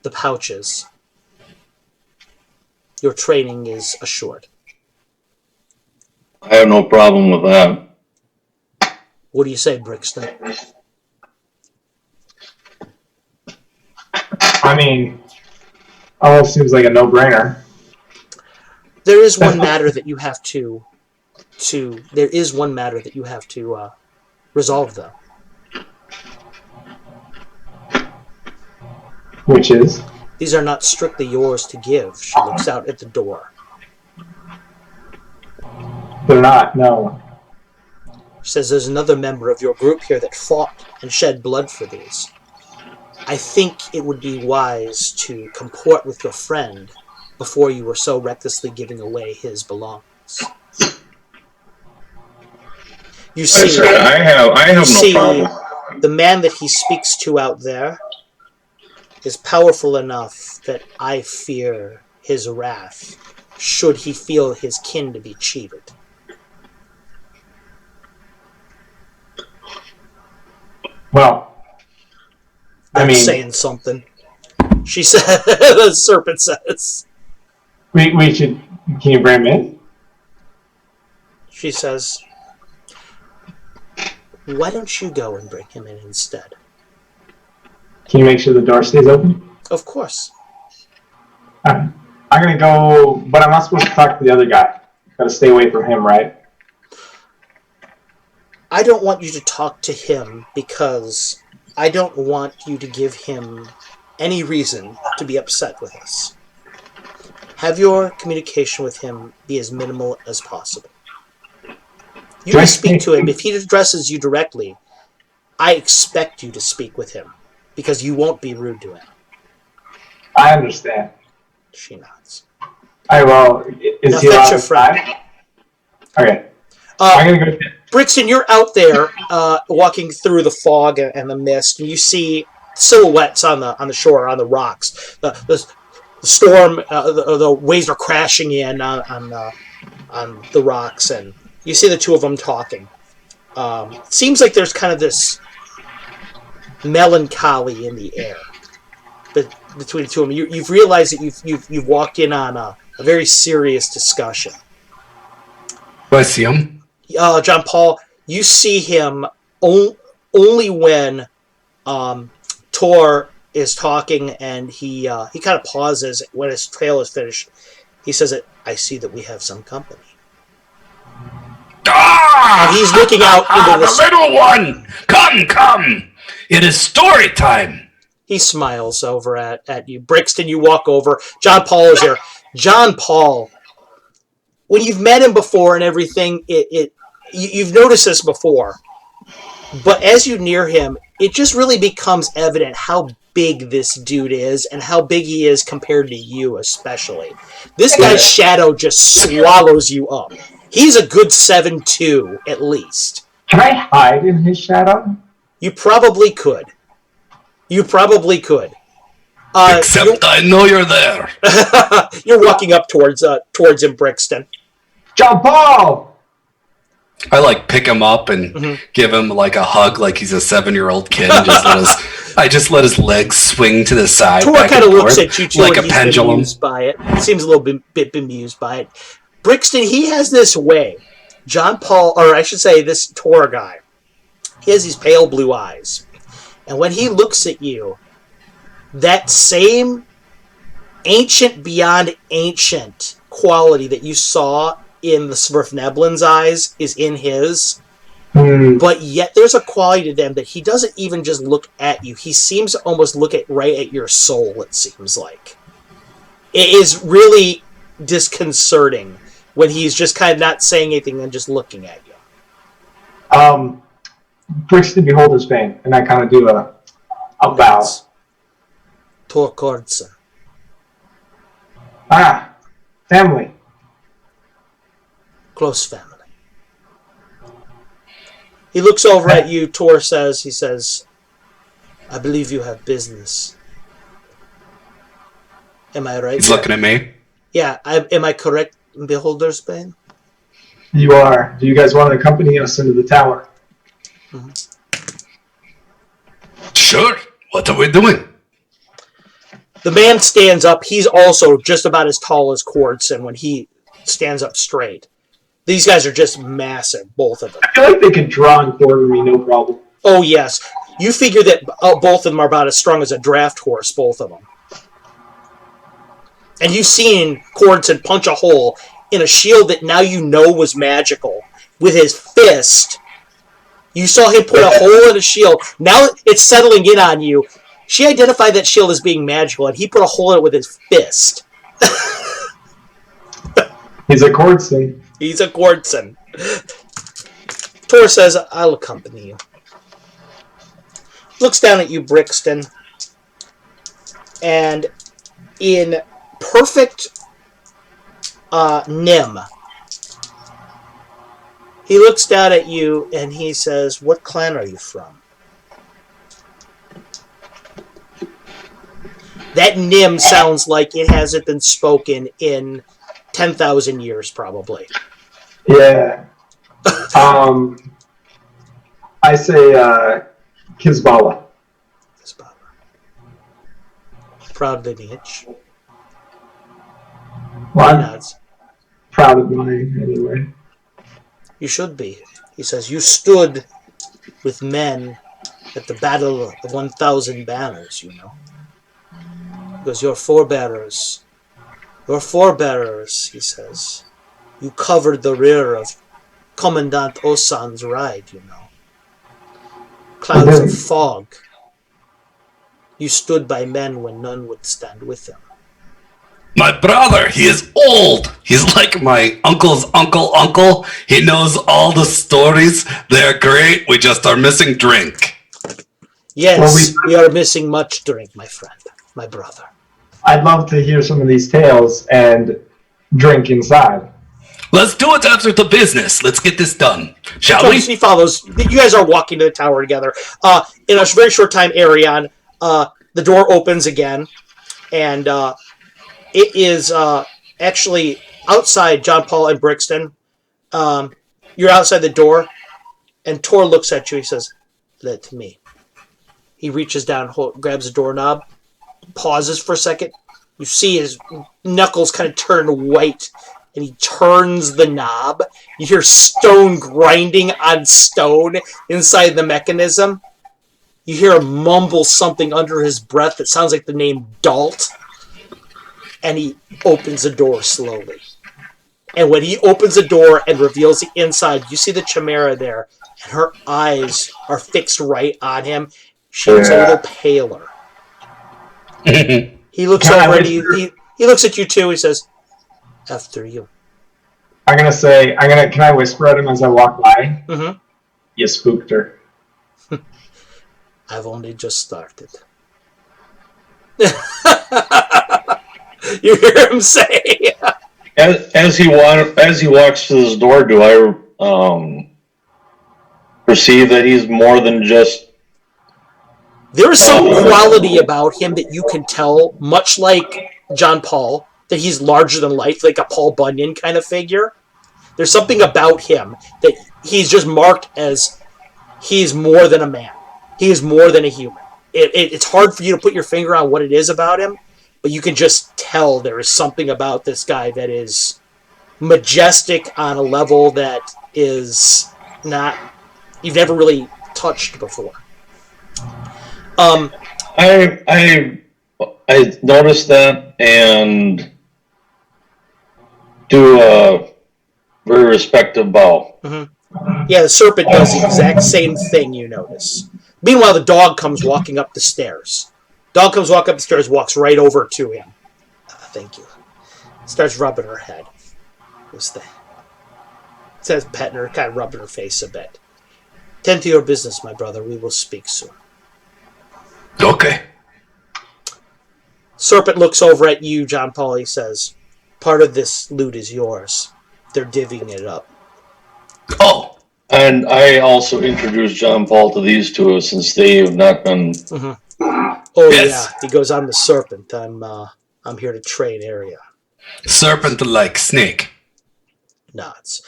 the pouches, your training is assured. I have no problem with that. What do you say, Brixton? I mean, almost seems like a no-brainer. There is one matter that you have to resolve, though. Which is? These are not strictly yours to give. She looks out at the door. They're not, no. She says there's another member of your group here that fought and shed blood for these. I think it would be wise to comport with your friend before you were so recklessly giving away his belongings. You see, I have no problem. The man that he speaks to out there is powerful enough that I fear his wrath should he feel his kin to be cheated. Well, That's saying something. She said, the serpent says. We should, can you bring him in? She says, why don't you go and bring him in instead? Can you make sure the door stays open? Of course. I'm going to go, but I'm not supposed to talk to the other guy. Got to stay away from him, right? I don't want you to talk to him because I don't want you to give him any reason to be upset with us. Have your communication with him be as minimal as possible. You may speak to him. If he addresses you directly, I expect you to speak with him because you won't be rude to him. I understand. She nods. All right, well, is now he fetch allowed your to friend. die? Okay. I'm going to go... Brixton, you're out there walking through the fog and the mist, and you see silhouettes on the shore, on the rocks. The storm, the waves are crashing in on the rocks, and you see the two of them talking. Seems like there's kind of this melancholy in the air between the two of them. You've realized that you've walked in on a very serious discussion. Do I see him? John Paul, you see him only when Tor is talking, and he kind of pauses when his trail is finished. He says, "I see that we have some company." Ah! He's looking out into the little one. Come! It is story time. He smiles over at you, Brixton. You walk over. John Paul is here. John Paul. When you've met him before and everything, you've noticed this before. But as you near him, it just really becomes evident how big this dude is and how big he is compared to you especially. This guy's shadow just swallows you up. He's a good 7'2", at least. Can I hide in his shadow? You probably could. Except I know you're there. You're walking up towards him, Brixton. John Paul! I pick him up and give him a hug like he's a 7-year-old kid. And I just let his legs swing to the side. Tor kind of looks at you too, like a he's pendulum. Bemused by it. Seems a little bit bemused by it. Brixton, he has this way. John Paul, or I should say, this Tor guy. He has these pale blue eyes, And when he looks at you, that same ancient beyond ancient quality that you saw in the Svirfneblin's eyes is in his. But yet there's a quality to them that he doesn't even just look at you. He seems to almost look right at your soul, it seems like. It is really disconcerting when he's just kind of not saying anything and just looking at you. Brixton Beholder's Bane, and I kind of do a bow. Tor Kordson. Ah, family. Close family. He looks over at you, Tor says, he says, I believe you have business. Am I right? He's looking at me. Yeah, am I correct, Beholder's Bane? You are. Do you guys want to accompany us into the tower? Mm-hmm. Sure. What are we doing? The man stands up. He's also just about as tall as Kordson when he stands up straight. These guys are just massive, both of them. I feel like they could draw and quarter me, no problem. Oh, yes. You figure that both of them are about as strong as a draft horse, both of them. And you've seen Kordson punch a hole in a shield that now you know was magical with his fist. You saw him put a hole in a shield. Now it's settling in on you. She identified that shield as being magical, and he put a hole in it with his fist. He's a Kordson. He's a Kordson. Tor says, I'll accompany you. Looks down at you, Brixton. And in perfect Nim, he looks down at you and he says, what clan are you from? That Nim sounds like it hasn't been spoken in 10,000 years, probably. Yeah. I say Kizbala. Kizbala. Proud lineage. Well, I'm proud of mine, anyway. You should be. He says, you stood with men at the Battle of 1,000 Banners, you know. Because your forebearers, he says, you covered the rear of Commandant Osan's ride, you know. Clouds of fog. You stood by men when none would stand with him. My brother, he is old. He's like my uncle's uncle. He knows all the stories. They're great. We just are missing drink. Yes, we are missing much drink, my friend, my brother. I'd love to hear some of these tales and drink inside. Let's do it after the business. Let's get this done. Shall we? He follows. You guys are walking to the tower together. In a very short time, Arion, the door opens again, and it is actually outside John Paul and Brixton. You're outside the door, and Tor looks at you. He says, let me. He reaches down, grabs the doorknob, pauses for a second. You see his knuckles kind of turn white, and he turns the knob. You hear stone grinding on stone inside the mechanism. You hear him mumble something under his breath that sounds like the name Dalt. And he opens the door slowly. And when he opens the door and reveals the inside, you see the Chimera there, and her eyes are fixed right on him. She looks a little paler. He looks over and he looks at you too. He says, after you. Can I whisper at him as I walk by? Mm-hmm. You spooked her. I've only just started. You hear him say. As he walks to this door, do I perceive that he's more than just... There's some quality about him that you can tell, much like John Paul, that he's larger than life, like a Paul Bunyan kind of figure. There's something about him that he's just marked as he's more than a man. He is more than a human. It's hard for you to put your finger on what it is about him, but you can just tell there is something about this guy that is majestic on a level that is not, you've never really touched before. I noticed that and do a very respectful bow. Mm-hmm. Yeah, the serpent does the exact same thing, you notice. Meanwhile, the dog comes walking up the stairs. Dog comes walking up the stairs, walks right over to him. Thank you. Starts rubbing her head. What's that? Says petting her, kind of rubbing her face a bit. Tend to your business, my brother. We will speak soon. Okay. Serpent looks over at you, John Paul. He says, part of this loot is yours. They're divvying it up. Oh. And I also introduced John Paul to these two since they have not been. Mm-hmm. Oh Yes. yeah, he goes, I'm the serpent. I'm here to trade area. Serpent like snake. Nods.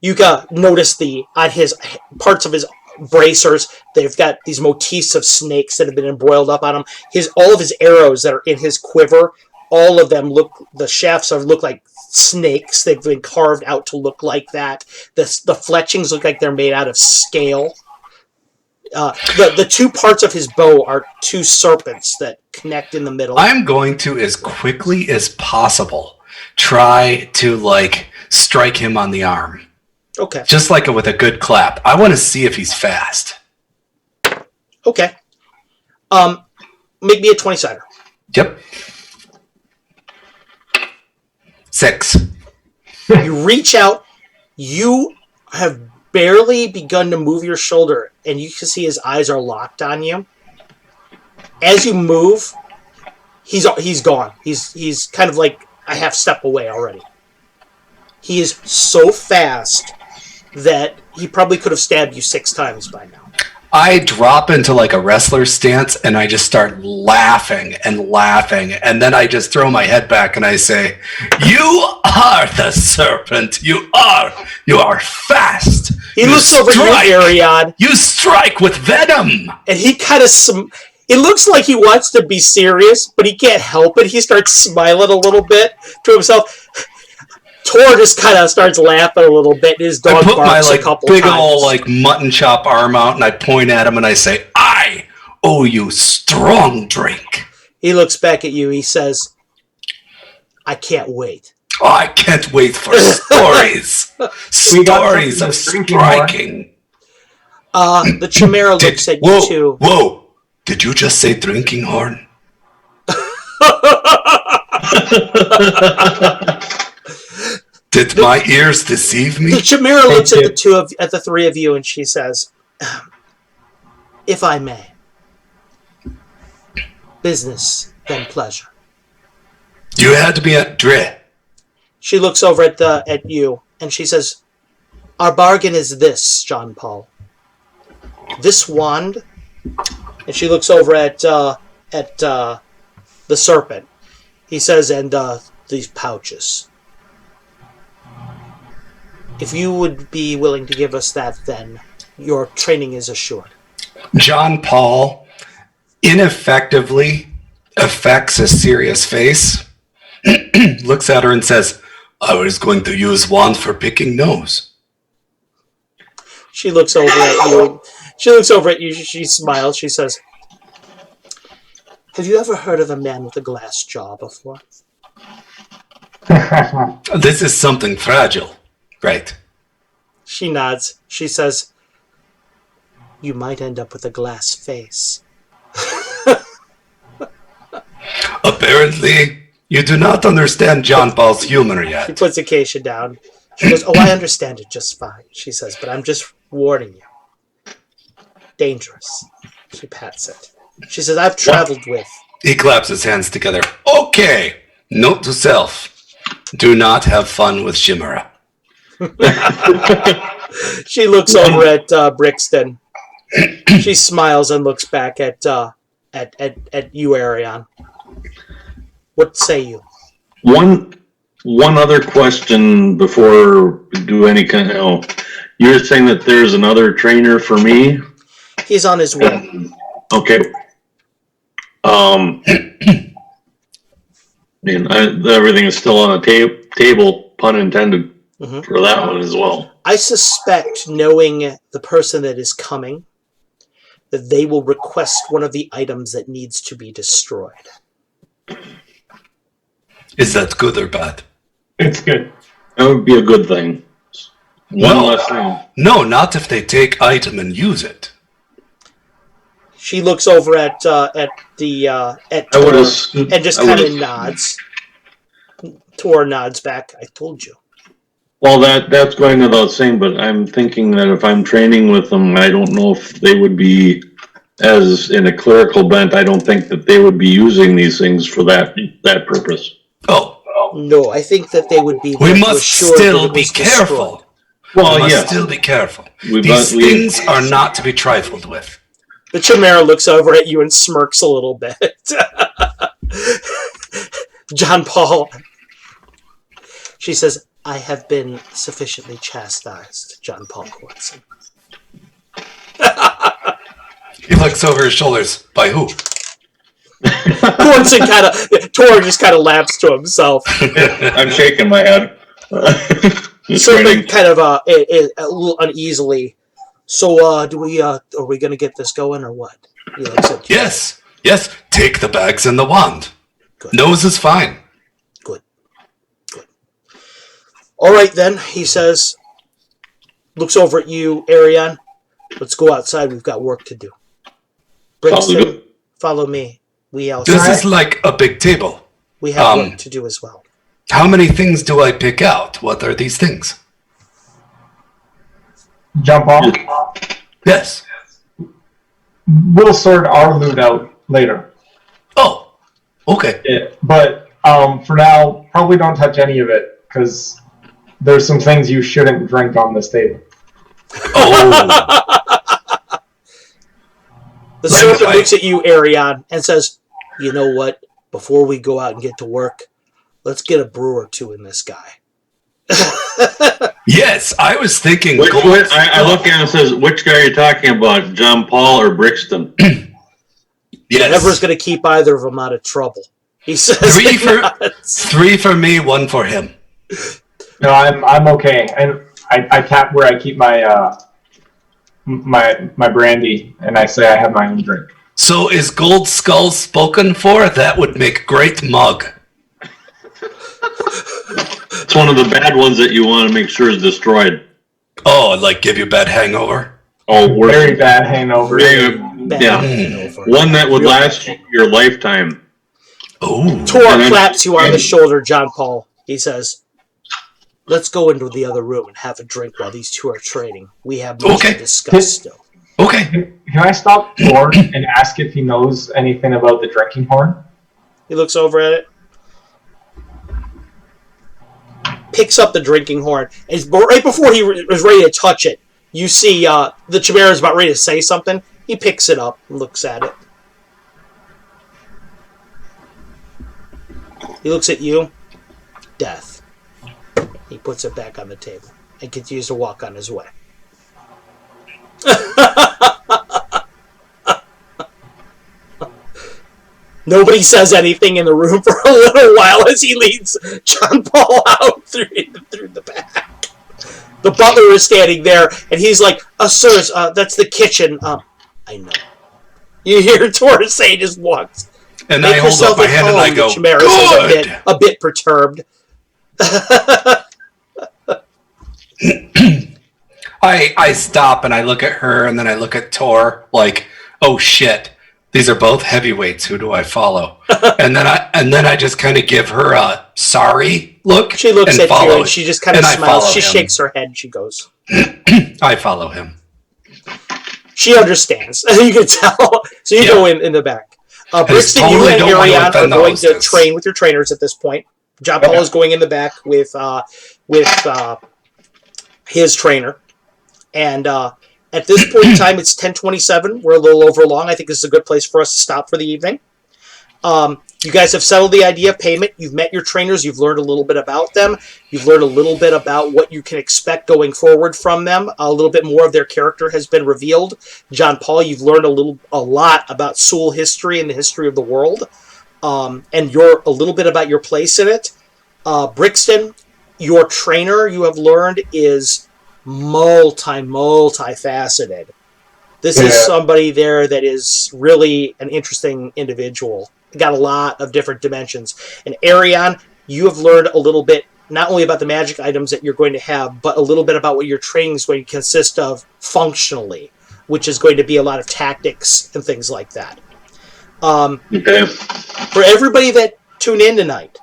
You got notice on his parts of his bracers, they've got these motifs of snakes that have been embroiled up on him. All of his arrows that are in his quiver, all of them the shafts look like snakes. They've been carved out to look like that. The fletchings look like they're made out of scale. The two parts of his bow are two serpents that connect in the middle. I'm going to, as quickly as possible, try to, strike him on the arm. Okay. Just with a good clap. I want to see if he's fast. Okay. Make me a 20-sider. Yep. 6. You reach out. You have barely begun to move your shoulder, and you can see his eyes are locked on you. As you move, he's gone. He's kind of like a half step away already. He is so fast that he probably could have stabbed you 6 times by now. I drop into a wrestler stance and I just start laughing, and then I just throw my head back and I say, "You are the serpent. You are fast." He looks over at you, Arion. You strike with venom. And he kind of it looks like he wants to be serious, but he can't help it. He starts smiling a little bit to himself. Tor just kind of starts laughing a little bit, and his dog barks a couple times. I put my big old mutton chop arm out, and I point at him, and I say, "I owe you strong drink." He looks back at you. He says, "I can't wait." Oh, I can't wait for stories. Stories of striking. The Chimera looks at you too. Whoa! Did you just say drinking horn? Did my ears deceive me? The Chimera looks at the three of you, and she says, "If I may, business then pleasure." You had to be at Dre. She looks over at you, and she says, "Our bargain is this, John Paul. This wand," and she looks over at the serpent. He says, "And these pouches. If you would be willing to give us that, then your training is assured." John Paul ineffectively affects a serious face, looks at her and says, "I was going to use wand for picking nose." She looks over at you. She smiles. She says, "Have you ever heard of a man with a glass jaw before?" This is something fragile, right? She nods. She says, "You might end up with a glass face." Apparently, you do not understand John Paul's humor yet. She puts Acacia down. She goes, "Oh, I understand it just fine," she says, "but I'm just warning you. Dangerous." She pats it. She says, "I've traveled with..." He claps his hands together. Okay, note to self. Do not have fun with Chimera. She looks over at Brixton. She smiles and looks back at you, Arion. What say you? One other question before we do any kind of... You're saying that there's another trainer for me? He's on his way. Okay. Everything is still on the table, pun intended, for that one as well. I suspect, knowing the person that is coming, that they will request one of the items that needs to be destroyed. Is that good or bad? It's good. That would be a good thing. One No. less thing. No, not if they take item and use it. She looks over at Tor I would Tor assume, and just kind of nods. Tor nods back. I told you. well, that's going without saying, but I'm thinking that if I'm training with them, I don't know if they would be, as in a clerical bent, I don't think that they would be using these things for that purpose. Oh, No, I think that they would be. we there to must assure that still it be was destroyed. careful. Well, We must yes. still be careful. We These must- things are not to be trifled with. The Chimera looks over at you and smirks a little bit. John Paul. She says, I have been sufficiently chastised, John Paul Cortson. He looks over his shoulders. By who? Cortson Tor just kind of laughs to himself. I'm shaking my head. Something kind of a little uneasily. So, are we going to get this going or what? He looks at you. Yes. Take the bags and the wand. Good. Nose is fine. Good. All right, then, he says, looks over at you, Ariane. Let's go outside. We've got work to do. Brixton, follow me. We also This is like a big table. we have work to do as well. How many things do I pick out? What are these things? Jump off. Yes. We'll sort our loot out later. Oh, okay. Yeah, but for now, probably don't touch any of it because there's some things you shouldn't drink on this table. Oh, The Like serpent I- looks at you, Ariane, and says, you know what? Before we go out and get to work, let's get a brew or two in this guy. yes. I was thinking. I gold- look at him and says, which guy are you talking about, John Paul or Brixton? Yes. Never's going to keep either of them out of trouble. He says, Three for me, one for him. No, I'm okay, and I tap where I keep my my brandy, and I say I have my own drink. So is Gold Skull spoken for? That would make great mug. It's one of the bad ones that you want to make sure is destroyed. Oh, like give you bad hangover? Oh, worse. Very bad hangover. Bad Yeah. hangover. One that would last your lifetime. Oh. Tor And then- claps you on the shoulder, John Paul. He says, let's go into the other room and have a drink while these two are trading. We have much Okay. to discuss still. Okay. Can I stop Thor and ask if he knows anything about the drinking horn? He looks over at it, picks up the drinking horn, and right before he was ready to touch it, you see the Chimera is about ready to say something. He picks it up and looks at it. He looks at you. Death. He puts it back on the table and continues to walk on his way. Nobody says anything in the room for a little while as he leads John Paul out through the back. The butler is standing there, and he's like, sirs, that's the kitchen. I know. You hear Torres say, just walks. And Make I hold yourself up my at hand and I home, go, the Chimera says good. a bit perturbed. I stop and I look at her and then I look at Tor like, oh shit, these are both heavyweights. Who do I follow? and then I just kind of give her a sorry look. She looks and at you follow and she just kind of and I smiles. follow She him. shakes her head. She goes. I follow him. She understands. You can tell. So you go in the back. Brixton, totally you and don't want to Ariane are offend the going to hostess. train with your trainers at this point. John Paul is going in the back with his trainer. And at this point in time, it's 10:27. We're a little over long. I think this is a good place for us to stop for the evening. You guys have settled the idea of payment. You've met your trainers. You've learned a little bit about them. You've learned a little bit about what you can expect going forward from them. A little bit more of their character has been revealed. John Paul, you've learned a lot about Seoul history and the history of the world. And a little bit about your place in it. Brixton, your trainer, you have learned, is multifaceted. This is somebody there that is really an interesting individual. Got a lot of different dimensions. And Arion, you have learned a little bit, not only about the magic items that you're going to have, but a little bit about what your training is going to consist of functionally, which is going to be a lot of tactics and things like that. Okay. For everybody that tuned in tonight,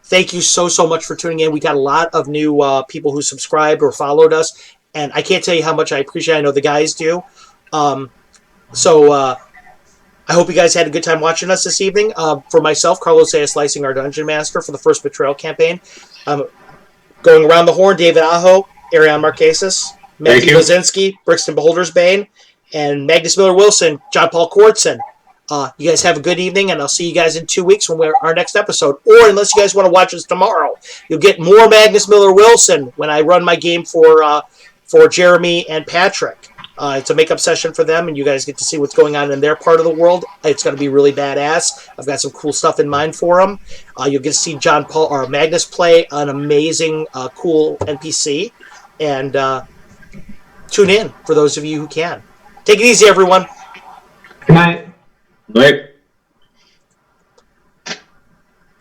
thank you so much for tuning in. We got a lot of new people who subscribed or followed us, and I can't tell you how much I appreciate it. I know the guys do. I hope you guys had a good time watching us this evening. For myself, Carlos A. Slicing, our Dungeon Master for the first Betrayal campaign. Going around the horn, David Aho, Arion Marquesas, Matthew Lazinski, Brixton Beholder's Bane, and Magnus Miller-Wilson, John Paul Kortson. You guys have a good evening, and I'll see you guys in 2 weeks when we're our next episode. Or unless you guys want to watch us tomorrow, you'll get more Magnus Miller-Wilson when I run my game for Jeremy and Patrick. It's a makeup session for them, and you guys get to see what's going on in their part of the world. It's going to be really badass. I've got some cool stuff in mind for them. You'll get to see John Paul or Magnus play an amazing, cool NPC, and tune in for those of you who can. Take it easy, everyone. Good night. Right.